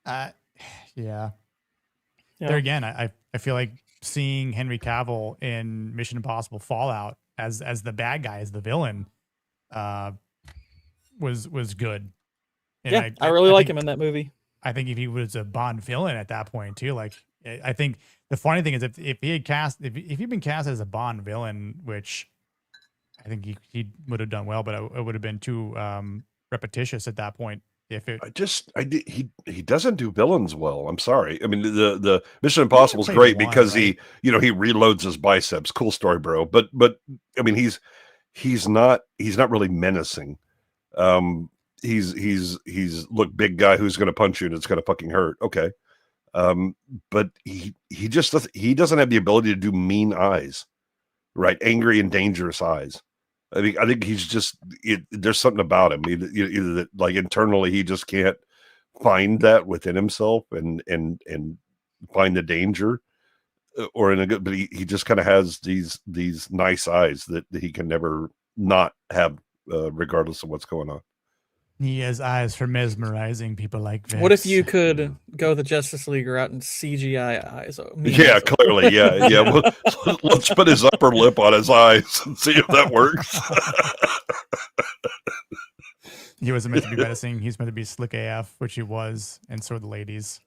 Yeah. There again, I feel like seeing Henry Cavill in Mission Impossible Fallout as the bad guy, as the villain, was good. And I really like him in that movie. I think if he was a Bond villain at that point too, like I think the funny thing is if he had if he'd been cast as a Bond villain, which I think he would have done well, but it would have been too repetitious at that point. He doesn't do villains well. I'm sorry. I mean, the Mission Impossible is great because he reloads his biceps. Cool story, bro. But I mean, he's not really menacing. He's look, big guy who's going to punch you and it's going to fucking hurt. Okay. But he doesn't have the ability to do mean eyes, right? Angry and dangerous eyes. I think he's just there's something about him. Either that, like, internally he just can't find that within himself and find the danger, or in a good. But he just kind of has these nice eyes that he can never not have, regardless of what's going on. He has eyes for mesmerizing people like Vince. What if you could go the Justice League route and CGI eyes? Yeah, clearly. Yeah. Well, let's put his upper lip on his eyes and see if that works. He wasn't meant to be menacing. He's meant to be slick AF, which he was, and so are the ladies.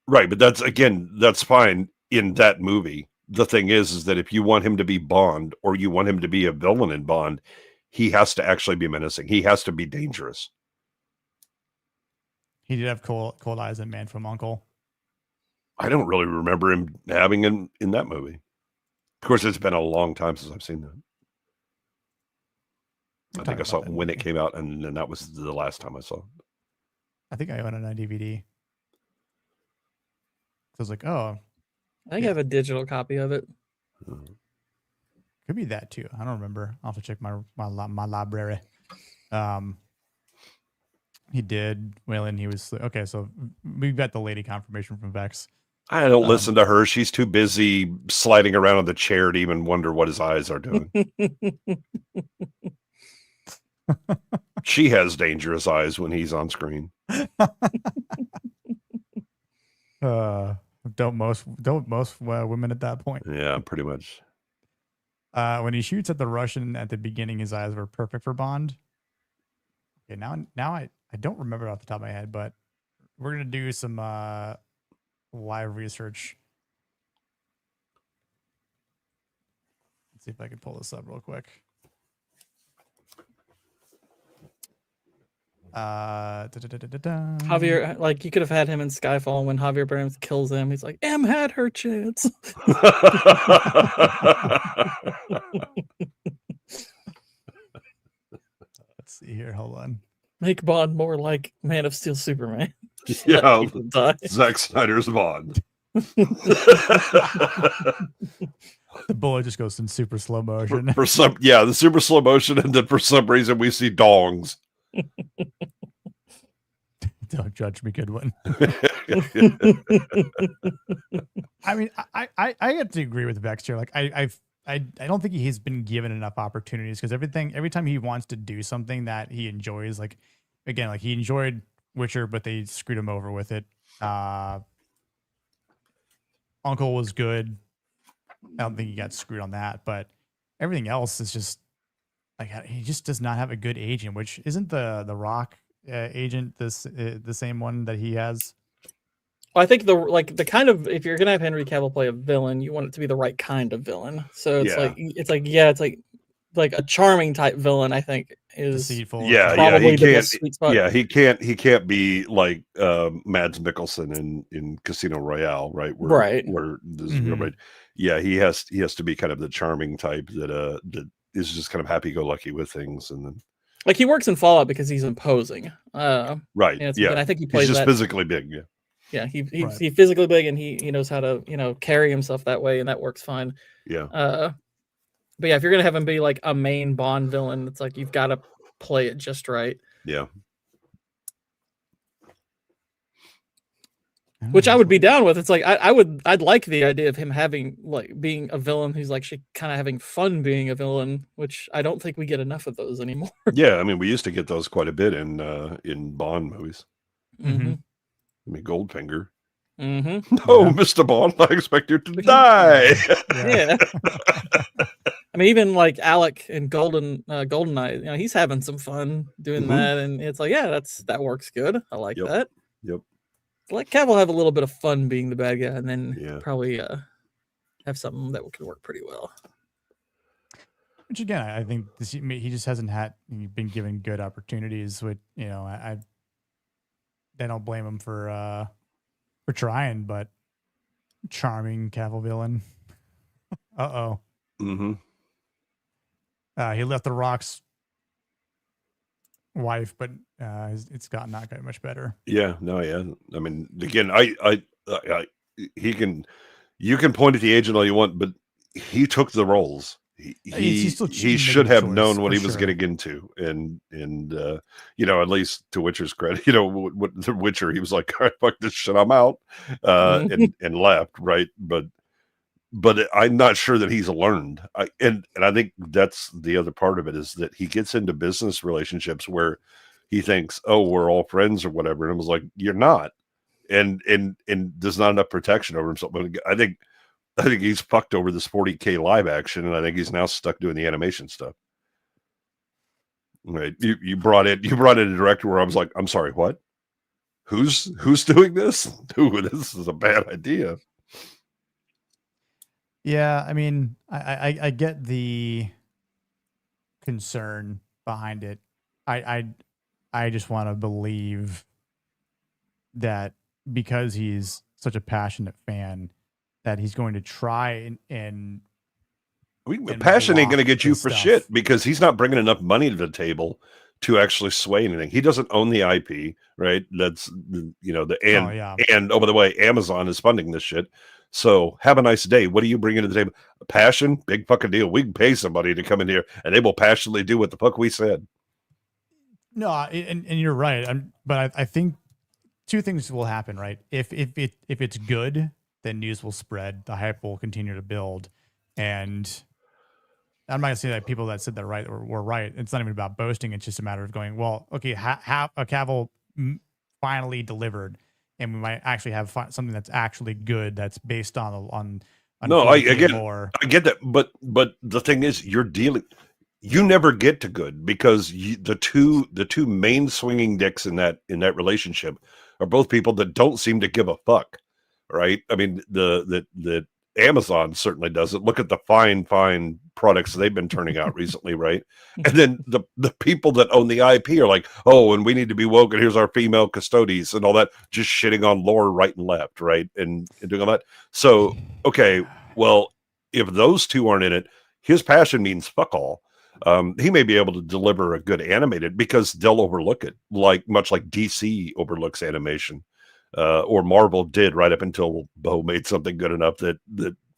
Right, but that's fine in that movie. The thing is that if you want him to be Bond or you want him to be a villain in Bond, he has to actually be menacing. He has to be dangerous. He did have cold eyes in Man from Uncle. I don't really remember him having in that movie. Of course, it's been a long time since I've seen that. I think I saw it when it came out, and then that was the last time I saw it. I think I own it on DVD. So I was like, oh. I think I have a digital copy of it. Could be that too. I don't remember. I'll have to check my library. He did. Well, and he was okay. So we got the lady confirmation from Vex. I don't listen to her. She's too busy sliding around on the chair to even wonder what his eyes are doing. She has dangerous eyes when he's on screen. Don't most women at that point? Yeah, pretty much. When he shoots at the Russian at the beginning, his eyes were perfect for Bond. Okay, now I don't remember it off the top of my head, but we're gonna do some live research. Let's see if I can pull this up real quick. Javier, like you could have had him in Skyfall when Javier Bardem kills him. He's like, "M had her chance." Let's see here. Hold on. Make Bond more like Man of Steel Superman. Yeah, Zack Snyder's Bond. The bullet just goes in super slow motion. For some, yeah, the super slow motion, and then for some reason we see dongs. Don't judge me, good one. I mean, I have to agree with Vex here. Like, I don't think he's been given enough opportunities, because every time he wants to do something that he enjoys, like again, like he enjoyed Witcher, but they screwed him over with it. Uncle was good. I don't think he got screwed on that, but everything else is just like he just does not have a good agent. Which isn't the Rock agent the same one that he has? Well, I think the kind of, if you're gonna have Henry Cavill play a villain, you want it to be the right kind of villain. So it's like a charming type villain. I think is deceitful. Probably the best sweet spot. Yeah, he can't be like Mads Mikkelsen in Casino Royale, right? Where this is right. Yeah, he has to be kind of the charming type that is just kind of happy-go-lucky with things, and then like he works in Fallout because he's imposing. Right. And I think he plays he's just that physically big. Yeah. Yeah, he's physically big, and he knows how to carry himself that way, and that works fine. Yeah. But yeah, if you're gonna have him be like a main Bond villain, it's like you've got to play it just right. Yeah. Which I would be down with. It's like I'd like the idea of him having being a villain who's like kind of having fun being a villain, which I don't think we get enough of those anymore. Yeah, I mean, we used to get those quite a bit in Bond movies. Mm-hmm. I mean, Goldfinger. Mm-hmm. No, yeah. Mr. Bond, I expect you to die. Yeah. I mean, even like Alec in GoldenEye, he's having some fun doing that, and it's like, yeah, that works good. I like that. Yep. Let Cavill have a little bit of fun being the bad guy, and then probably have something that could work pretty well. Which again, I think he just hasn't been given good opportunities. With I don't blame him for trying, but charming Cavill villain. Mm-hmm. He left the Rock's wife, but it's not gotten much better. Yeah, no, yeah. I mean, again, you can point at the agent all you want, but he took the roles. He should have known what he was getting into, and at least to Witcher's credit, what the Witcher, he was like, all right, fuck this shit, I'm out, and left, right? But I'm not sure that he's learned. And I think that's the other part of it, is that he gets into business relationships where he thinks, oh, we're all friends or whatever. And I was like, you're not. And there's not enough protection over himself. But I think he's fucked over this 40K live action. And I think he's now stuck doing the animation stuff. Right. You brought in a director where I was like, I'm sorry, what? Who's doing this? This is a bad idea. Yeah, I mean, I get the concern behind it. I just want to believe that because he's such a passionate fan that he's going to try and passion ain't block going to get you this for stuff. shit because he's not bringing enough money to the table to actually sway anything. He doesn't own the IP, right? That's and oh, by the way, Amazon is funding this shit. So have a nice day. What do you bring into the table? Passion, big fucking deal. We can pay somebody to come in here and they will passionately do what the fuck we said. No, and you're right. But I think two things will happen, right? If it's good, then news will spread, the hype will continue to build, and I'm not gonna say that people that said that right were right. It's not even about boasting. It's just a matter of going, well, okay, Cavill finally delivered, and we might actually have something that's actually good that's based on no, I get that, but the thing is, you never get to good because the two main swinging dicks in that relationship are both people that don't seem to give a fuck, right? I mean, the Amazon certainly doesn't. Look at the fine products they've been turning out recently, right? And then the people that own the IP are like, oh, and we need to be woke, and here's our female custodies and all that, just shitting on lore right and left, right? And doing all that. So, okay, well, if those two aren't in it, his passion means fuck all. He may be able to deliver a good animated because they'll overlook it, much like DC overlooks animation. Or Marvel did right up until Bo made something good enough that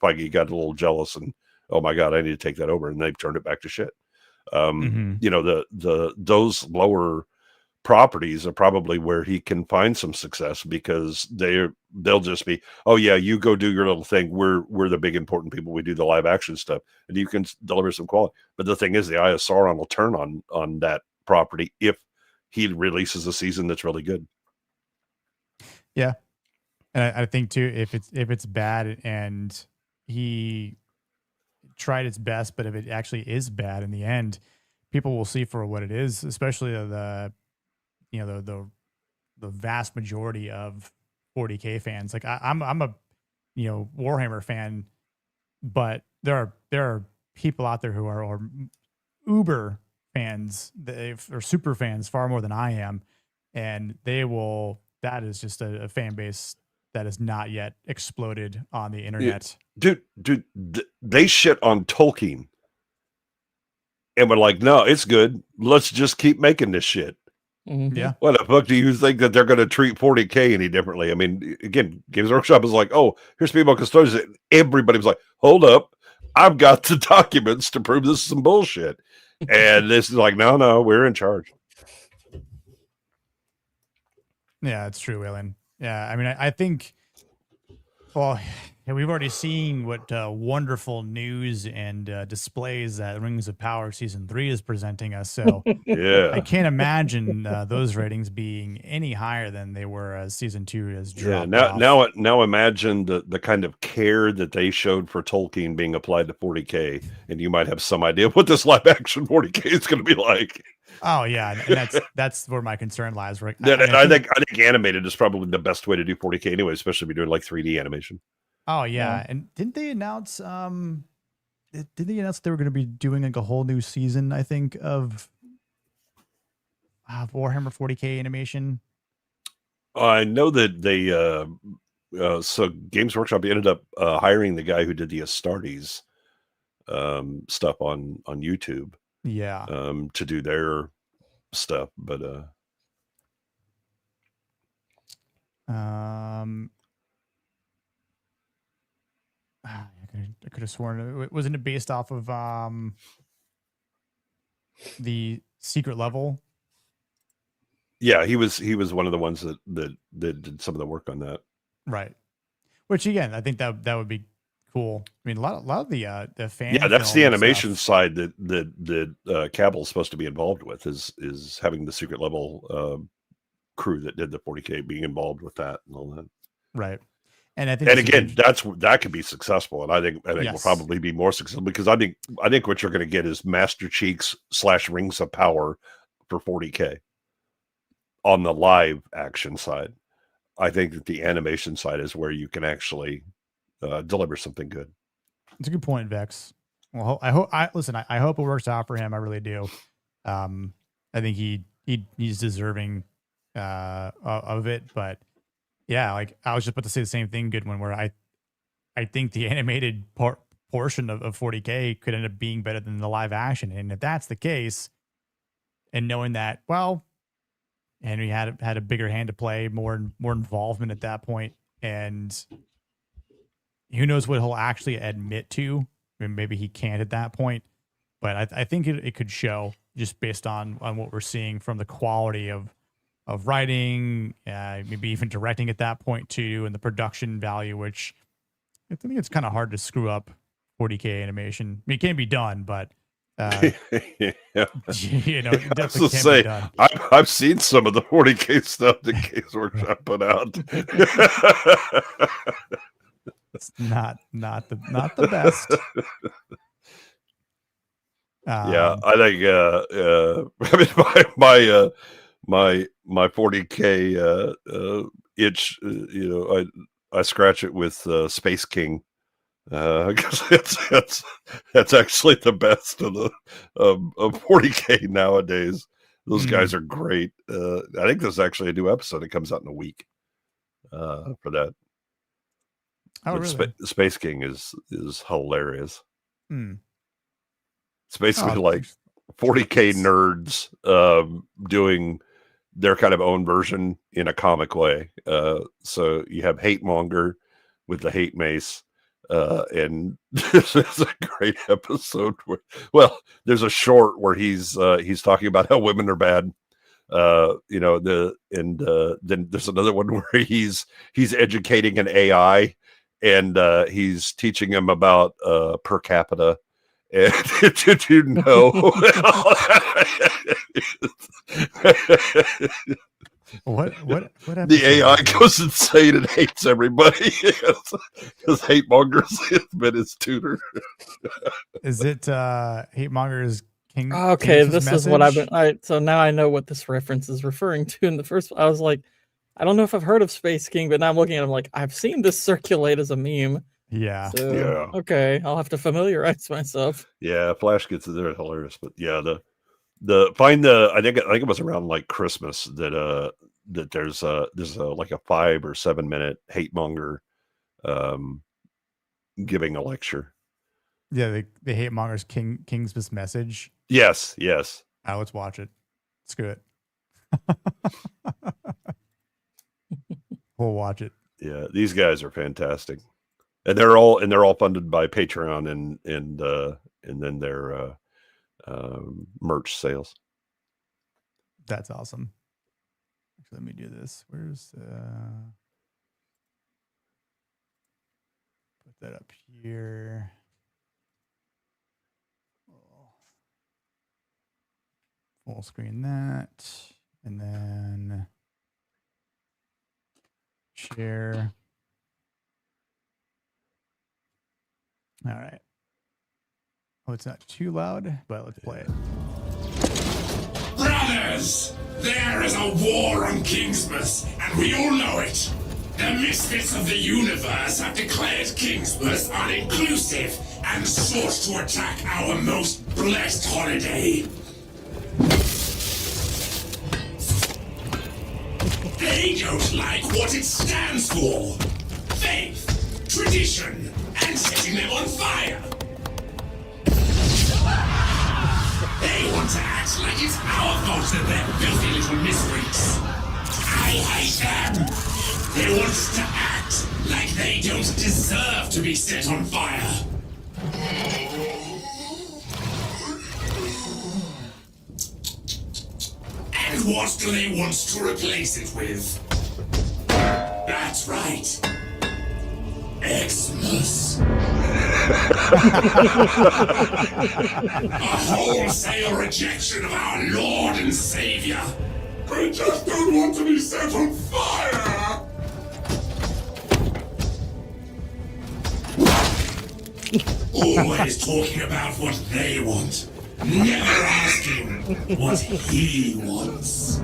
Feige got a little jealous and, oh my God, I need to take that over, and they've turned it back to shit. Those lower properties are probably where he can find some success because they'll just be, oh yeah, you go do your little thing. We're the big important people. We do the live action stuff, and you can deliver some quality. But the thing is, the Eye of Sauron will turn on that property if he releases a season that's really good. Yeah, and I think too, if it's bad and he tried its best, but if it actually is bad in the end, people will see for what it is. Especially the vast majority of 40K fans. Like I'm a Warhammer fan, but there are people out there who are uber fans, or super fans, far more than I am, and that is just a fan base that has not yet exploded on the internet. Dude, they shit on Tolkien and we're like, no, it's good. Let's just keep making this shit. Mm-hmm. Yeah. What the fuck do you think that they're going to treat 40K any differently? I mean, again, Games Workshop is like, oh, here's female custodians. Everybody was like, hold up. I've got the documents to prove this is some bullshit. And this is like, no, we're in charge. Yeah, it's true, Waylon. Yeah, I mean, I think, well, we've already seen what wonderful news and displays that Rings of Power Season 3 is presenting us. So yeah, I can't imagine those ratings being any higher than they were as Season 2 has dropped off. Now imagine the kind of care that they showed for Tolkien being applied to 40K, and you might have some idea what this live action 40K is going to be like. Oh yeah, and that's where my concern lies. Right? I think animated is probably the best way to do 40K anyway, especially if you're doing like 3D animation. Oh yeah, and didn't they announce? Did they announce they were going to be doing like a whole new season? I think of Warhammer 40K animation. I know that they so Games Workshop ended up hiring the guy who did the Astartes stuff on YouTube. Yeah. To do their stuff, but I could have sworn it wasn't it based off of the Secret Level. Yeah, he was one of the ones that did some of the work on that. Right. Which again, I think that would be cool. I mean, a lot of the fan. Yeah, that's the animation side that Cavill's supposed to be involved with is having the Secret Level crew that did the 40K being involved with that and all that. Right. And I think, and again, that could be successful, and I think will probably be more successful because I think what you're going to get is Master Cheeks / Rings of Power for 40K on the live action side. I think that the animation side is where you can actually deliver something good. It's a good point, Vex. Well, I hope it works out for him. I really do. I think he's deserving of it, but Yeah, like I was just about to say the same thing, Goodwin, where I think the animated portion of 40K could end up being better than the live action. And if that's the case, and knowing that, well, Henry had a bigger hand to play, more involvement at that point, and who knows what he'll actually admit to. I mean, maybe he can't at that point, but I think it could show just based on what we're seeing from the quality of writing, maybe even directing at that point too, and the production value, which I think it's kind of hard to screw up 40K animation. I mean, it can be done, but Yeah. you know, it I was definitely to can be say, done. I've seen some of the 40K stuff that Games Workshop put out. It's not the best. Yeah, I think I mean my 40K itch, you know, I scratch it with Space King. Because that's actually the best of the of 40K nowadays. Those guys are great. I think there's actually a new episode that comes out in a week for that. Oh, But really? Space King is hilarious. Hmm. It's basically Oh, like 40K nerds doing their kind of own version in a comic way. So you have Hate Monger with the hate mace. And this is a great episode where, well, there's a short where he's talking about how women are bad. You know, then there's another one where he's educating an AI and he's teaching him about per capita. And did you know? What The AI goes insane and hates everybody because Hate Monger's been his tutor. Is it Hate Monger's King? Okay, King's this is what I've been. So now I know what this reference is referring to. In the first, I was like, I don't know if I've heard of Space King, but now I'm looking at him like I've seen this circulate as a meme. Yeah. So, Yeah. okay, I'll have to familiarize myself. Yeah, Flash gets it there, hilarious. But yeah, I think it was around like Christmas that there's like a 5 or 7 minute hate monger giving a lecture. Yeah, the Hate Monger's King's message. Yes. Let's watch it. Screw it. We'll watch it. Yeah, these guys are fantastic. And they're all funded by Patreon and then their merch sales. That's awesome. Actually, let me do this. Where's put that up here. Full screen that, and then share. All right. Oh, it's not too loud, but let's play it. Brothers, there is a war on Kingsmas, and we all know it. The misfits of the universe have declared Kingsmas uninclusive and sought to attack our most blessed holiday. They don't like what it stands for. Faith, tradition, and setting them on fire. They want to act like it's our fault that they're filthy little misfreaks. I hate them. They want us to act like they don't deserve to be set on fire. And what do they want to replace it with? That's right. Xmas. A wholesale rejection of our Lord and Savior. They just don't want to be set on fire. Always talking about what they want. Never asking what he wants.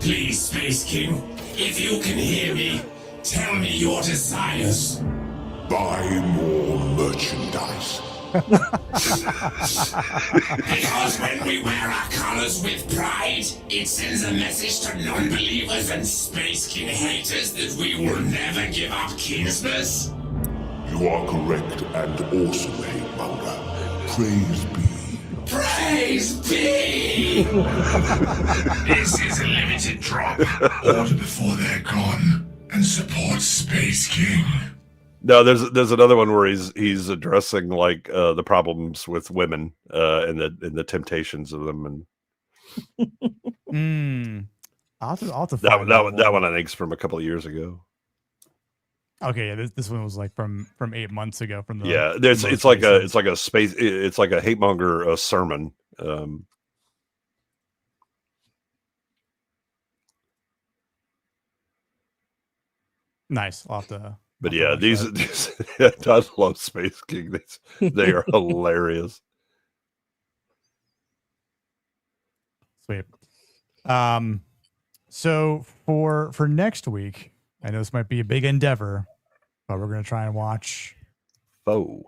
Please, Space King, if you can hear me, tell me your desires. Buy more merchandise. Because when we wear our colors with pride, it sends a message to non-believers and Space King haters that we will never give up Kingsmas. You are correct and awesome, hate monger. Praise be. Praise be! This is a limited drop. Order before they're gone and support Space King. No, there's another one where he's addressing like the problems with women and the temptations of them, and I'll have to that find that one I think is from a couple of years ago. Okay, yeah, this one was like from 8 months ago. From the it's like a space, it's like a hate monger sermon. Nice. I'll have to. But yeah, these I love Space King. They are hilarious. Sweet. So for next week, I know this might be a big endeavor, but we're gonna try and watch Bow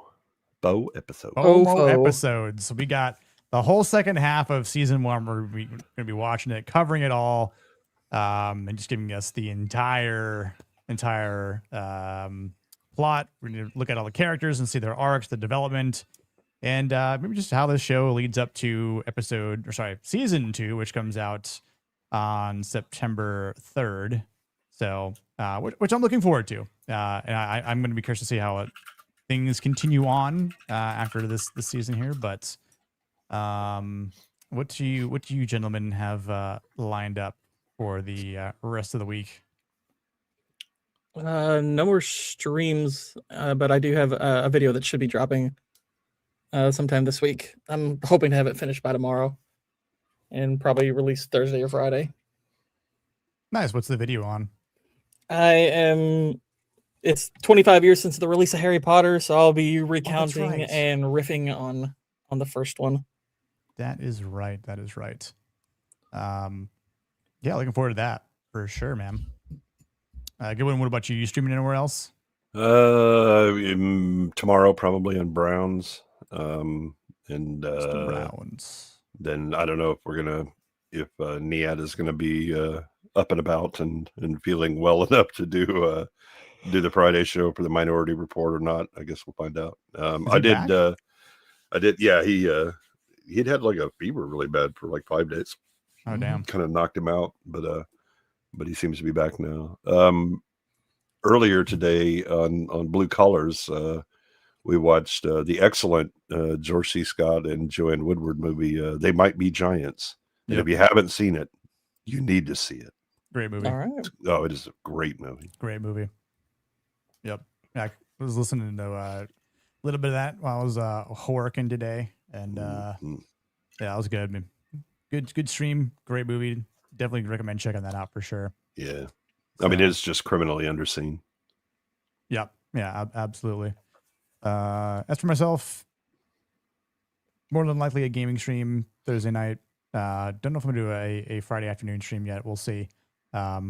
episode. FOMO episodes. So we got the whole second half of season 1. We're gonna be watching it, covering it all, and just giving us the entire plot. We're gonna look at all the characters and see their arcs, the development, and maybe just how this show leads up to season 2, which comes out on September 3rd. So, which I'm looking forward to, and I'm going to be curious to see how things continue on after this season here. But what do you gentlemen have lined up for the rest of the week? No more streams, but I do have a video that should be dropping sometime this week. I'm hoping to have it finished by tomorrow and probably released Thursday or Friday. Nice. What's the video on? It's 25 years since the release of Harry Potter, so I'll be recounting right. and riffing on the first one. That is right. Yeah, looking forward to that for sure, man. Good one. What about you? You streaming anywhere else? Tomorrow probably on Browns. Browns. Then I don't know if Niad is gonna be up and about and feeling well enough to do the Friday show for the Minority Report or not. I guess we'll find out. I did. Yeah, he'd had like a fever really bad for like 5 days. Oh damn! Kind of knocked him out, but he seems to be back now. Earlier today on Blue Collars, we watched the excellent George C. Scott and Joanne Woodward movie, They Might Be Giants. And if you haven't seen it, you need to see it. Great movie. All right. Oh, it is a great movie. Great movie. Yep. I was listening to a little bit of that while I was working today, and yeah, that was good. I mean, good stream. Great movie. Definitely recommend checking that out for sure. Yeah. I mean, it's just criminally underseen. Yep. Yeah, absolutely. As for myself, more than likely a gaming stream Thursday night. Don't know if I'm going to do a Friday afternoon stream yet. We'll see. I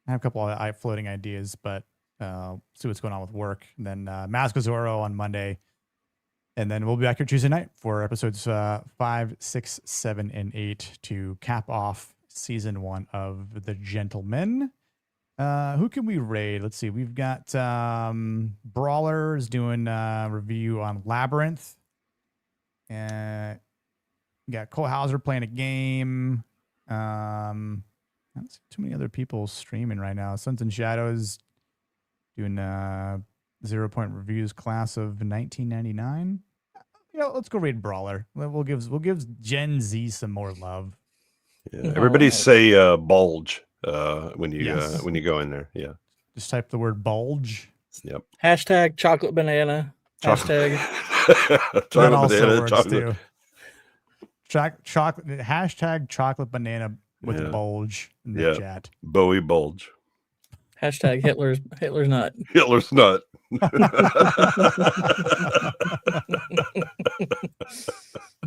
have a couple of floating ideas, but see what's going on with work. And then Mask of Zorro on Monday. And then we'll be back here Tuesday night for episodes 5, 6, 7, and 8 to cap off season 1 of The Gentleman. Who can we raid? Let's see. We've got Brawler is doing a review on Labyrinth. And we got Cole Hauser playing a game. I don't see too many other people streaming right now. Suns and Shadows doing 0 Point Reviews class of 1999. Let's go raid Brawler. We'll give Gen Z some more love. Yeah. Everybody say bulge when you go in there. Yeah. Just type the word bulge. Yep. Hashtag chocolate banana. Hashtag That also works too. Hashtag chocolate banana with a bulge in the chat. Bowie bulge. Hashtag Hitler's nut. Hitler's nut.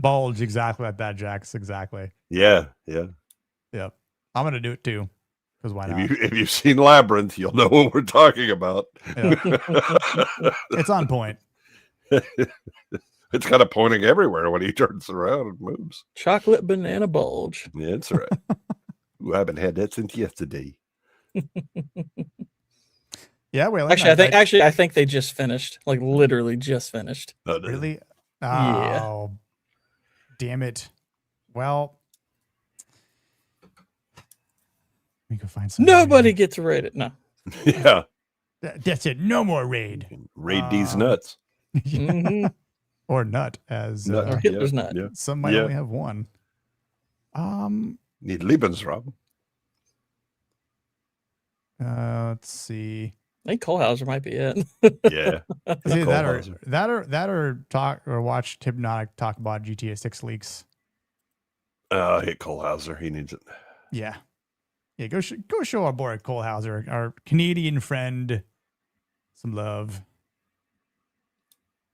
Bulge, exactly like that, Jax. Exactly. Yeah. Yep. I'm gonna do it too. Because why not? If you've seen Labyrinth, you'll know what we're talking about. Yeah. It's on point. It's kind of pointing everywhere when he turns around and moves. Chocolate banana bulge. Yeah, that's right. Ooh, I haven't had that since yesterday. Yeah, well, I think they just finished. Like literally just finished. Oh, no. really. Oh, Yeah. damn it. Well, we can find some. Nobody gets rated. No. Yeah. That's it. No more raid. Raid these nuts. Mhm. Or nut, as Or Hitler's nut. Yeah. some might Yeah. only have one. Need Lebensraum. Let's see. I think Kohlhauser might be it. Yeah. Let's see Kohlhauser. that or talk or watch Hypnotic talk about GTA 6 leaks. I hate Kohlhauser. He needs it. Yeah. Yeah, go show our boy Kohlhauser, our Canadian friend, some love.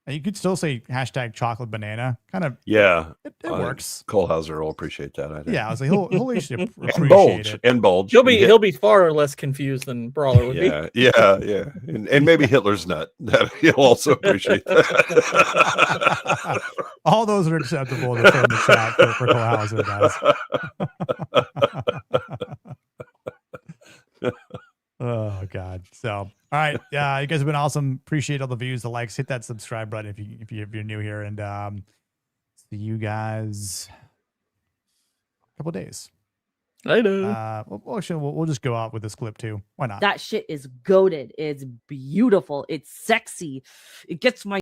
And you could still say hashtag chocolate banana. Kind of, Yeah. it works. Kohlhauser will appreciate that. I think. Yeah, I was like, he'll actually appreciate And bulge. it. And bulge. He'll be far less confused than Brawler would be. Yeah. And maybe Hitler's nut. That he'll also appreciate that. All those are acceptable to throw in the chat for Kohlhauser, guys. Oh God. So, all right. Yeah, you guys have been awesome. Appreciate all the views, the likes. Hit that subscribe button if you're new here, and see you guys a couple days. Later. We'll just go out with this clip too. Why not? That shit is goated. It's beautiful. It's sexy. It gets my